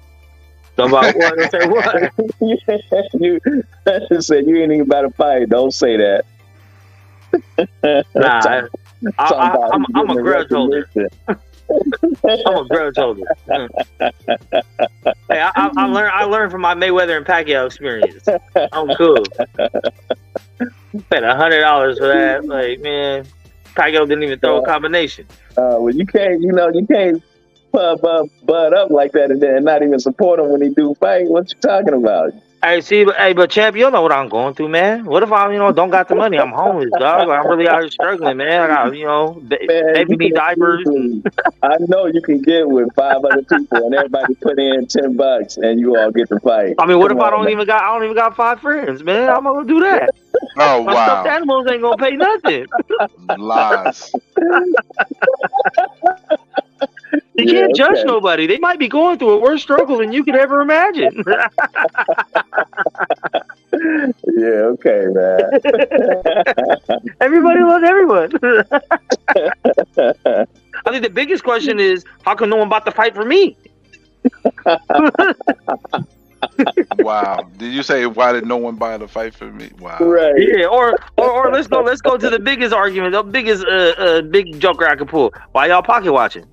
About what? Don't say what? You said you ain't even about to fight. Don't say that. Nah. I'm a grudge holder. I'm a grudge holder. Hey, I learned from my Mayweather and Pacquiao experience. I'm cool. Spent $100 for that. Like, man, Pacquiao didn't even throw a combination. Well, you can't pub Bud up like that and then not even support him when he do fight. What you talking about? But champ, you don't know what I'm going through, man. What if I, don't got the money? I'm homeless, dog. I'm really out here struggling, man. I got, baby need diapers. I know you can get with 5 other people and everybody put in $10 and you all get to fight. I mean, what if I don't even got 5 friends, man? I'm gonna do that. Oh, My wow. stuffed animals ain't gonna pay nothing. Lies. You can't judge nobody. They might be going through a worse struggle than you could ever imagine. Yeah, okay, man. Everybody loves everyone. I think the biggest question is, how come no one bought the fight for me? Wow. Did you say why did no one buy the fight for me? Wow. Right. Yeah, or let's go to the biggest argument, the biggest big joker I could pull. Why y'all pocket watching?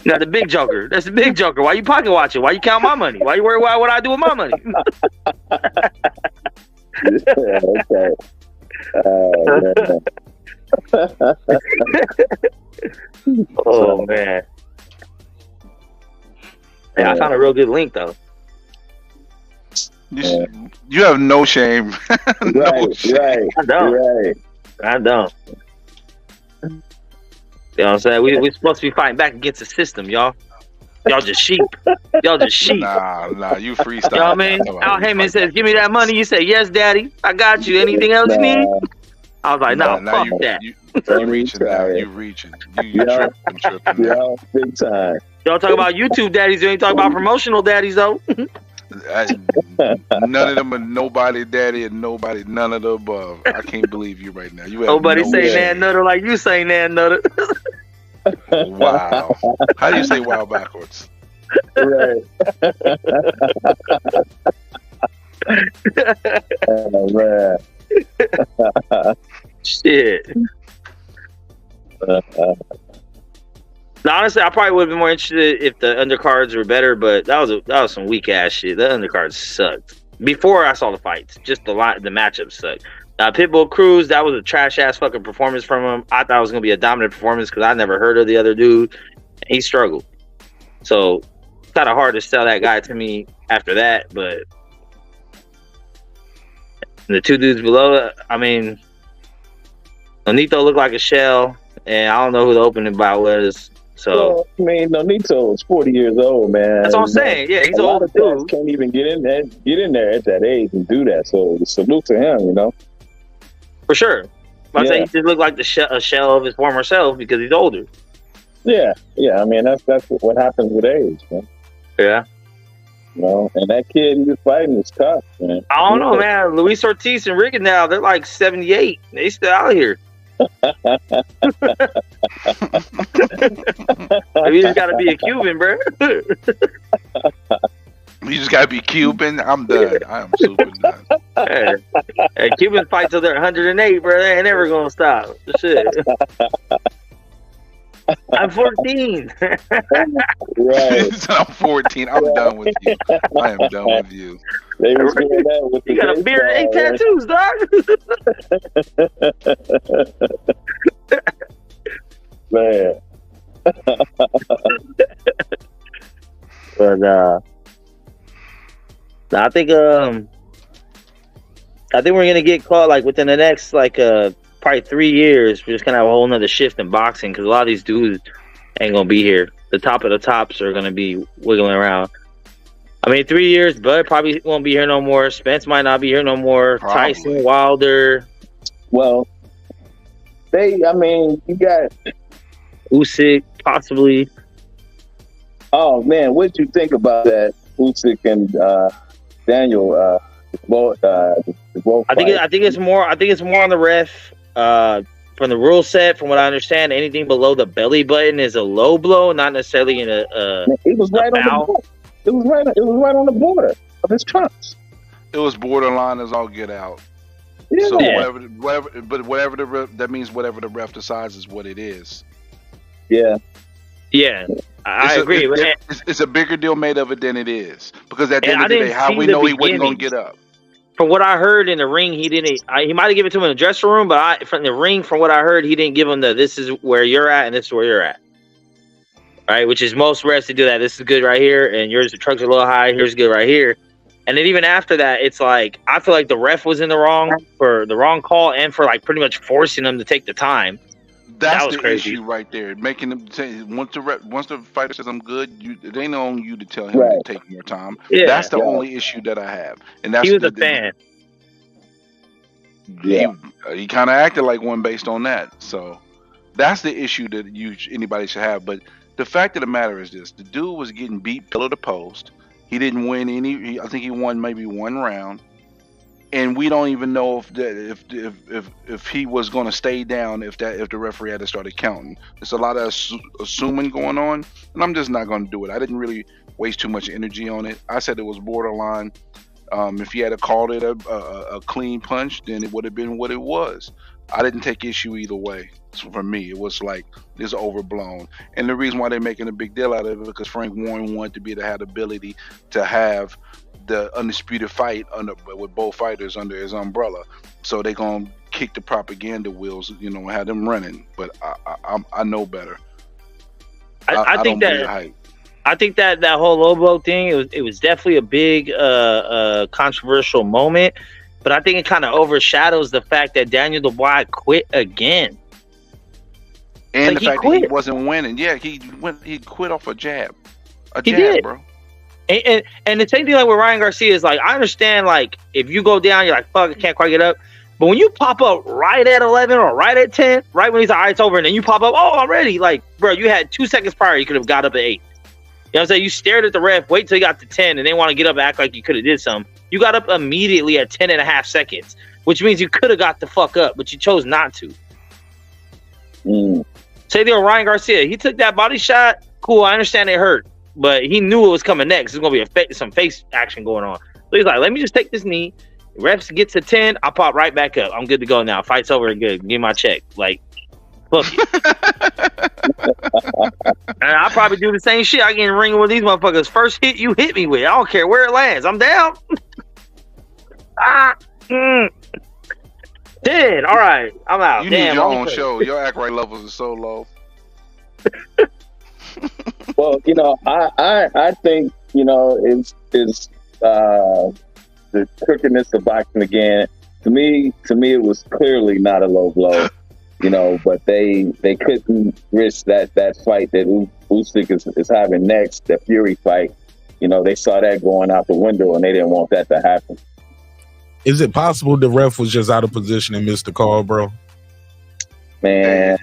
Now the big joker. That's the big joker. Why you pocket watching? Why you count my money? Why you worry about what I do with my money? Okay. Oh man. Yeah, I found a real good link though. You have no shame. Right. I don't. You know what I'm saying? We're supposed to be fighting back against the system, y'all. Y'all just sheep. Y'all just sheep. Nah, you freestyle. You know what I mean? Al Heyman says, give me that money. You say, yes, daddy. I got you. Anything else you need? I was like, no, fuck that. You reaching now. You reaching. You tripping now. Yeah, big time. Y'all talk about YouTube daddies. You ain't talking about promotional daddies, though. None of them are nobody daddy and nobody none of the above. I can't believe you right now. You have nobody say nan nutter like you say nan nutter. Wow. How do you say wow backwards? Right. Oh, man. Shit. Now, honestly, I probably would have been more interested if the undercards were better, but that was some weak ass shit. The undercards sucked. Before I saw the fights, just the matchups sucked. Pitbull Cruz, that was a trash ass fucking performance from him. I thought it was gonna be a dominant performance because I never heard of the other dude. He struggled, so it's kind of hard to sell that guy to me after that. But the two dudes below, I mean, Nonito looked like a shell, and I don't know who the opening bout was. So well, I mean, Nonito is 40 years old, man. That's what I'm saying. Yeah, he's an old dude. Can't even get in there at that age and do that. So salute to him, you know. For sure. I say he just looked like a shell of his former self because he's older. Yeah. I mean, that's what happens with age, man. Yeah. You know, and that kid he was fighting was tough, man. I don't know, man. Luis Ortiz and Riga now, they're like 78. They still out here. You just gotta be a Cuban, bro. You just gotta be Cuban. I'm done. I am super done. Hey, Cubans fight till they're 108, bro. They ain't never gonna stop. Shit. I'm 14. Right. I'm 14. I'm done with you. I am done with you. They was doing that with you got a beard and 8 tattoos, dog. Man. But I think we're gonna get caught like within the next probably 3 years. We're just gonna have a whole nother shift in boxing because a lot of these dudes ain't gonna be here. The top of the tops are gonna be wiggling around. I mean, 3 years, Bud probably won't be here no more. Spence might not be here no more. Probably. Tyson, Wilder. Well, you got Usyk, possibly. Oh man, what did you think about that Usyk and Daniel? I think it's more on the ref. From the rule set, from what I understand, anything below the belly button is a low blow, not necessarily in a. It was right on the border. It was right on the border of his trunks. It was borderline as all get out. Yeah. So whatever the ref, that means whatever the ref decides is what it is. Yeah. Yeah. I agree. It's a bigger deal made of it than it is because at the end of the day, how we know he wasn't going to get up. From what I heard in the ring, he didn't. He might have given it to him in the dressing room, but from the ring, from what I heard, he didn't give him this is where you're at and this is where you're at. Right, which is most refs to do that. This is good right here, and yours the trucks are a little high. Here's good right here, and then even after that, it's like I feel like the ref was in the wrong for the wrong call and for like pretty much forcing them to take the time. That's was the crazy. issue right there. Making them say once the fighter says I'm good, it ain't on you to tell him to take more time. Yeah. That's the only issue that I have, and that's he was a fan. Yeah, he kind of acted like one based on that. So that's the issue that anybody should have. But the fact of the matter is this: the dude was getting beat pillar to post. He didn't win any. I think he won maybe one round, and we don't even know if he was going to stay down if the referee had to started counting. There's a lot of assuming going on, and I'm just not going to do it. I didn't really waste too much energy on it. I said it was borderline. If he had called it a clean punch, then it would have been what it was. I didn't take issue either way. So for me, it was like it's overblown. And the reason why they're making a big deal out of it because Frank Warren wanted to be to have the ability to have the undisputed fight with both fighters under his umbrella. So they're gonna kick the propaganda wheels, and have them running. But I know better. I think that whole Lobo thing, it was definitely a big controversial moment, but I think it kind of overshadows the fact that Daniel Dubois quit again. And the fact that he wasn't winning. Yeah, he quit off a jab. He did, bro. And the same thing like with Ryan Garcia is like, I understand like if you go down, you're like, fuck, I can't quite get up. But when you pop up right at 11 or right at 10, right when he's like, all right, it's over, and then you pop up, oh, I'm ready. Like, bro, you had 2 seconds prior, you could have got up at 8. You know what I'm saying? You stared at the ref, wait till you got to 10, and then want to get up and act like you could have did something. You got up immediately at 10 and a half seconds, which means you could have got the fuck up, but you chose not to. Say there, Ryan Garcia, he took that body shot. Cool, I understand it hurt, but he knew it was coming next. There's going to be some face action going on. So he's like, let me just take this knee. Refs get to 10, I'll pop right back up. I'm good to go now. Fight's over and good. Give me my check. Like, fuck it. And I'll probably do the same shit. I get in the ring with these motherfuckers. First hit you hit me with. I don't care where it lands. I'm down. 10. All right. I'm out. You Damn, need your own show. Your act right levels are so low. Well, you know, I think, you know, it's the crookedness of boxing again. To me, it was clearly not a low blow, you know. But they couldn't risk that fight that Usyk is having next, the Fury fight. You know, they saw that going out the window, and they didn't want that to happen. Is it possible the ref was just out of position and missed the call, bro? Man,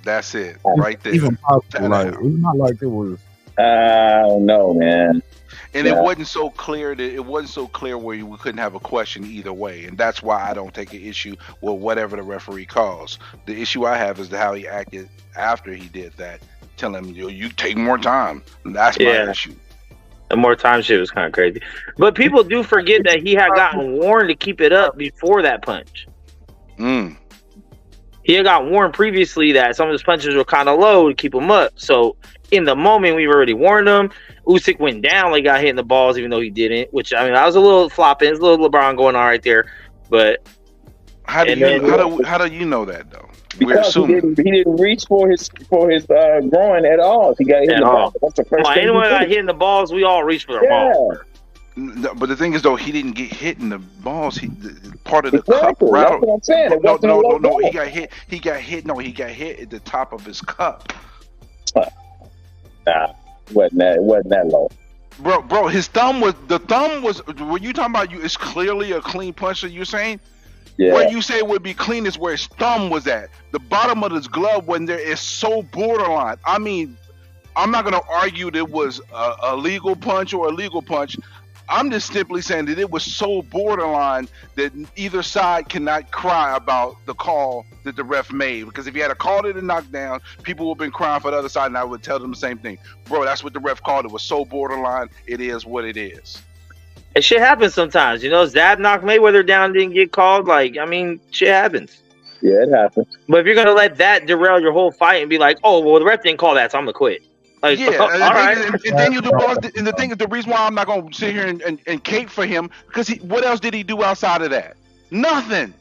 that's it right there. Even possible, like it's not like it was. No, man. And it wasn't so clear where we couldn't have a question either way, and that's why I don't take an issue with whatever the referee calls. The issue I have is how he acted after he did that, telling him, you take more time. That's my issue. The more time shit was kind of crazy. But people do forget that he had gotten warned to keep it up before that punch. He had got warned previously that some of his punches were kind of low to keep him up. So in the moment, we've already warned him. Usyk went down, like got hit in the balls, even though he didn't. Which, I mean, I was a little flopping. It's a little LeBron going on right there. But how do you know that though? Because he didn't reach for his groin at all. He got hit in the balls. That's the first thing. Anyone got hit in the balls, we all reach for their balls. But the thing is, though, he didn't get hit in the balls. Part of the cup. That's what I'm saying. No. He got hit. He got hit at the top of his cup. Nah, wasn't that low. Bro, his thumb was. When you talking about it's clearly a clean punch that you're saying. Yeah. Where you say it would be clean is where his thumb was at. The bottom of his glove when there is so borderline. I mean, I'm not gonna argue that it was a legal punch or a legal punch. I'm just simply saying that it was so borderline that either side cannot cry about the call that the ref made. Because if he had a call to the knockdown, people would have been crying for the other side, and I would tell them the same thing. Bro, that's what the ref called. It was so borderline. It is what it is. And shit happens sometimes. You know, Zab knocked Mayweather down, didn't get called. Like, I mean, shit happens. Yeah, it happens. But if you're going to let that derail your whole fight and be like, oh, well, the ref didn't call that, so I'm going to quit. Like, yeah, all right. And the thing is, the reason why I'm not going to sit here and cape for him, because what else did he do outside of that? Nothing.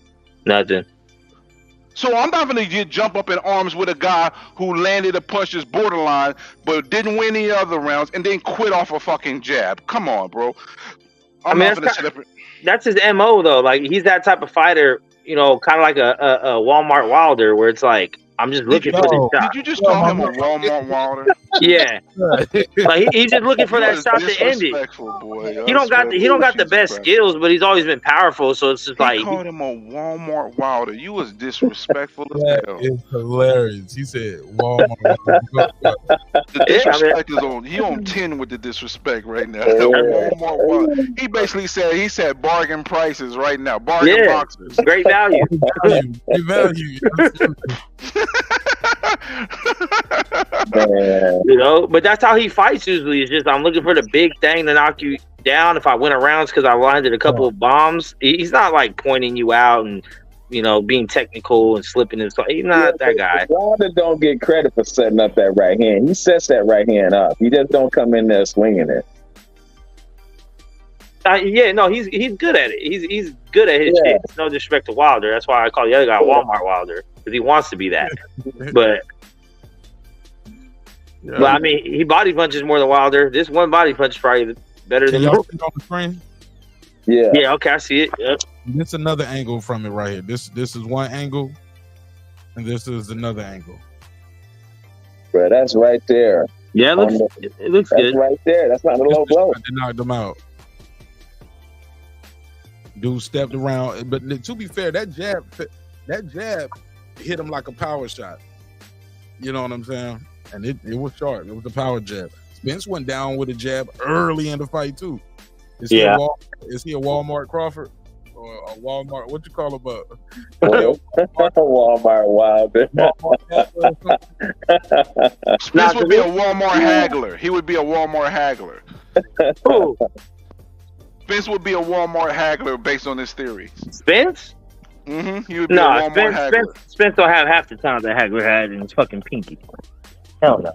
So I'm not going to jump up in arms with a guy who landed a punch that's borderline, but didn't win any other rounds, and then quit off a fucking jab. Come on, bro. That's his MO, though. Like, he's that type of fighter, you know, kind of like a Walmart Wilder, where it's like, I'm just looking for this shot. Did you just call him a Walmart Wilder? Yeah. Like he's just looking for that shot to end it. Boy. He don't got the best skills, but he's always been powerful. So it's just like he called him a Walmart Wilder. You was disrespectful as hell. It's hilarious. He said Walmart Wilder. The disrespect is on. He on 10 with the disrespect right now. Walmart Wilder. He basically said bargain prices right now. Bargain boxers. Great value. Great value. You know, but that's how he fights usually. It's just I'm looking for the big thing to knock you down. If I win a round, because I landed a couple of bombs. He's not like pointing you out and, you know, being technical and slipping and stuff. He's not that guy. Wilder don't get credit for setting up that right hand. He sets that right hand up. He just don't come in there swinging it. He's good at it. He's good at his shit. No disrespect to Wilder. That's why I call the other guy Walmart Wilder, because he wants to be that. But I mean, he body punches more than Wilder. This one body punch is probably better than y'all see on the screen? Yeah. Yeah. Okay, I see it. Yep. This is another angle from it right here. This is one angle, and this is another angle. Bro, that's right there. Yeah, it looks good. That's right there. That's not a low blow. They knocked him out. Dude stepped around, but to be fair, that jab hit him like a power shot. You know what I'm saying? And it was sharp. It was a power jab. Spence went down with a jab early in the fight too. Is he a Walmart Crawford or a Walmart? What you call him? Walmart Wilder. Spence would be a Walmart haggler. He would be a Walmart haggler. Spence would be a Walmart haggler based on this theory. Spence? Mm-hmm. He would be a Walmart haggler. Spence don't have half the time that Hagler had in his fucking pinky. Hell no.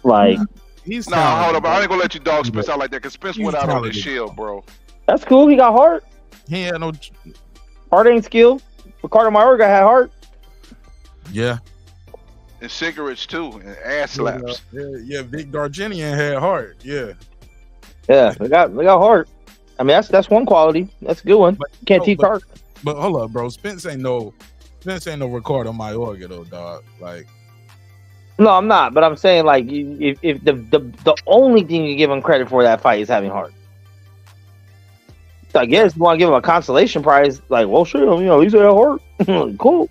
Like, he's hold up. I ain't gonna let you dog Spence out like that because Spence went out on his shield, bro. That's cool. He got heart. He had no heart ain't skill. Ricardo Mayorga had heart. Yeah. And cigarettes too, and ass slaps. Yeah. Vic Darginian had heart. Yeah. Yeah, they got heart. I mean, that's one quality. That's a good one. But, can't teach heart. But hold up, bro. Spence ain't no Ricardo Mayorga though, dog. Like, no, I'm not. But I'm saying, like, if the only thing you give him credit for that fight is having heart. So I guess you want to give him a consolation prize, like, well, sure, he's at heart. Cool.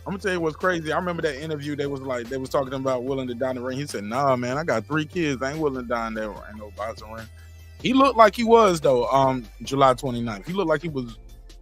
I'm gonna tell you what's crazy. I remember that interview. They was talking about willing to die in the ring. He said, "Nah, man, I got 3 kids. I ain't willing to die in there. Ain't no boxing ring." He looked like he was though. July 29th. He looked like he was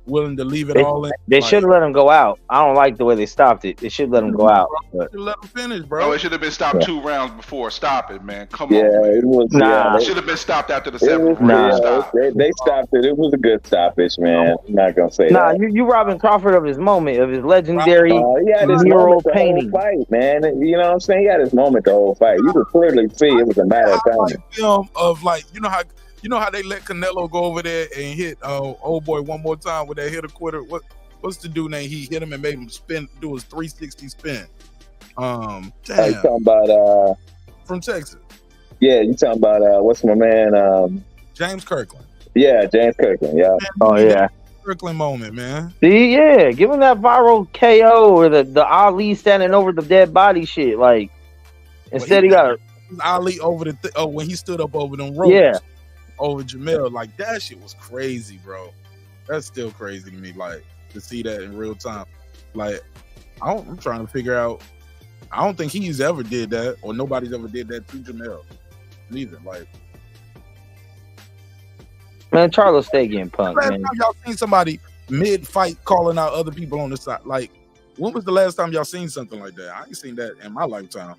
willing to leave it all in. They should have let him go out. I don't like the way they stopped it. They should let him go out. Let him finish, bro. No, it should have been stopped 2 rounds before. Stop it, man. Come on. It was. It should have been stopped after the 7th round. They stopped it. It was a good stoppage, man. I'm not gonna say that. You robbing Crawford of his moment, of his legendary mural painting, fight, man. You know what I'm saying? He had his moment the whole fight. You could clearly see it was a matter of time. Film of like, you know how they let Canelo go over there and hit old boy one more time with that hit a quitter. What's the dude name? He hit him and made him do his 360 spin. You talking about from Texas? Yeah, you talking about what's my man? James Kirkland. Yeah, James Kirkland. Yeah. Oh yeah. Kirkland moment, man. See, yeah, give him that viral KO or the Ali standing over the dead body shit. Like, instead he got Ali over the when he stood up over them ropes. Yeah. Over Jermell, like that shit was crazy, bro. That's still crazy to me, like to see that in real time. Like, I'm trying to figure out. I don't think he's ever did that, or nobody's ever did that to Jermell. Neither. Like, man, Charlo stay getting punked. Last man. time y'all seen somebody mid-fight calling out other people on the side? Like, when was the last time y'all seen something like that? I ain't seen that in my lifetime.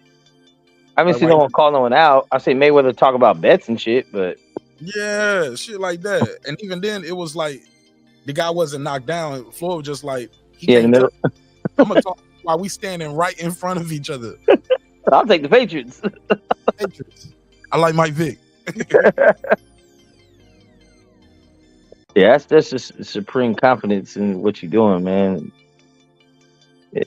I haven't seen no one call no one out. I say Mayweather talk about bets and shit, but yeah, shit like that. And even then, it was like the guy wasn't knocked down. Floyd was just like, in the middle. I'm gonna talk while we standing right in front of each other. I'll take the Patriots. I like Mike Vick. Yeah, that's just supreme confidence in what you're doing, man. Yeah.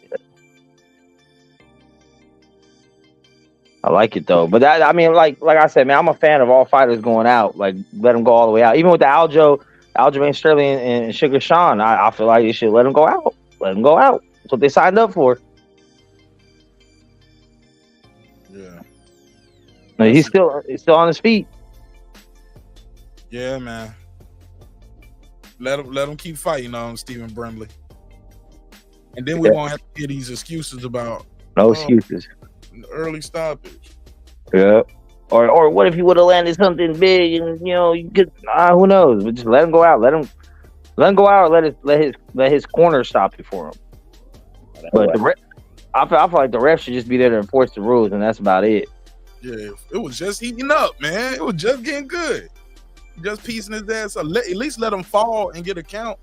I like it though, but I mean, like I said, man, I'm a fan of all fighters going out. Like, let them go all the way out. Even with the Aljamain Sterling and Sugar Sean, I feel like they should let them go out. Let them go out. That's what they signed up for. Yeah. No, he's still on his feet. Yeah, man. Let him keep fighting on Stephen Brimley, and then we won't have to hear these excuses about no excuses. Early stoppage. Yeah. Or what if he would have landed something big and you could who knows? But just let him go out. Let him go out. Or let his corner stop it for him. But I feel like the ref should just be there to enforce the rules, and that's about it. Yeah, it was just heating up, man. It was just getting good. Just piecing his ass up. At least let him fall and get a count.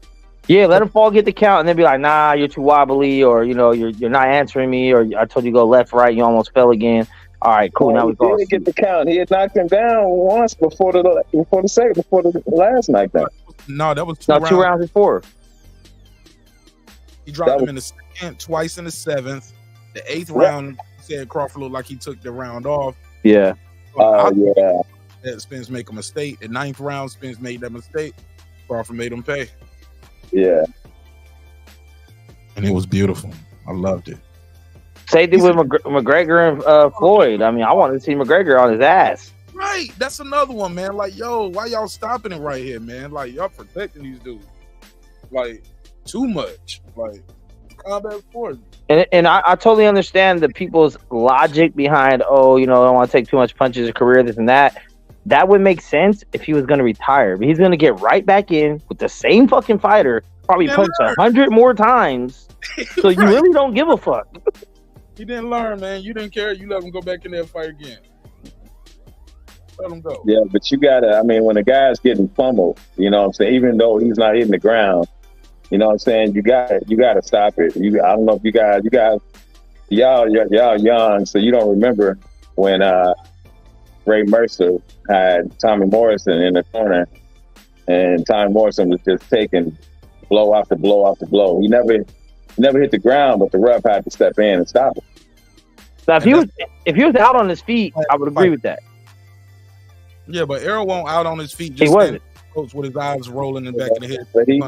Yeah, let him fall, get the count, and then be like, nah, you're too wobbly, or you're not answering me, or I told you to go left, right, you almost fell again. All right, cool. Now we go. He didn't get the count. He had knocked him down once before the last knockdown. No, that was 2 rounds before. He dropped him in the second, twice in the 7th. The 8th round, said Crawford looked like he took the round off. Yeah. That Spence make a mistake. The 9th round, Spence made that mistake. Crawford made him pay. Yeah. And it was beautiful. I loved it. Same thing with McGregor and Floyd. I mean, I wanted to see McGregor on his ass. Right. That's another one, man. Like, yo, why y'all stopping it right here, man? Like, y'all protecting these dudes. Like, too much. Like, combat sports. And I totally understand the people's logic behind, I don't want to take too much punches in a career, this and that. That would make sense if he was going to retire. But he's going to get right back in with the same fucking fighter, probably punch 100 more times. So you really don't give a fuck. You didn't learn, man. You didn't care. You let him go back in there and fight again. Let him go. Yeah, but you gotta. I mean, when a guy's getting pummeled, you know what I'm saying. Even though he's not hitting the ground, you know what I'm saying. You gotta stop it. I don't know if you guys, y'all young, so you don't remember when Ray Mercer had Tommy Morrison in the corner, and Tommy Morrison was just taking blow after blow after blow. He never hit the ground, but the ref had to step in and stop it. Now, if he was out on his feet, I would agree with that. Yeah, but Errol won't out on his feet. He wasn't. Coach with his eyes rolling in the back of the head. But he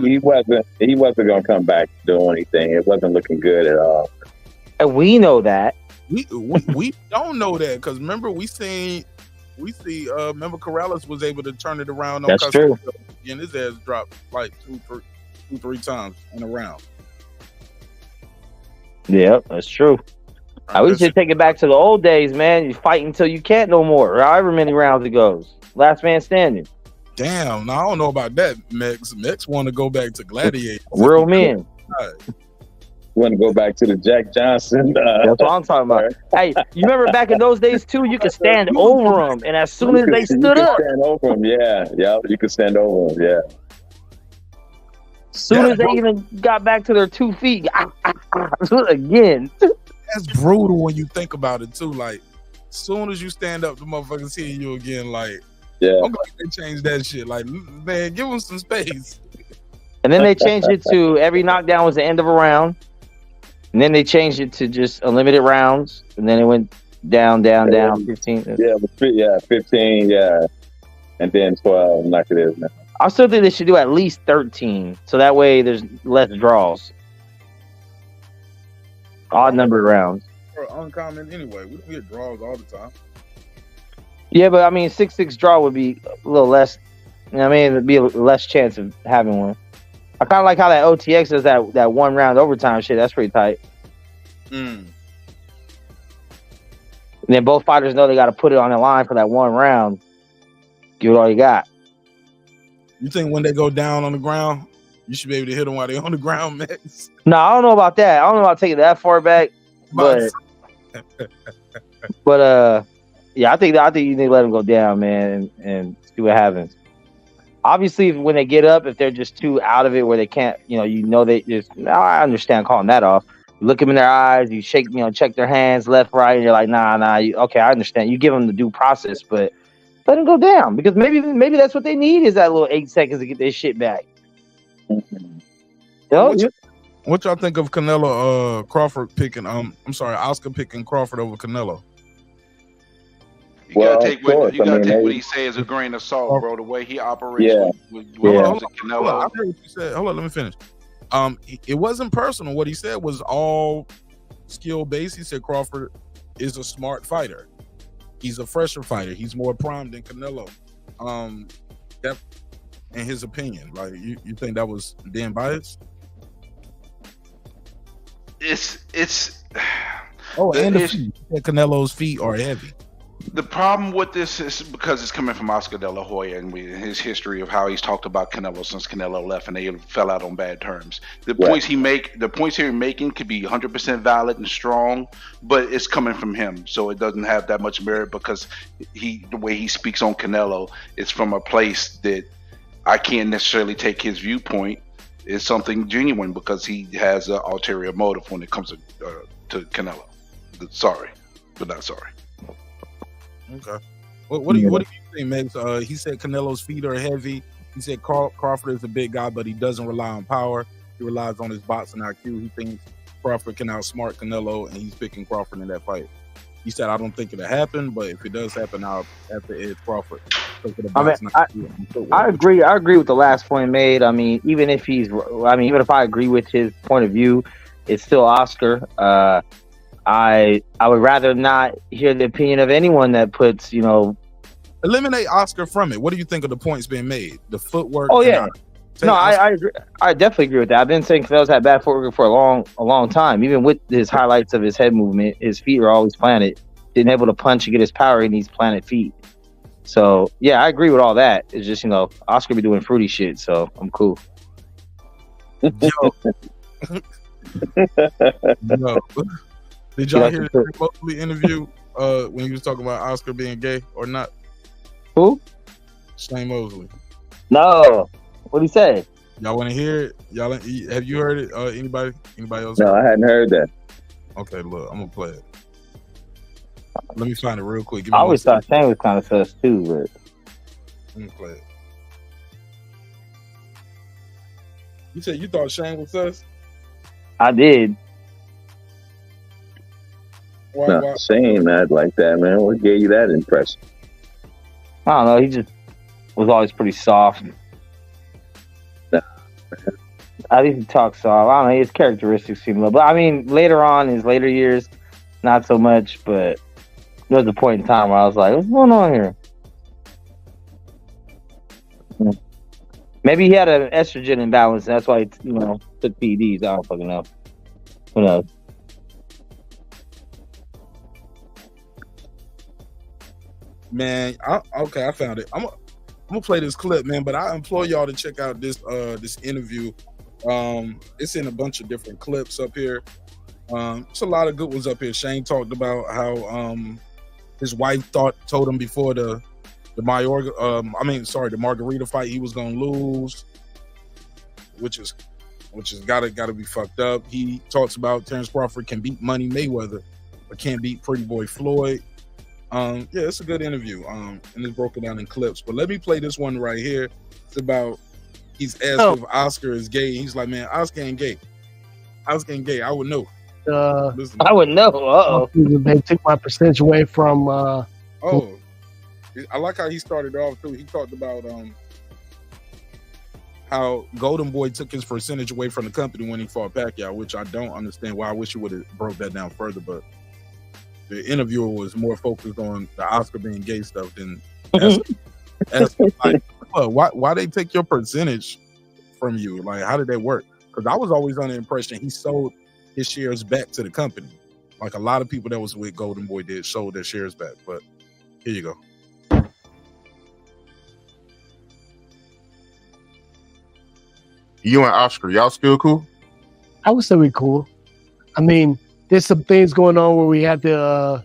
wasn't going to come back doing anything. It wasn't looking good at all. And we know that. We don't know that because remember remember Corrales was able to turn it around. That's true. And his ass dropped like two, three times in a round. Yeah, that's true. We should take it back to the old days, man. You fight until you can't no more. However many rounds it goes. Last man standing. Damn, now I don't know about that, Mex. Mex want to go back to gladiators. Real men. You want to go back to the Jack Johnson? That's what I'm talking about. Hey, you remember back in those days too? You could stand over them, and as soon as they stood up, stand over them. Yeah, you could stand over them. Yeah. As soon as they even got back to their 2 feet, again. That's brutal when you think about it too. Like, as soon as you stand up, the motherfuckers hitting you again. Like, yeah, I'm glad they changed that shit. Like, man, give them some space. And then they changed it to every knockdown was the end of a round. And then they changed it to just unlimited rounds. And then it went down, 15. Yeah, 15, yeah. And then 12, like it is now. I still think they should do at least 13. So that way there's less draws. Odd numbered rounds. Or uncommon anyway. We get draws all the time. Yeah, but I mean, 6-6 draw would be a little less. You know what I mean, it'd be a less chance of having one. I kind of like how that OTX does that 1 round overtime shit. That's pretty tight. And then both fighters know they got to put it on the line for that 1 round. Give it all you got. You think when they go down on the ground, you should be able to hit them while they're on the ground, Max? No, I don't know about that. I don't know about taking that far back, but yeah, I think you need to let them go down, man, and see what happens. Obviously, when they get up, if they're just too out of it where they can't, they just. I understand calling that off. You look them in their eyes, you shake, check their hands left, right, and you're like, nah. Okay, I understand. You give them the due process, but let them go down because maybe that's what they need is that little 8 seconds to get their shit back. What y'all think of Canelo Crawford picking? Oscar picking Crawford over Canelo. You gotta take what he says a grain of salt, bro. The way he operates with Canelo. I heard what you said. Hold on, let me finish. It wasn't personal. What he said was all skill based. He said Crawford is a smart fighter. He's a fresher fighter. He's more primed than Canelo. That, in his opinion, like you think that was damn biased? It's. And the feet. Canelo's feet are heavy. The problem with this is because it's coming from Oscar De La Hoya and his history of how he's talked about Canelo since Canelo left and they fell out on bad terms. The points he's making could be 100% valid and strong, but it's coming from him, so it doesn't have that much merit because the way he speaks on Canelo is from a place that I can't necessarily take his viewpoint. It's something genuine because he has an ulterior motive when it comes to Canelo. Sorry, but not sorry. Okay. What do you think, Megs? He said Canelo's feet are heavy. He said Crawford is a big guy, but he doesn't rely on power. He relies on his boxing IQ. He thinks Crawford can outsmart Canelo, and he's picking Crawford in that fight. He said, "I don't think it'll happen, but if it does happen, I'll have to edge Crawford." I agree. I agree with the last point made. I mean, even if I agree with his point of view, it's still Oscar. I would rather not hear the opinion of anyone that puts, eliminate Oscar from it. What do you think of the points being made? The footwork. Oh yeah. No, I agree. I definitely agree with that. I've been saying Canelo's had bad footwork for a long time. Even with his highlights of his head movement, his feet are always planted. Didn't able to punch and get his power. He needs planted feet. So yeah, I agree with all that. It's just Oscar be doing fruity shit, so I'm cool. Yo. Did y'all hear the Mosley interview when he was talking about Oscar being gay or not? Who? Shane Mosley. No. What did he say? Y'all want to hear it? Y'all have you heard it? Anybody else? No, I hadn't heard that. Okay, look, I'm gonna play it. Let me find it real quick. I always thought Shane was kind of sus too, but let me play it. You said you thought Shane was sus? I did. Why? Shane not like that, man. What gave you that impression? I don't know. He just was always pretty soft. I think he talks soft. I don't know. His characteristics seem low. But I mean, later on, his later years, not so much. But there was a point in time where I was like, what's going on here? Maybe he had an estrogen imbalance. And that's why he, took PEDs. I don't fucking know. Who knows? Man, I found it. I'm gonna play this clip, man. But I implore y'all to check out this interview. It's in a bunch of different clips up here. It's a lot of good ones up here. Shane talked about how his wife told him before the Margarita fight he was gonna lose, which is gotta be fucked up. He talks about Terence Crawford can beat Money Mayweather, but can't beat Pretty Boy Floyd. Yeah, it's a good interview. And it's broken down in clips. But let me play this one right here. It's about he's asked if Oscar is gay. He's like, man, Oscar ain't gay. Oscar ain't gay. I would know. I would know. They took my percentage away from. I like how he started off too. He talked about how Golden Boy took his percentage away from the company when he fought Pacquiao, which I don't understand. Why I wish he would have broke that down further, but. The interviewer was more focused on the Oscar being gay stuff than asking like, why they take your percentage from you? Like, how did that work? Because I was always under the impression he sold his shares back to the company. Like a lot of people that was with Golden Boy sold their shares back. But here you go. You and Oscar, y'all still cool? I would say we're cool. I mean, there's some things going on where we had the,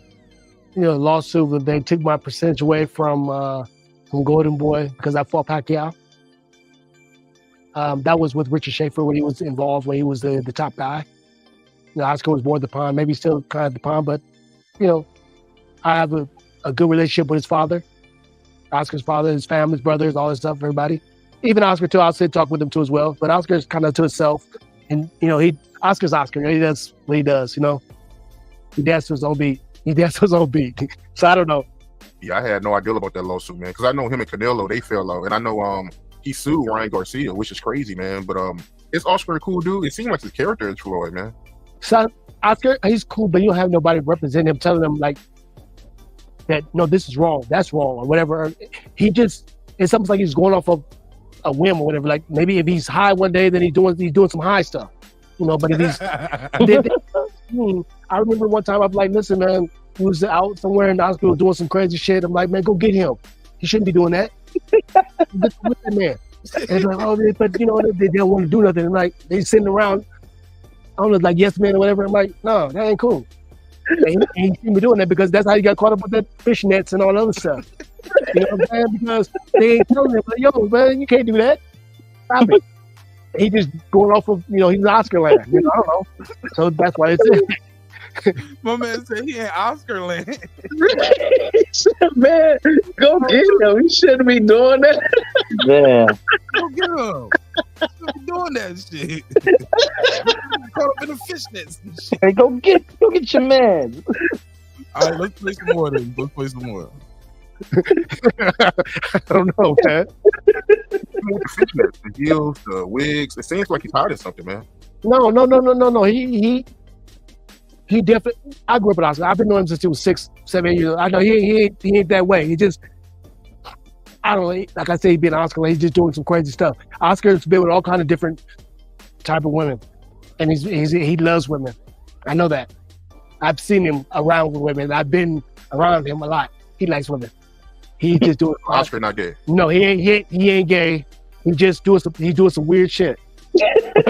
lawsuit where they took my percentage away from Golden Boy because I fought Pacquiao. That was with Richard Schaefer when he was involved, when he was the top guy. Oscar was more the pawn, maybe still kind of the pawn, but, I have a good relationship with his father, Oscar's father, his family, his brothers, all this stuff, everybody. Even Oscar too, I'll sit talk with him too as well. But Oscar's kind of to himself, and Oscar's Oscar. He does what he does. He dances to his own beat. So I don't know. Yeah, I had no idea about that lawsuit, man. Because I know him and Canelo, they fell out, and I know he sued Ryan Garcia, which is crazy, man. But is Oscar a cool dude? It seems like his character is Floyd, man. So Oscar, he's cool, but you don't have nobody representing him, telling him like that. No, this is wrong. That's wrong, or whatever. It's almost like he's going off of a whim or whatever. Like maybe if he's high one day, then he's doing some high stuff. But if he's, I remember one time I'm like, listen, man, he was out somewhere and Oscar was doing some crazy shit. I'm like, man, go get him. He shouldn't be doing that. With that man. And like, oh, but they don't want to do nothing. And like they sitting around, I don't know, like yes man or whatever. I'm like, no, that ain't cool. And he shouldn't be doing that because that's how he got caught up with that fish nets and all that other stuff. You know what I'm saying? Because they ain't telling him, like, yo, man, you can't do that. Stop it. He just going off of, he's Oscar land. I don't know. So that's why it's it. My man said he in Oscar land. Man, go get him. He shouldn't be doing that. Yeah. Go get him. He shouldn't be doing that shit. Caught up in the fishnets and shit. Hey, go get your man. All right, let's play some more then. Let's play some more. I don't know, man. The fishnets, the heels, the wigs. It seems like he's hiding something, man. No. He definitely. I grew up with Oscar. I've been knowing him since he was 6, 7 years old. I know he ain't that way. I don't know, like I say, he's been Oscar, he's just doing some crazy stuff. Oscar's been with all kind of different type of women, and he loves women. I know that. I've seen him around with women. I've been around him a lot. He likes women. He just doing Oscar not gay. No, he ain't gay. He just doing some weird shit. What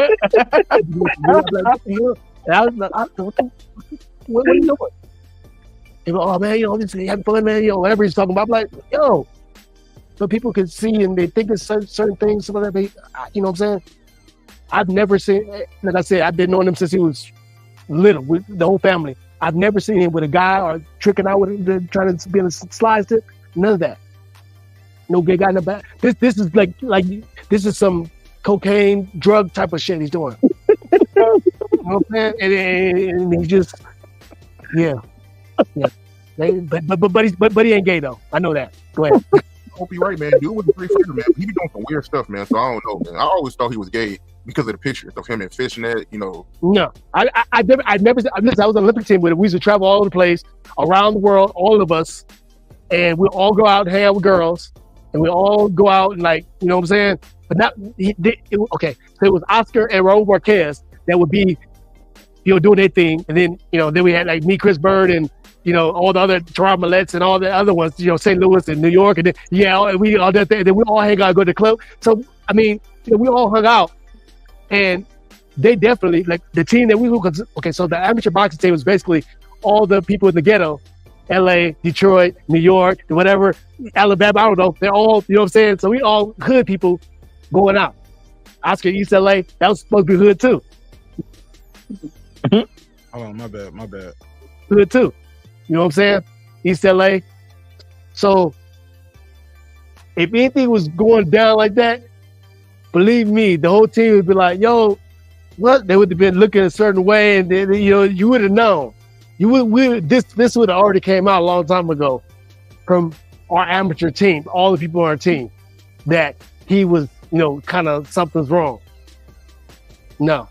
are you doing? He go, oh man, you know, this is having fun, man, you know, whatever he's talking about. I'm like, yo, so people can see and they think it's certain things, some of that, you know what I'm saying? I've never seen, like I said, I've been knowing him since he was little, with the whole family. I've never seen him with a guy or tricking out with him, trying to be in a slide step. None of that. No gay guy in the back. This is like this is some cocaine drug type of shit he's doing. You know what I'm saying? And he just, yeah. But he ain't gay though. I know that. Go ahead. I hope you're right, man. Dude was a great fighter, man. He be doing some weird stuff, man. So I don't know, man. I always thought he was gay because of the pictures of him in fishnet, you know. No, I've never. Listen, I was on the Olympic team with him. We used to travel all over the place, around the world, all of us, and we all go out and hang out with girls, and we all go out and like, you know what I'm saying. But not okay. So it was Oscar and Raul Marquez that would be, you know, doing their thing, and then then we had like me, Chris Bird, and all the other Gerard Millett's and all the other ones, St. Louis and New York, and then we all did that. And then we all hang out, go to the club. So I mean, we all hung out, and they definitely like the team that we were. Okay, so the amateur boxing team was basically all the people in the ghetto, L.A., Detroit, New York, whatever, Alabama. I don't know. They're all, you know what I'm saying. So we all hood people going out. Oscar, East L.A., that was supposed to be hood too. Hold on, my bad. Hood too. You know what I'm saying? East LA. So if anything was going down like that, believe me, the whole team would be like, yo, what? They would have been looking a certain way, and then you would have known. This would have already came out a long time ago from our amateur team, all the people on our team, that he was, kind of something's wrong. No.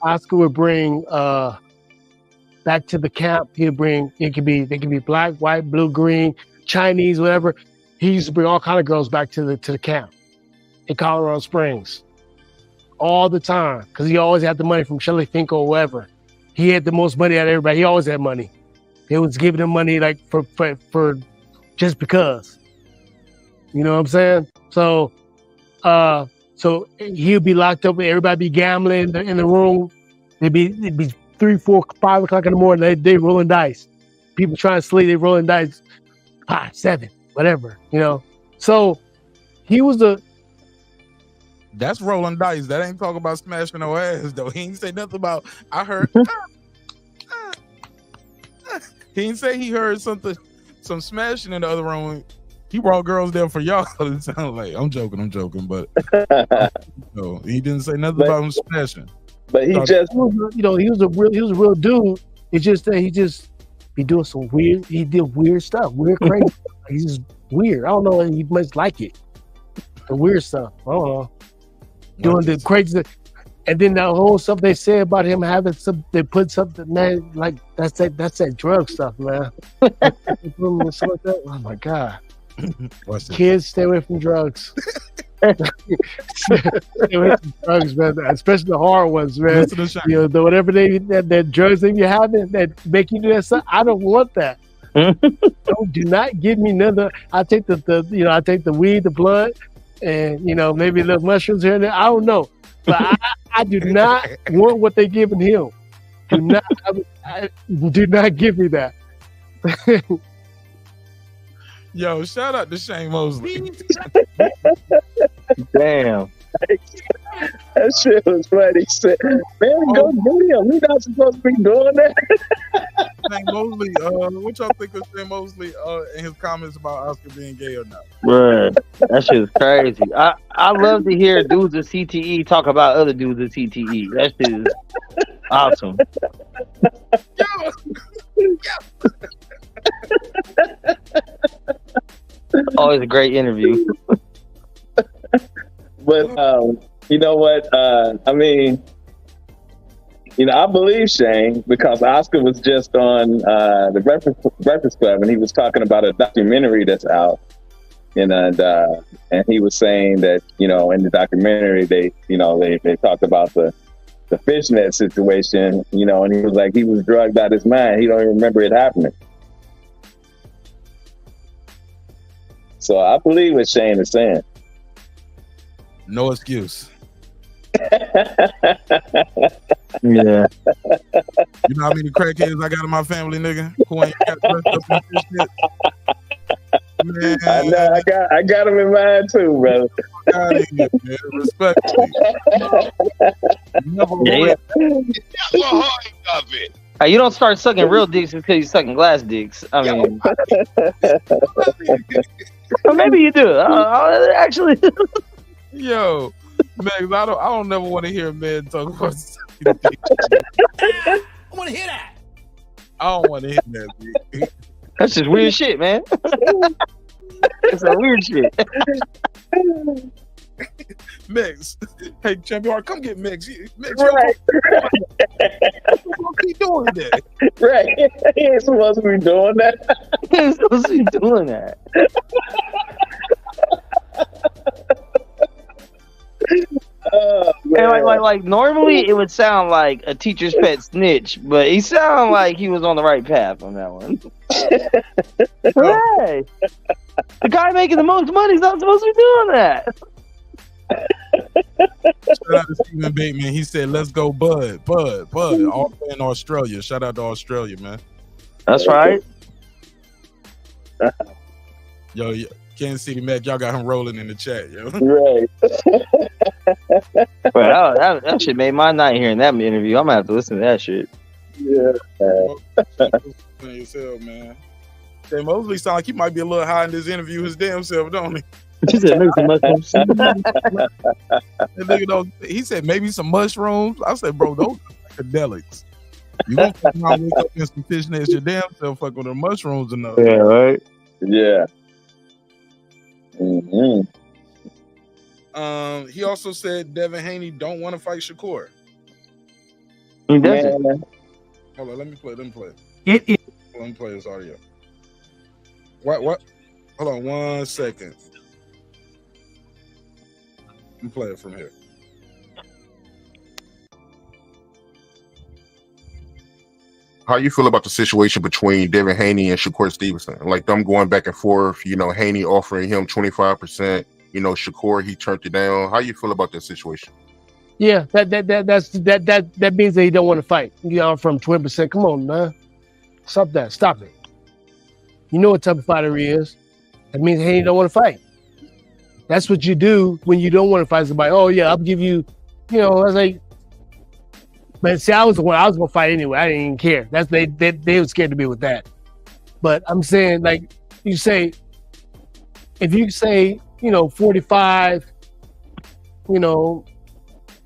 Oscar would bring back to the camp. They could be black, white, blue, green, Chinese, whatever. He used to bring all kind of girls back to the camp in Colorado Springs all the time, because he always had the money from Shelly Finkel or whoever. He had the most money out of everybody. He always had money. They was giving him money like for just because. You know what I'm saying? So he'll be locked up and everybody be gambling in the room. It'd be 3, 4, 5 o'clock in the morning. They rolling dice. People trying to sleep, they rolling dice. 5, 7, whatever, So he was That's rolling dice. That ain't talking about smashing no ass though. He ain't say nothing about. I heard. He didn't say he heard some smashing in the other room. He brought girls there for y'all. It sounded like I'm joking, but no, he didn't say nothing about him smashing. But he just, he was a real dude. It's just that he just be doing some weird. He did weird stuff, weird crazy. He's just weird. I don't know. He must like it. The weird stuff. I don't know. Doing the crazy, and then the whole stuff they say about him having some. They put something, man. Like that's that drug stuff, man. Oh my god. Kids, stay away from drugs. Stay away from drugs, man. Especially the hard ones, man. Whatever that drugs that you have that make you do that stuff. I don't want that. Do not give me none. I take I take the weed, the blunt, and maybe little mushrooms here and there. I don't know, but I do not want what they giving him. Do not give me that. Yo, shout out to Shane Mosley. Damn. That shit was funny. Man, go get him. We not supposed to be doing that. Shane Mosley, what y'all think of Shane Mosley and his comments about Oscar being gay or not? Bruh, that shit is crazy. I love to hear dudes at CTE talk about other dudes at CTE. That shit is awesome. Always a great interview. But you know what? I mean, I believe Shane, because Oscar was just on the Breakfast Club, and he was talking about a documentary that's out, And he was saying that, in the documentary, they talked about the fishnet situation, and he was like, he was drugged out his mind. He don't even remember it happening. So I believe what Shane is saying. No excuse. Yeah. You know how many crackheads I got in my family, nigga? Who ain't got dressed up in fishnet? Man. I know. I got him in mind too, brother. Out of here, man. Respectfully. Hey, you don't start sucking real dicks until you sucking glass dicks. I mean, well, maybe you do. Actually, yo, man, I don't never want to hear men talk about sucking dick. I want to hear that. I don't want to hear that, dude. That's just weird shit, man. It's a weird shit. Mix. Hey, Champion, come get Mix. Mix, right. He doing that. Right. He ain't supposed to be doing that. He ain't supposed to be doing that. And like normally it would sound like a teacher's pet snitch, but he sounded like he was on the right path on that one. Hey, the guy making the most money is not supposed to be doing that. Shout out to Stephen Bateman. He said, "Let's go, Bud. All the way in Australia. Shout out to Australia, man." That's right. Yo, Kansas City Mac, y'all got him rolling in the chat, yo. Right. Well, that shit made my night hearing that interview. I'm gonna have to listen to that shit. Yeah. Yourself, man. Jay Mosley sound like he might be a little high in this interview his damn self, don't he? He said maybe some mushrooms. He said maybe some mushrooms. I said, bro, those are psychedelics. You won't fuck around, wake up in some fishnets your damn self fuck with the mushrooms enough. Yeah, right. Yeah. Mm-hmm. He also said Devin Haney don't want to fight Shakur. He doesn't. Hold on, let me play. Let me play this audio. What? Hold on 1 second. Let me play it from here. How you feel about the situation between Devin Haney and Shakur Stevenson? Like them going back and forth, Haney offering him 25%, Shakur, he turned it down. How you feel about that situation? Yeah, that means that he don't want to fight. You know, from 20%. Come on, man. Stop that. Stop it. You know what type of fighter he is. That means Haney don't want to fight. That's what you do when you don't want to fight somebody. Oh yeah, I'll give you, I was like, but see, I was going to fight anyway. I didn't even care. They were scared to be with that. But I'm saying, like you say, if you say, 45,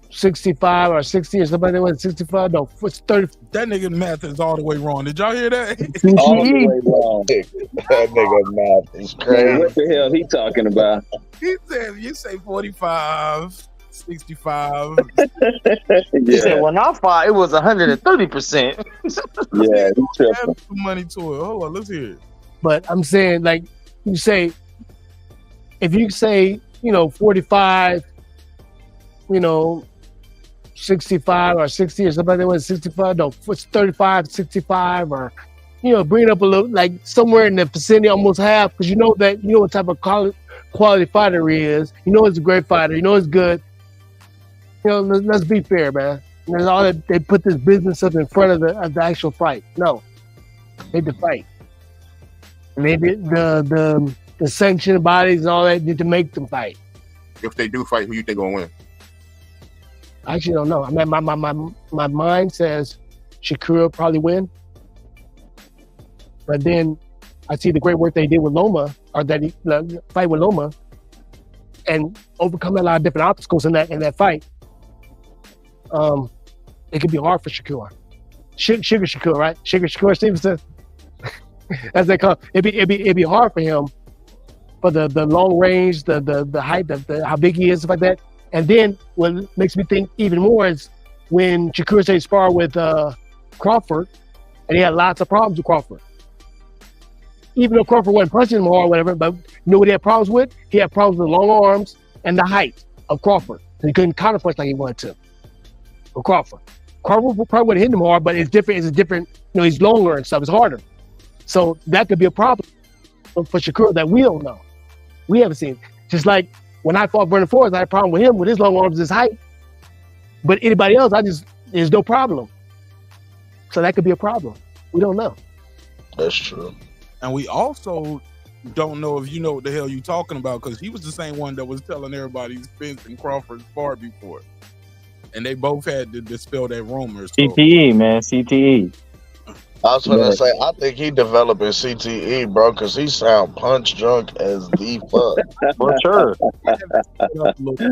65 or 60 or somebody that was 65, no, it's 30. That nigga math is all the way wrong. Did y'all hear that? All the way wrong. That nigga math is crazy. What the hell he talking about? He said, you say 45, 65. He said, when I fought, it was 130%. Yeah, he tripping. Add some money to it. Hold on, let's hear it. But I'm saying, like, you say, if you say, 45, 65 or 60 or somebody that was 65, no, it's 35, 65 or, bring it up a little, like somewhere in the vicinity, almost half, because you know what type of quality fighter he is. You know he's a great fighter. You know he's good. Let's be fair, man. There's all that they put this business up in front of the actual fight. No, they need to fight. And they did the sanctioned bodies and all that need to make them fight. If they do fight, who you think gonna win? I actually don't know. I mean, my mind says Shakur will probably win, but then I see the great work they did with Loma, or that he fight with Loma, and overcome a lot of different obstacles in that fight. It could be hard for Shakur. Sugar Shakur, right? Sugar Shakur Stevenson, as they call it. It'd be hard for him, for the long range, the height, how big he is, stuff like that. And then what makes me think even more is when Shakur say spar with Crawford, and he had lots of problems with Crawford. even though Crawford wasn't punching him hard or whatever, but you know what he had problems with? He had problems with the long arms and the height of Crawford. So he couldn't counter punch like he wanted to. For Crawford. Crawford probably would have hit him hard, but it's different. It's a different, you know, he's longer and stuff. It's harder. So that could be a problem for Shakur that we don't know. We haven't seen. Just like when I fought Vernon Forrest, I had a problem with him with his long arms, his height. But anybody else, there's no problem. So that could be a problem. We don't know. That's true. And we also don't know if you know what the hell you talking about, because he was the same one that was telling everybody Spence and Crawford fought before. And they both had to dispel that rumor. So. CTE, man, CTE. I was gonna say, I think he developing CTE, bro, because he sound punch drunk as the fuck. For sure.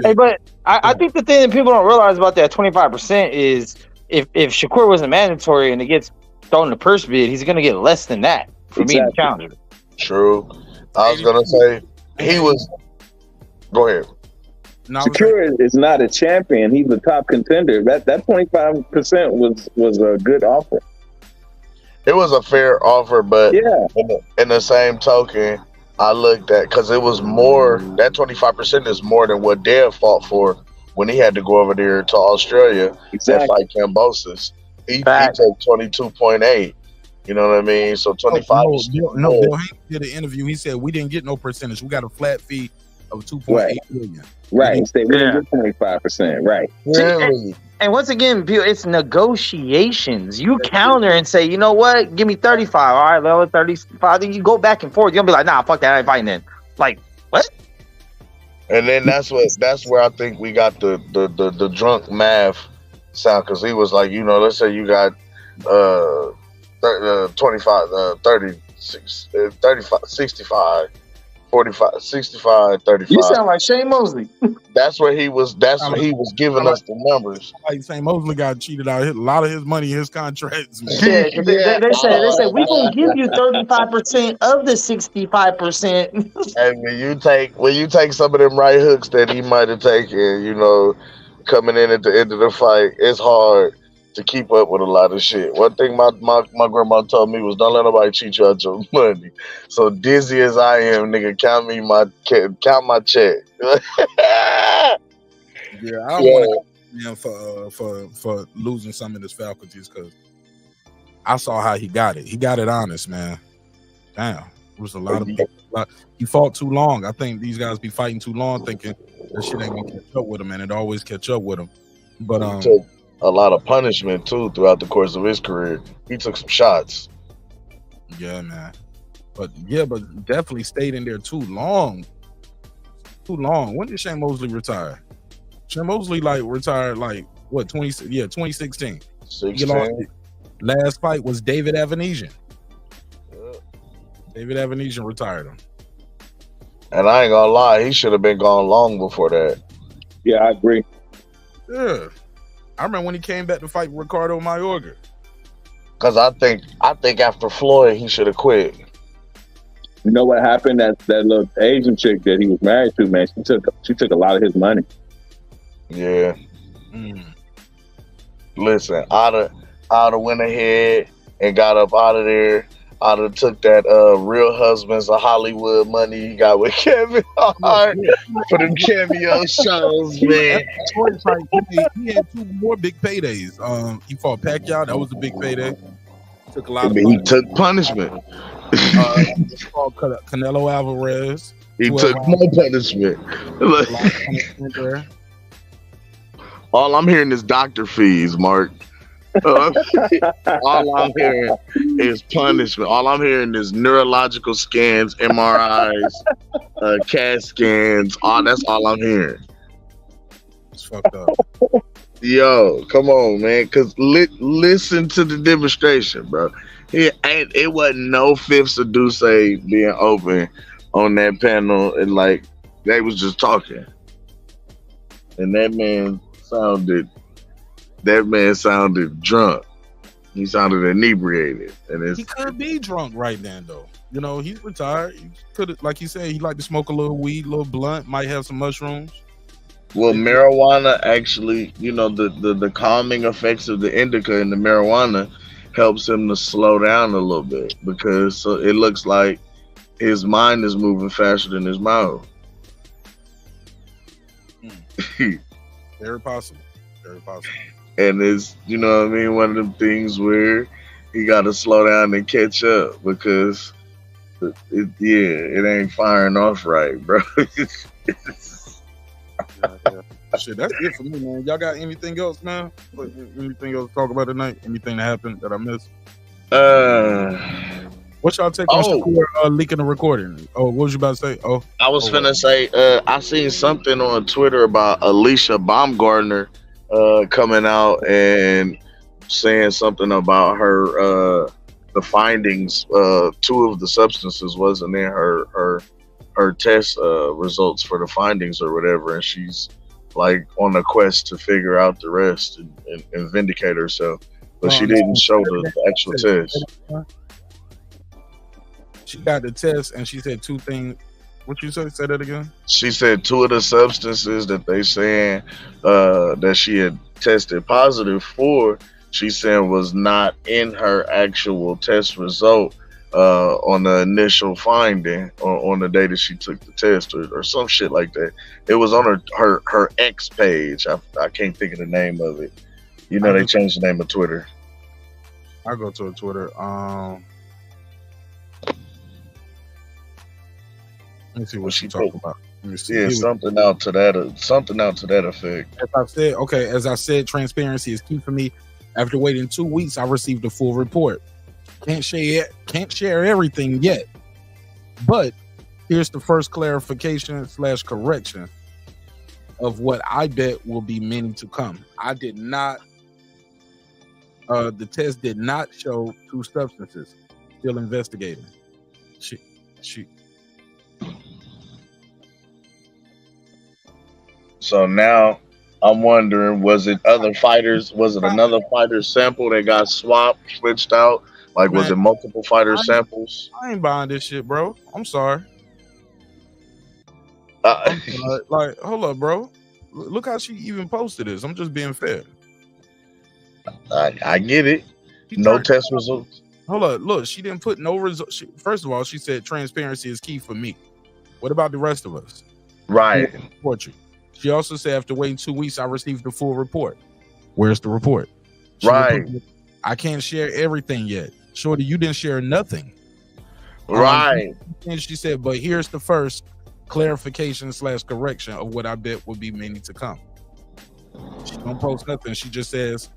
Hey, but I think the thing that people don't realize about that 25% is if Shakur wasn't mandatory and it gets thrown in the purse bid, he's gonna get less than that for me to challenge. True. I was gonna say he was. Go ahead. Shakur is not a champion. He's a top contender. That 25% was a good offer. It was a fair offer, but yeah, in the same token, I looked at, because it was more, that 25% is more than what Dev fought for when he had to go over there to Australia and fight Kambosos. He took 22.8. You know what I mean? So 25. No, Bill Hank did an interview. He said we didn't get no percentage. We got a flat fee of 2.8 million. Right. We didn't get 25%. Right. Really? And once again, it's negotiations. You counter and say, you know what? Give me 35. All right, well, 35. Then you go back and forth. You'll be like, nah, fuck that. I ain't fighting then. Like, what? And then that's where I think we got the drunk math sound, because he was like, you know, let's say you got 25, 36, 35, 65, 45, 65, 35. You sound like Shane Mosley. That's where he was. That's what he was giving us the numbers. Like Shane Mosley got cheated out a lot of his money, his contracts. Man. Yeah, they say we gonna give you 35% of the 65%. And when you take some of them right hooks that he might have taken, you know, coming in at the end of the fight, it's hard to keep up with a lot of shit. One thing my grandma told me was, don't let nobody cheat you out your money. So dizzy as I am, nigga, count my check. Yeah, I don't want to for losing some of his faculties, because I saw how he got it. He got it honest, man. Damn, it was a lot of people. He fought too long. I think these guys be fighting too long, thinking that shit ain't gonna catch up with him, and it always catch up with him. But he took a lot of punishment too throughout the course of his career. He took some shots. Yeah, man. But definitely stayed in there too long. Too long. When did Shane Mosley retire? Shane Mosley retired what, 2016. 16. Last fight was David Avanesian. Yeah. David Avanesian retired him. And I ain't gonna lie, he should have been gone long before that. Yeah, I agree. Yeah. I remember when he came back to fight Ricardo Mayorga. Because I think after Floyd, he should have quit. You know what happened? That little Asian chick that he was married to, man, she took a lot of his money. Yeah. Listen, I'd have went ahead and got up out of there. I'd have took that Real Husbands of Hollywood money he got with Kevin Hart for them cameo shows, man. He had 2 more big paydays. He fought Pacquiao. That was a big payday. Took a lot of he took punishment. He fought Canelo Alvarez. He took more punishment. All I'm hearing is doctor fees, Mark. All I'm hearing is punishment. All I'm hearing is neurological scans, MRIs, CAT scans. That's all I'm hearing. It's fucked up. Yo, come on, man. Cause listen to the demonstration, bro. It wasn't no fifths of Duce being open on that panel, and they was just talking, and that man sounded drunk. He sounded inebriated, and he could be drunk right then, though. You know, he's retired. He could, like he said, he like to smoke a little weed, a little blunt, might have some mushrooms. Well, marijuana actually, you know, the calming effects of the indica and the marijuana helps him to slow down a little bit, because it looks like his mind is moving faster than his mouth. Very possible. Very possible. And it's, you know what I mean, one of them things where he got to slow down and catch up because it ain't firing off right, bro. Shit, that's it for me, man. Y'all got anything else, man? Anything else to talk about tonight? Anything that happened that I missed? What's y'all take on Shakur leaking the recording? Oh, what was you about to say? I was finna say, I seen something on Twitter about Alicia Baumgartner coming out and saying something about her the findings. 2 of the substances wasn't in her test results for the findings or whatever, and she's like on a quest to figure out the rest and vindicate herself, but she didn't show the actual test. She got the test and she said 2 things. What you said? Say that again. She said 2 of the substances that they saying that she had tested positive for, she said was not in her actual test result on the initial finding or on the day that she took the test or some shit like that. It was on her X page. I can't think of the name of it. You know, they changed the name of Twitter. I go to Twitter. Let me see what she talking about. Let me see. Yeah, something out to that effect. As I said, transparency is key for me. After waiting 2 weeks, I received a full report. Can't share everything yet, but here's the first clarification / correction of what I bet will be many to come. I did not. The test did not show 2 substances. Still investigating. Shoot. So now I'm wondering, was it other fighters? Was it another fighter's sample that got switched out? Like, was it multiple fighter samples? I ain't buying this shit, bro. I'm sorry. Like, hold up, bro. Look how she even posted this. I'm just being fair. I get it. No test results. Hold up. Look, she didn't put no results. First of all, she said transparency is key for me. What about the rest of us? Right. She also said after waiting 2 weeks, I received the full report. Where's the report? Right. I can't share everything yet. Shorty, you didn't share nothing. Right. And she said, but here's the first clarification / correction of what I bet will be many to come. She don't post nothing. She just says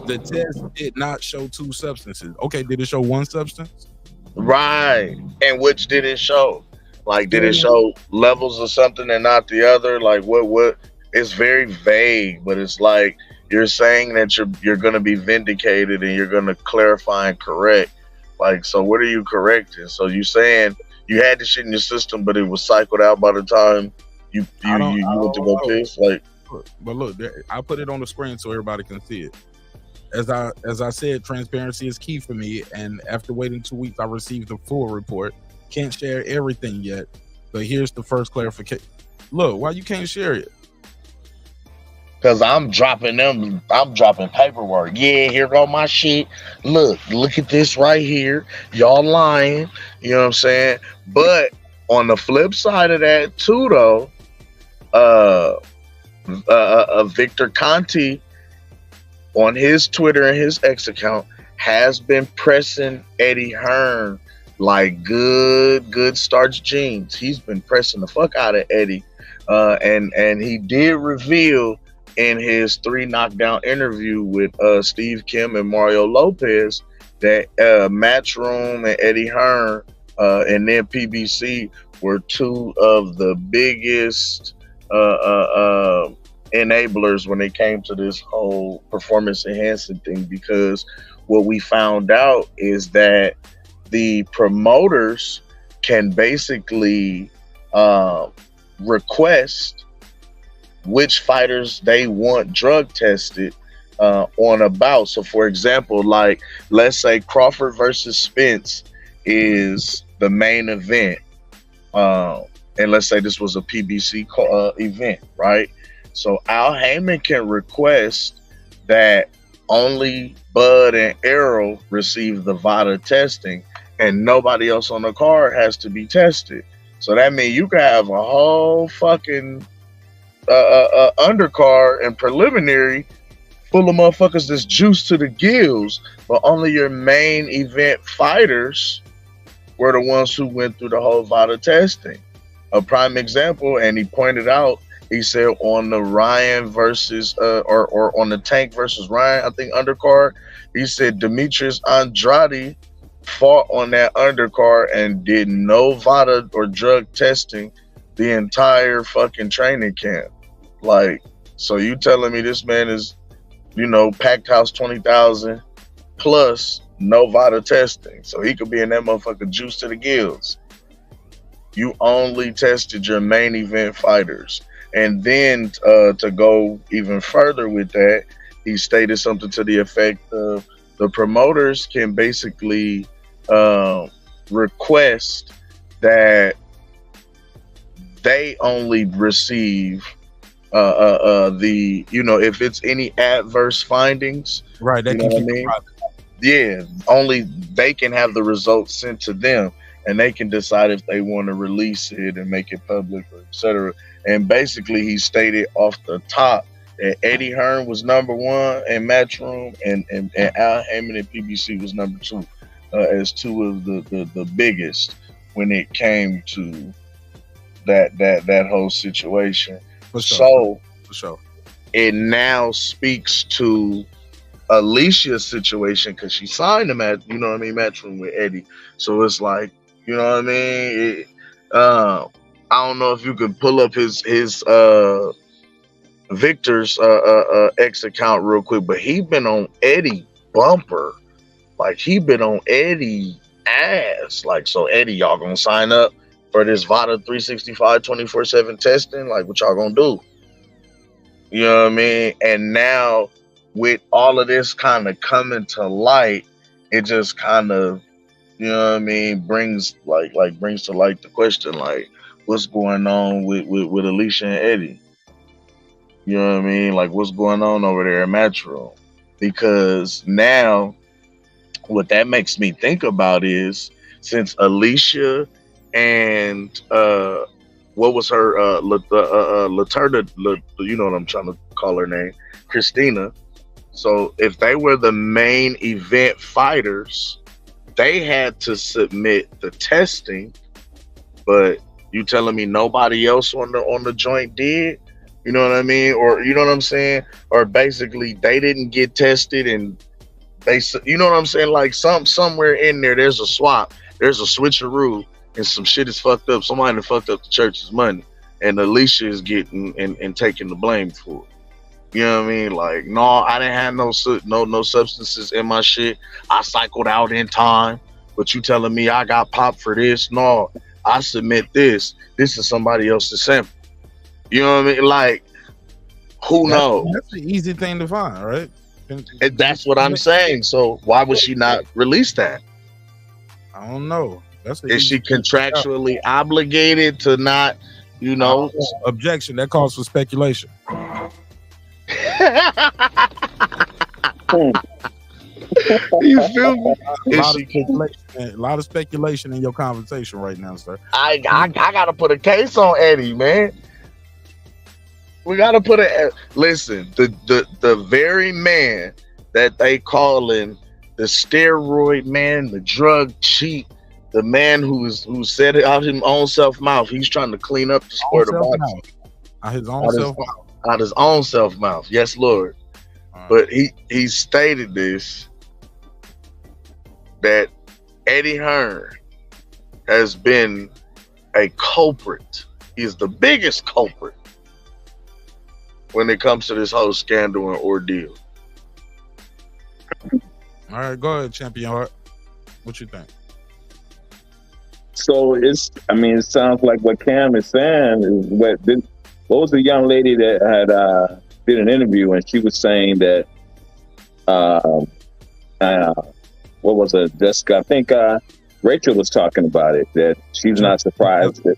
the test did not show 2 substances. Okay, did it show 1 substance? Right. And which did it show? Like, did it show levels of something and not the other? Like, what? It's very vague, but it's like you're saying that you're going to be vindicated and you're going to clarify and correct. Like, so what are you correcting? So you saying you had the shit in your system, but it was cycled out by the time you went to go piss? Like, but look, I put it on the screen so everybody can see it. As I said, transparency is key for me, and after waiting 2 weeks, I received the full report. Can't share everything yet, but here's the first clarification. Look, why you can't share it? Because I'm dropping paperwork. Yeah, here go my shit. Look at this right here. Y'all lying. You know what I'm saying? But on the flip side of that too, though, Victor Conti on his Twitter and his X account has been pressing Eddie Hearn like good starch jeans. He's been pressing the fuck out of Eddie, and he did reveal in his 3 knockdown interview with Steve Kim and Mario Lopez that Matchroom and Eddie Hearn and then PBC were 2 of the biggest enablers when it came to this whole performance enhancing thing, because what we found out is that the promoters can basically request which fighters they want drug tested on a bout. So for example, like let's say Crawford versus Spence is the main event, and let's say this was a PBC event, right? So Al Heyman can request that only Bud and Errol receive the VADA testing, and nobody else on the card has to be tested. So that means you can have a whole fucking undercard and preliminary full of motherfuckers that's juiced to the gills, but only your main event fighters were the ones who went through the whole VADA testing. A prime example, and he pointed out, he said on the Ryan versus or on the Tank versus Ryan, I think undercard, he said Demetrius Andrade fought on that undercard and did no VADA or drug testing the entire fucking training camp. Like, so you telling me this man is, you know, packed house 20,000 plus no VADA testing, so he could be in that motherfucker juice to the gills. You only tested your main event fighters. And then to go even further with that, he stated something to the effect of the promoters can basically request that they only receive the, you know, if it's any adverse findings, right? They can keep it private. Yeah, only they can have the results sent to them, and they can decide if they want to release it and make it public, or etc. And basically, he stated off the top that Eddie Hearn was number one in Matchroom, and Al Heyman and PBC was number two, as two of the biggest when it came to that whole situation. For sure. So for sure, it now speaks to Alicia's situation, because she signed him at, you know what I mean, Matchroom with Eddie. So it's like, you know what I mean, I don't know if you could pull up his Victor's X account real quick, but he been on Eddie bumper, like he been on Eddie ass. Like, so Eddie, y'all gonna sign up for this VADA 365 24/7 testing? Like, what y'all gonna do? You know what I mean? And now with all of this kind of coming to light, it just kind of, you know what I mean, brings to light the question, like, what's going on with Alicia and Eddie? You know what I mean? Like, what's going on over there in Matchroom? Because now what that makes me think about is, since Alicia and what was her Laterna, you know what I'm trying to call her name, Christina. So if they were the main event fighters, they had to submit the testing, but you telling me nobody else on the joint did? You know what I mean? Or, you know what I'm saying? Or basically they didn't get tested, and they, you know what I'm saying? Like somewhere in there, there's a swap, there's a switcheroo, and some shit is fucked up. Somebody done fucked up the church's money, and Alicia is getting and taking the blame for it. You know what I mean? Like, no, I didn't have no substances in my shit. I cycled out in time, but you telling me I got popped for this? No, I submit this. This is somebody else's sample. You know what I mean? Like, who knows? That's the easy thing to find, right? And that's what I'm saying. So why would she not release that? I don't know. Is she contractually obligated to not, you know? Objection. That calls for speculation. You feel me? A lot of speculation in your conversation right now, sir. I gotta put a case on Eddie, man. We gotta put listen, the very man that they calling the steroid man, the drug cheat, the man who said it out his own self mouth. He's trying to clean up the sport of boxing. Out his own self mouth. Out his own self mouth. Yes, Lord. But he stated this, that Eddie Hearn has been a culprit. He's the biggest culprit when it comes to this whole scandal and ordeal. All right, go ahead, Champion Heart. What you think? So it sounds like what Cam is saying is what was the young lady that had did an interview, and she was saying that what was it, Jessica? I think Rachel was talking about it, that she's not surprised that.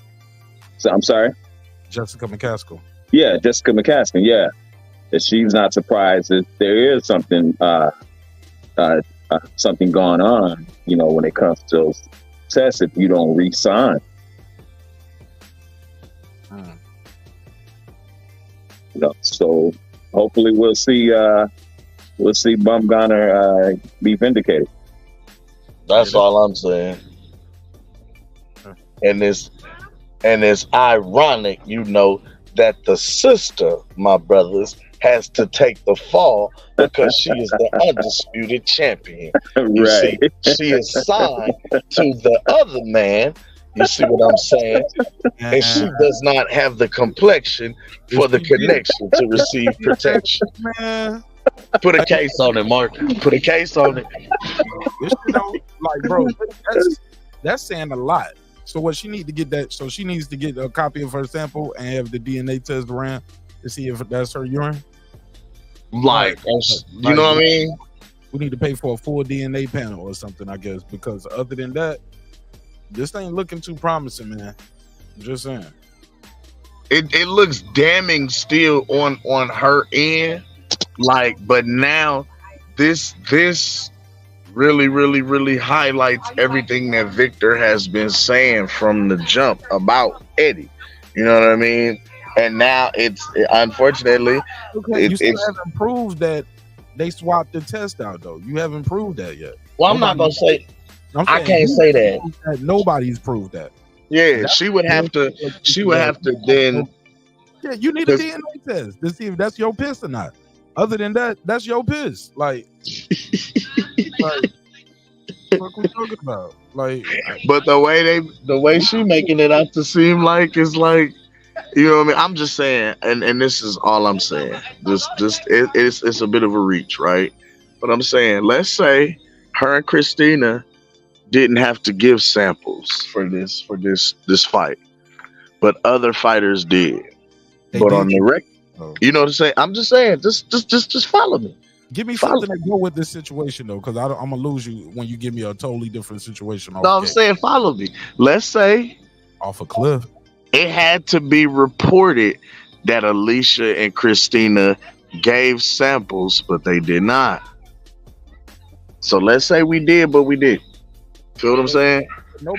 So I'm sorry, Jessica McCaskill. Yeah, Jessica McCaskill. Yeah, that she's not surprised that there is something something going on, you know, when it comes to those tests if you don't re-sign. You know, so hopefully we'll see Bumgarner be vindicated. That's all I'm saying. And it's ironic, you know, that the sister, my brothers, has to take the fall because she is the undisputed champion. You see, she is signed to the other man. You see what I'm saying? And she does not have the complexion for the connection to receive protection. Man. Put a case on it, Mark. Put a case on it. This, you know, like, bro, that's saying a lot. So what she need to get that? So she needs to get a copy of her sample and have the DNA test around to see if that's her urine. Like, you know what I mean? We need to pay for a full DNA panel or something, I guess, because other than that, this ain't looking too promising, man. I'm just saying. It looks damning still on her end, like, but now this really highlights everything that Victor has been saying from the jump about Eddie. You know what I mean? And now it's unfortunately you still haven't proved that they swapped the test out, though. You haven't proved that yet. Well, I'm not gonna say. I can't say that. Nobody's proved that. Yeah, she would have to. She would have to then. Yeah, you need a DNA test to see if that's your piss or not. Other than that, that's your piss. Like, what we talking about? Like, but the way she making it out to seem like it's like, you know what I mean? I'm just saying, and this is all I'm saying. It's a bit of a reach, right? But I'm saying, let's say her and Christina didn't have to give samples for this fight, but other fighters did. But on the record, you know what I'm saying? I'm just saying, just follow me. Give me something to go with this situation, though, because I'm gonna lose you when you give me a totally different situation. No, I'm saying follow me. Let's say off a cliff. It had to be reported that Alicia and Christina gave samples, but they did not. So let's say we did, but we did. Feel what I'm saying?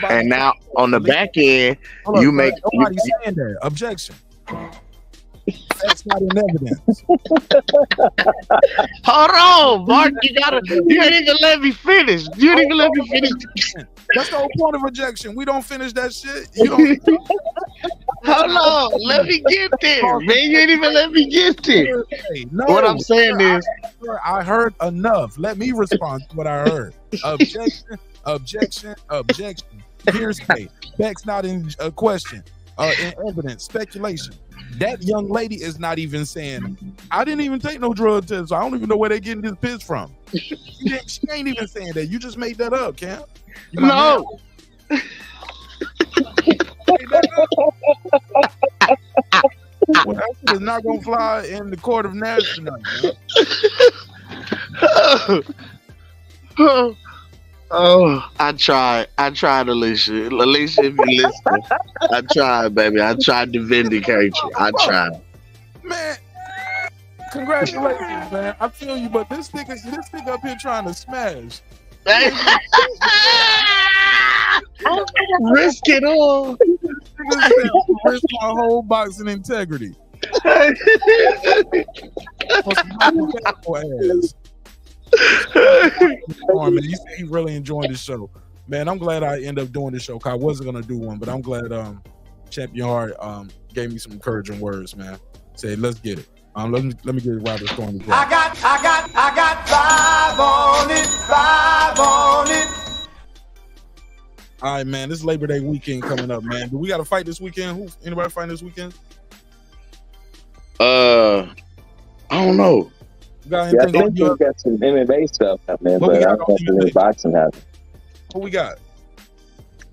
And now on the back end, you make nobody's saying that. Objection. That's not in evidence. Hold on, Mark. You didn't even let me finish. You didn't even let me finish. That's the whole point of rejection. We don't finish that shit. You don't. Hold on. Let me get there, man. You didn't even let me get there. No, what I'm saying is, I heard enough. Let me respond to what I heard. Objection, objection, objection. Hearsay. Facts not in question. In evidence. Speculation. That young lady is not even saying, I didn't even take no drug test, so I don't even know where they're getting this piss from. She ain't even saying that. You just made that up, Cam. No. Well, that shit is not gonna fly in the court of national. Oh, I tried, Alicia. Alicia, if you listen, I tried, baby. I tried to vindicate you. I tried. Man, congratulations, man. I feel you, but this nigga up here trying to smash. Risk it all. Risk my whole boxing integrity. Man, you say he really enjoyed the show. Man, I'm glad I end up doing this show. Cause I wasn't gonna do one, but I'm glad Champion Heart gave me some encouraging words, man. Said, let's get it. Let me get it right this morning. I got 5 on it. All right, man. This Labor Day weekend coming up, man. Do we got to fight this weekend? Anybody fighting this weekend? I don't know. I think we got some MMA stuff, man, but I don't know if any boxing happened. What we got?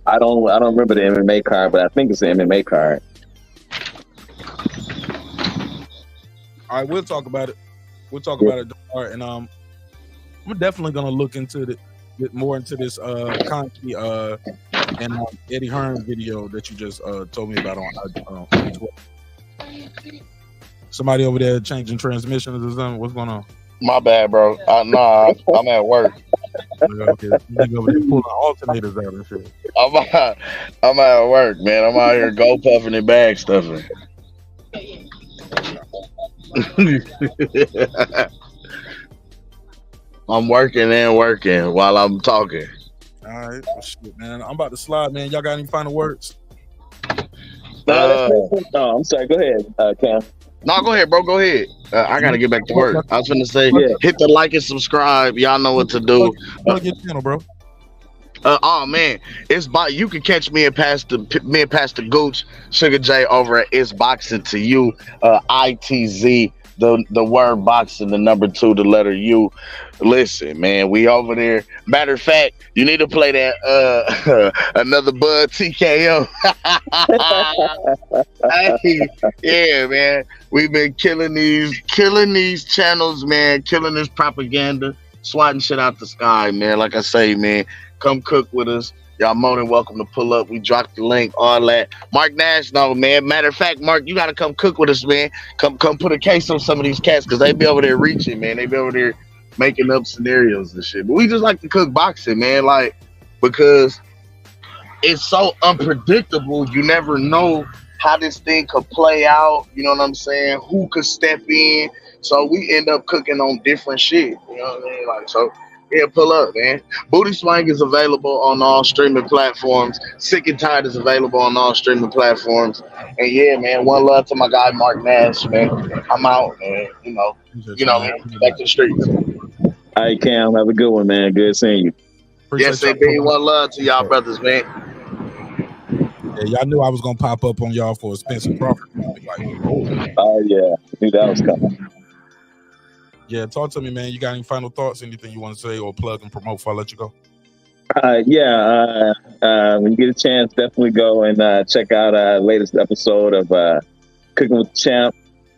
I don't remember the MMA card, but I think it's an MMA card. All right, we'll talk about it. We'll talk about it. All right, and we're definitely gonna look into more into this Conti and Eddie Hearn video that you just told me about on Twitter. Somebody over there changing transmissions or something. What's going on? My bad, bro. Nah, I'm at work. Nigga over there pulling alternators out and shit. I'm out of work, man. I'm out here go puffing and bag stuffing. I'm working and working while I'm talking. All right, well, shit, man. I'm about to slide, man. Y'all got any final words? No, I'm sorry. Go ahead, Cam. No, go ahead, bro. Go ahead. I gotta get back to work. I was gonna say, hit the like and subscribe. Y'all know what to do. Plug your channel, bro. Oh man, you can catch me and Pastor Gooch, Sugar J over at It's Boxing to You, ITZ, the word boxing, the number 2, the letter U. Listen, man, we over there. Matter of fact, you need to play that another Bud TKO. Hey, yeah, man, we've been killing these channels, man, killing this propaganda, swatting shit out the sky, man. Like I say, man. Come cook with us. Y'all more than welcome to pull up. We dropped the link, all that. Mark Nash, no, man. Matter of fact, Mark, you got to come cook with us, man. Come put a case on some of these cats because they be over there reaching, man. They be over there making up scenarios and shit. But we just like to cook boxing, man, like, because it's so unpredictable. You never know how this thing could play out. You know what I'm saying? Who could step in? So we end up cooking on different shit. You know what I mean? Like, so. Yeah, pull up, man. Booty Swang is available on all streaming platforms. Sick and Tired is available on all streaming platforms. And yeah, man, one love to my guy Mark Nash, man. I'm out, man. You know, man. Back to the streets. All right, Cam, have a good one, man. Good seeing you. Yes, indeed. One love to y'all brothers, man. Yeah, y'all knew I was gonna pop up on y'all for a Spencer Crawford. Oh yeah, I knew that was coming. Yeah, talk to me, man. You got any final thoughts? Anything you want to say or plug and promote before I let you go? When you get a chance, definitely go and check out our latest episode of Cooking with the Champ.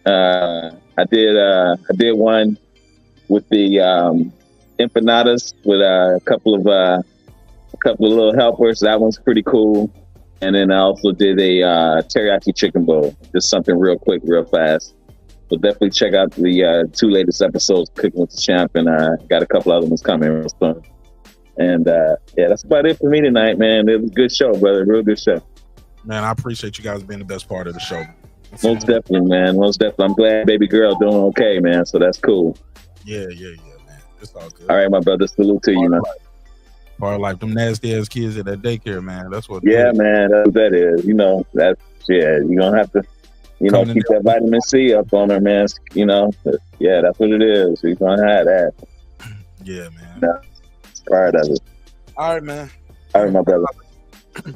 I did one with the empanadas with a couple of little helpers. That one's pretty cool. And then I also did a teriyaki chicken bowl. Just something real quick, real fast. So definitely check out the 2 latest episodes, Cooking with the Champ, and got a couple other ones coming real soon. And yeah, that's about it for me tonight, man. It was a good show, brother. Real good show. Man, I appreciate you guys being the best part of the show. Most definitely, man. Most definitely. I'm glad baby girl doing okay, man. So that's cool. Yeah, man. It's all good. All right, my brother. Salute to you, man. Part of life. Them nasty ass kids at that daycare, man. That's what. Yeah, man. That's what that is. You know, you're gonna have to. Keep that vitamin C up on her, man. Yeah, that's what it is. We're gonna have that. Yeah, man. It's part of it. All right, man. All right, my brother.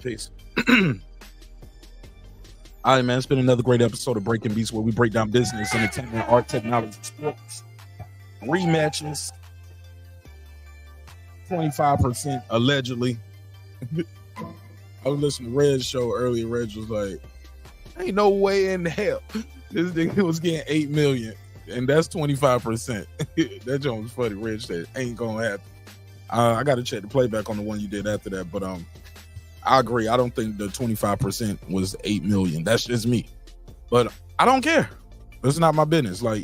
Peace. All right, man. It's been another great episode of Breaking Beats, where we break down business, entertainment, art, technology, sports, rematches. 25% allegedly. I was listening to Red's show earlier. Red was like, ain't no way in hell this nigga was getting 8 million, and that's 25%. That joint was funny. Red said, ain't gonna happen. I got to check the playback on the one you did after that, but I agree. I don't think the 25% was 8 million. That's just me, but I don't care. It's not my business. Like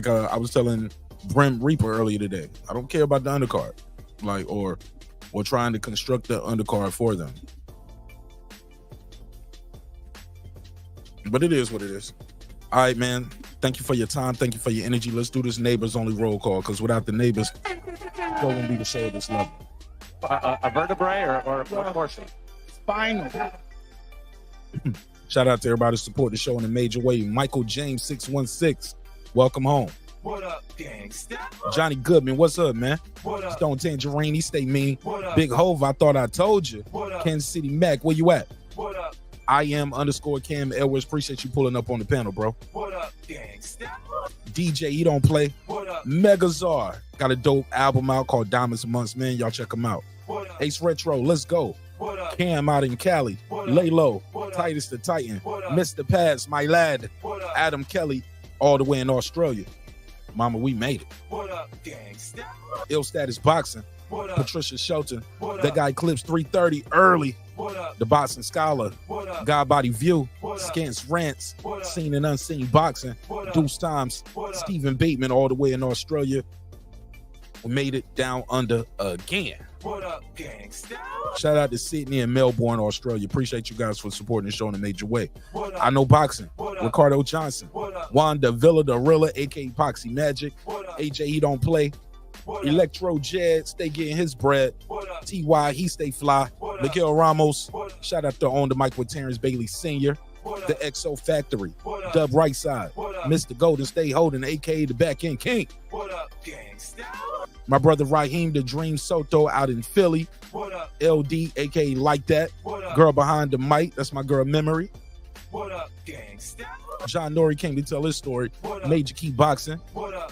I was telling Brim Reaper earlier today, I don't care about the undercard, or trying to construct the undercard for them. But it is what it is. All right, man. Thank you for your time. Thank you for your energy. Let's do this neighbors only roll call, because without the neighbors, it won't be the show at this level. A vertebrae or a portion? Spinal. Shout out to everybody support the show in a major way. Michael James 616, welcome home. What up, gangsta? Johnny Goodman, what's up, man? What up? Stone Tangerine, stay mean. What up? Big Hove, I thought I told you. What up? Kansas City Mac, where you at? What up? I am _Cam Edwards. Appreciate you pulling up on the panel, bro. What up, gangsta? DJ, he don't play. What up? Megazar got a dope album out called Diamonds Amongst Men. Y'all check him out. What up? Ace Retro, let's go. What up? Cam out in Cali. What up? Lay Low. What up? Titus the Titan. What up? Mr. Pads, my lad. What up? Adam Kelly, all the way in Australia. Mama, we made it. What up, gangsta? Ill Status Boxing. What up? Patricia Shelton. What That up? guy clips 330 early. What up? The Boxing Scholar. What up? God Body View. What up? Scants Rants. What up? Seen and Unseen Boxing. What up? Deuce Times. What up? Stephen Bateman all the way in Australia. We made it down under again. What up, gangsta? Shout out to Sydney and Melbourne, Australia. Appreciate you guys for supporting the show in a major way. I Know Boxing, Ricardo Johnson, Wanda Villa, the Rilla, aka Poxy Magic, AJ He Don't Play, Electro Jed, stay getting his bread, TY He Stay Fly, Miguel Ramos, shout out to On the Mic with Terrence Bailey Sr., the XO Factory, Dub Right Side, Mr. Golden Stay Holding, aka the Back End King. What up, gangsta? My brother Raheem the Dream Soto out in Philly. LD, aka Like That. Girl behind the mic, that's my girl Memory. What up, gangsta? John Nori came to tell his story. Major Key Boxing.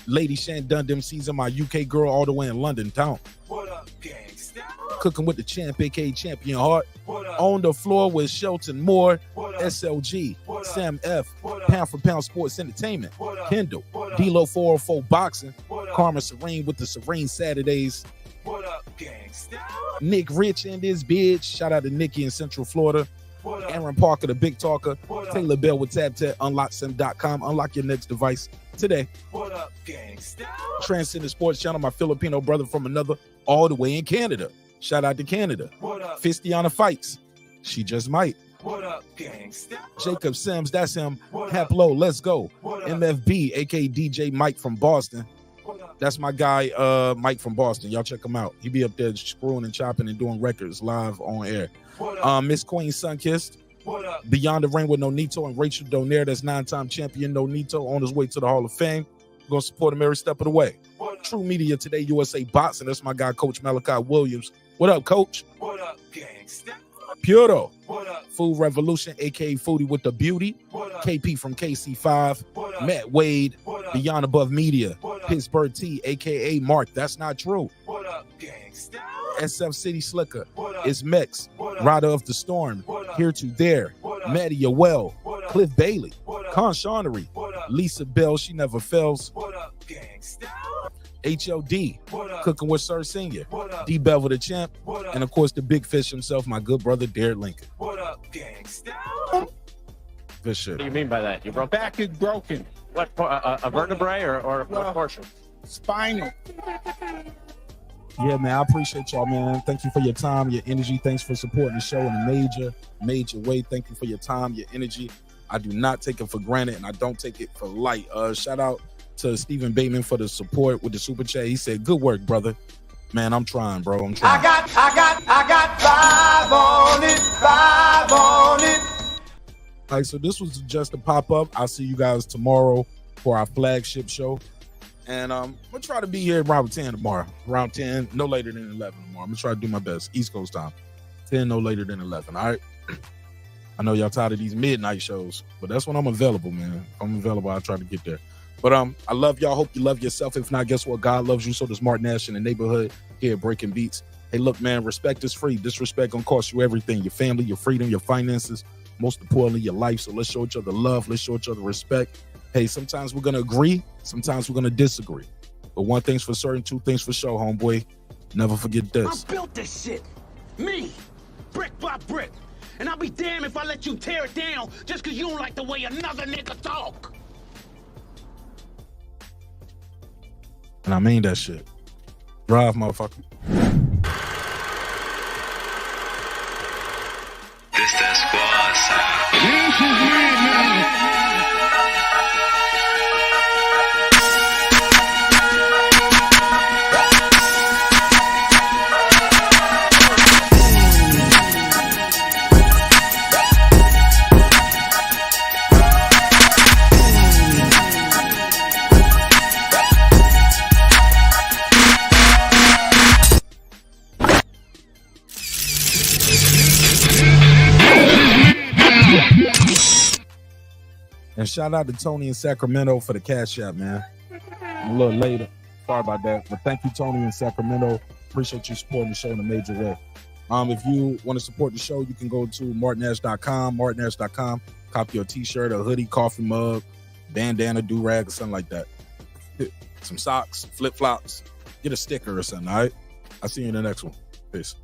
Lady Shan Dundam season, my UK girl all the way in London town. What up, gangsta? Cooking with the champ, aka Champion Heart. On the floor with Shelton Moore, SLG, Sam F, Pound for Pound Sports Entertainment, Kendall, D-Lo 404 Boxing, Karma Serene with the Serene Saturdays. What up, gangsta? Nick Rich and this bitch. Shout out to Nikki in Central Florida. Aaron Parker, the Big Talker. Taylor Bell with TapTap. UnlockSim.com. Unlock your next device today. What up, gangsta? Transcendent Sports Channel, my Filipino brother from another, all the way in Canada. Shout out to Canada. Fistiana Fights. She just might. What up, gangsta? Jacob Sims, that's him. Haplo, let's go. MFB, aka DJ Mike from Boston. That's my guy, Mike from Boston. Y'all check him out. He be up there screwing and chopping and doing records live on air. Miss Queen Sunkissed. Beyond the Ring with Nonito and Rachel Donaire. That's 9-time champion Nonito on his way to the Hall of Fame. We're going to support him every step of the way. True Media Today, USA Boxing. That's my guy, Coach Malachi Williams. What up, Coach? What up, gangsta? Puro. What up? Food Revolution, aka Foodie with the Beauty. KP from KC5. Matt Wade. Beyond Above Media. Pittsburgh T, aka Mark. That's not true. What up, gangsta? SF City Slicker. It's Mex. Rider of the Storm. Here to There. Maddie Yoel. Cliff Bailey. Con Shawnery. Lisa Bell, she never fails. What up, gangsta? HLD, Cooking with Sir Senior, D Bevel the Champ, and of course the big fish himself, my good brother Derek Lincoln. What up, gangsta? Good shit. What do you mean by that? Your back is broken. What, a vertebrae or what portion? Spinal. Yeah, man, I appreciate y'all, man. Thank you for your time, your energy. Thanks for supporting the show in a major way. Thank you for your time, your energy. I do not take it for granted, and I don't take it for light. Shout out to Stephen Bateman for the support with the super chat. He said, good work, brother. Man, I'm trying, bro. I'm trying. I got 5 on it. All right, so this was just a pop-up. I'll see you guys tomorrow for our flagship show. And we'll try to be here around 10 tomorrow. Around 10, no later than 11 tomorrow. I'm going to try to do my best. East Coast time. 10, no later than 11, all right? I know y'all tired of these midnight shows, but that's when I'm available, man. If I'm available, I'll try to get there. But I love y'all. Hope you love yourself. If not, guess what? God loves you. So does Mark Nash in the neighborhood here at Breaking Beats. Hey, look, man, respect is free. Disrespect gonna cost you everything. Your family, your freedom, your finances, most importantly, your life. So let's show each other love. Let's show each other respect. Hey, sometimes we're gonna agree. Sometimes we're gonna disagree. But one thing's for certain, two things for sure, homeboy. Never forget this. I built this shit. Me. Brick by brick. And I'll be damned if I let you tear it down just because you don't like the way another nigga talk. And I mean that shit. Drive, motherfucker. This that squad sound. And shout out to Tony in Sacramento for the cash app, man. A little later. Sorry about that. But thank you, Tony in Sacramento. Appreciate you supporting the show in a major way. If you want to support the show, you can go to martinash.com, martinash.com, copy your t-shirt, a hoodie, coffee mug, bandana, do-rag, or something like that. Some socks, flip-flops, get a sticker or something, all right? I'll see you in the next one. Peace.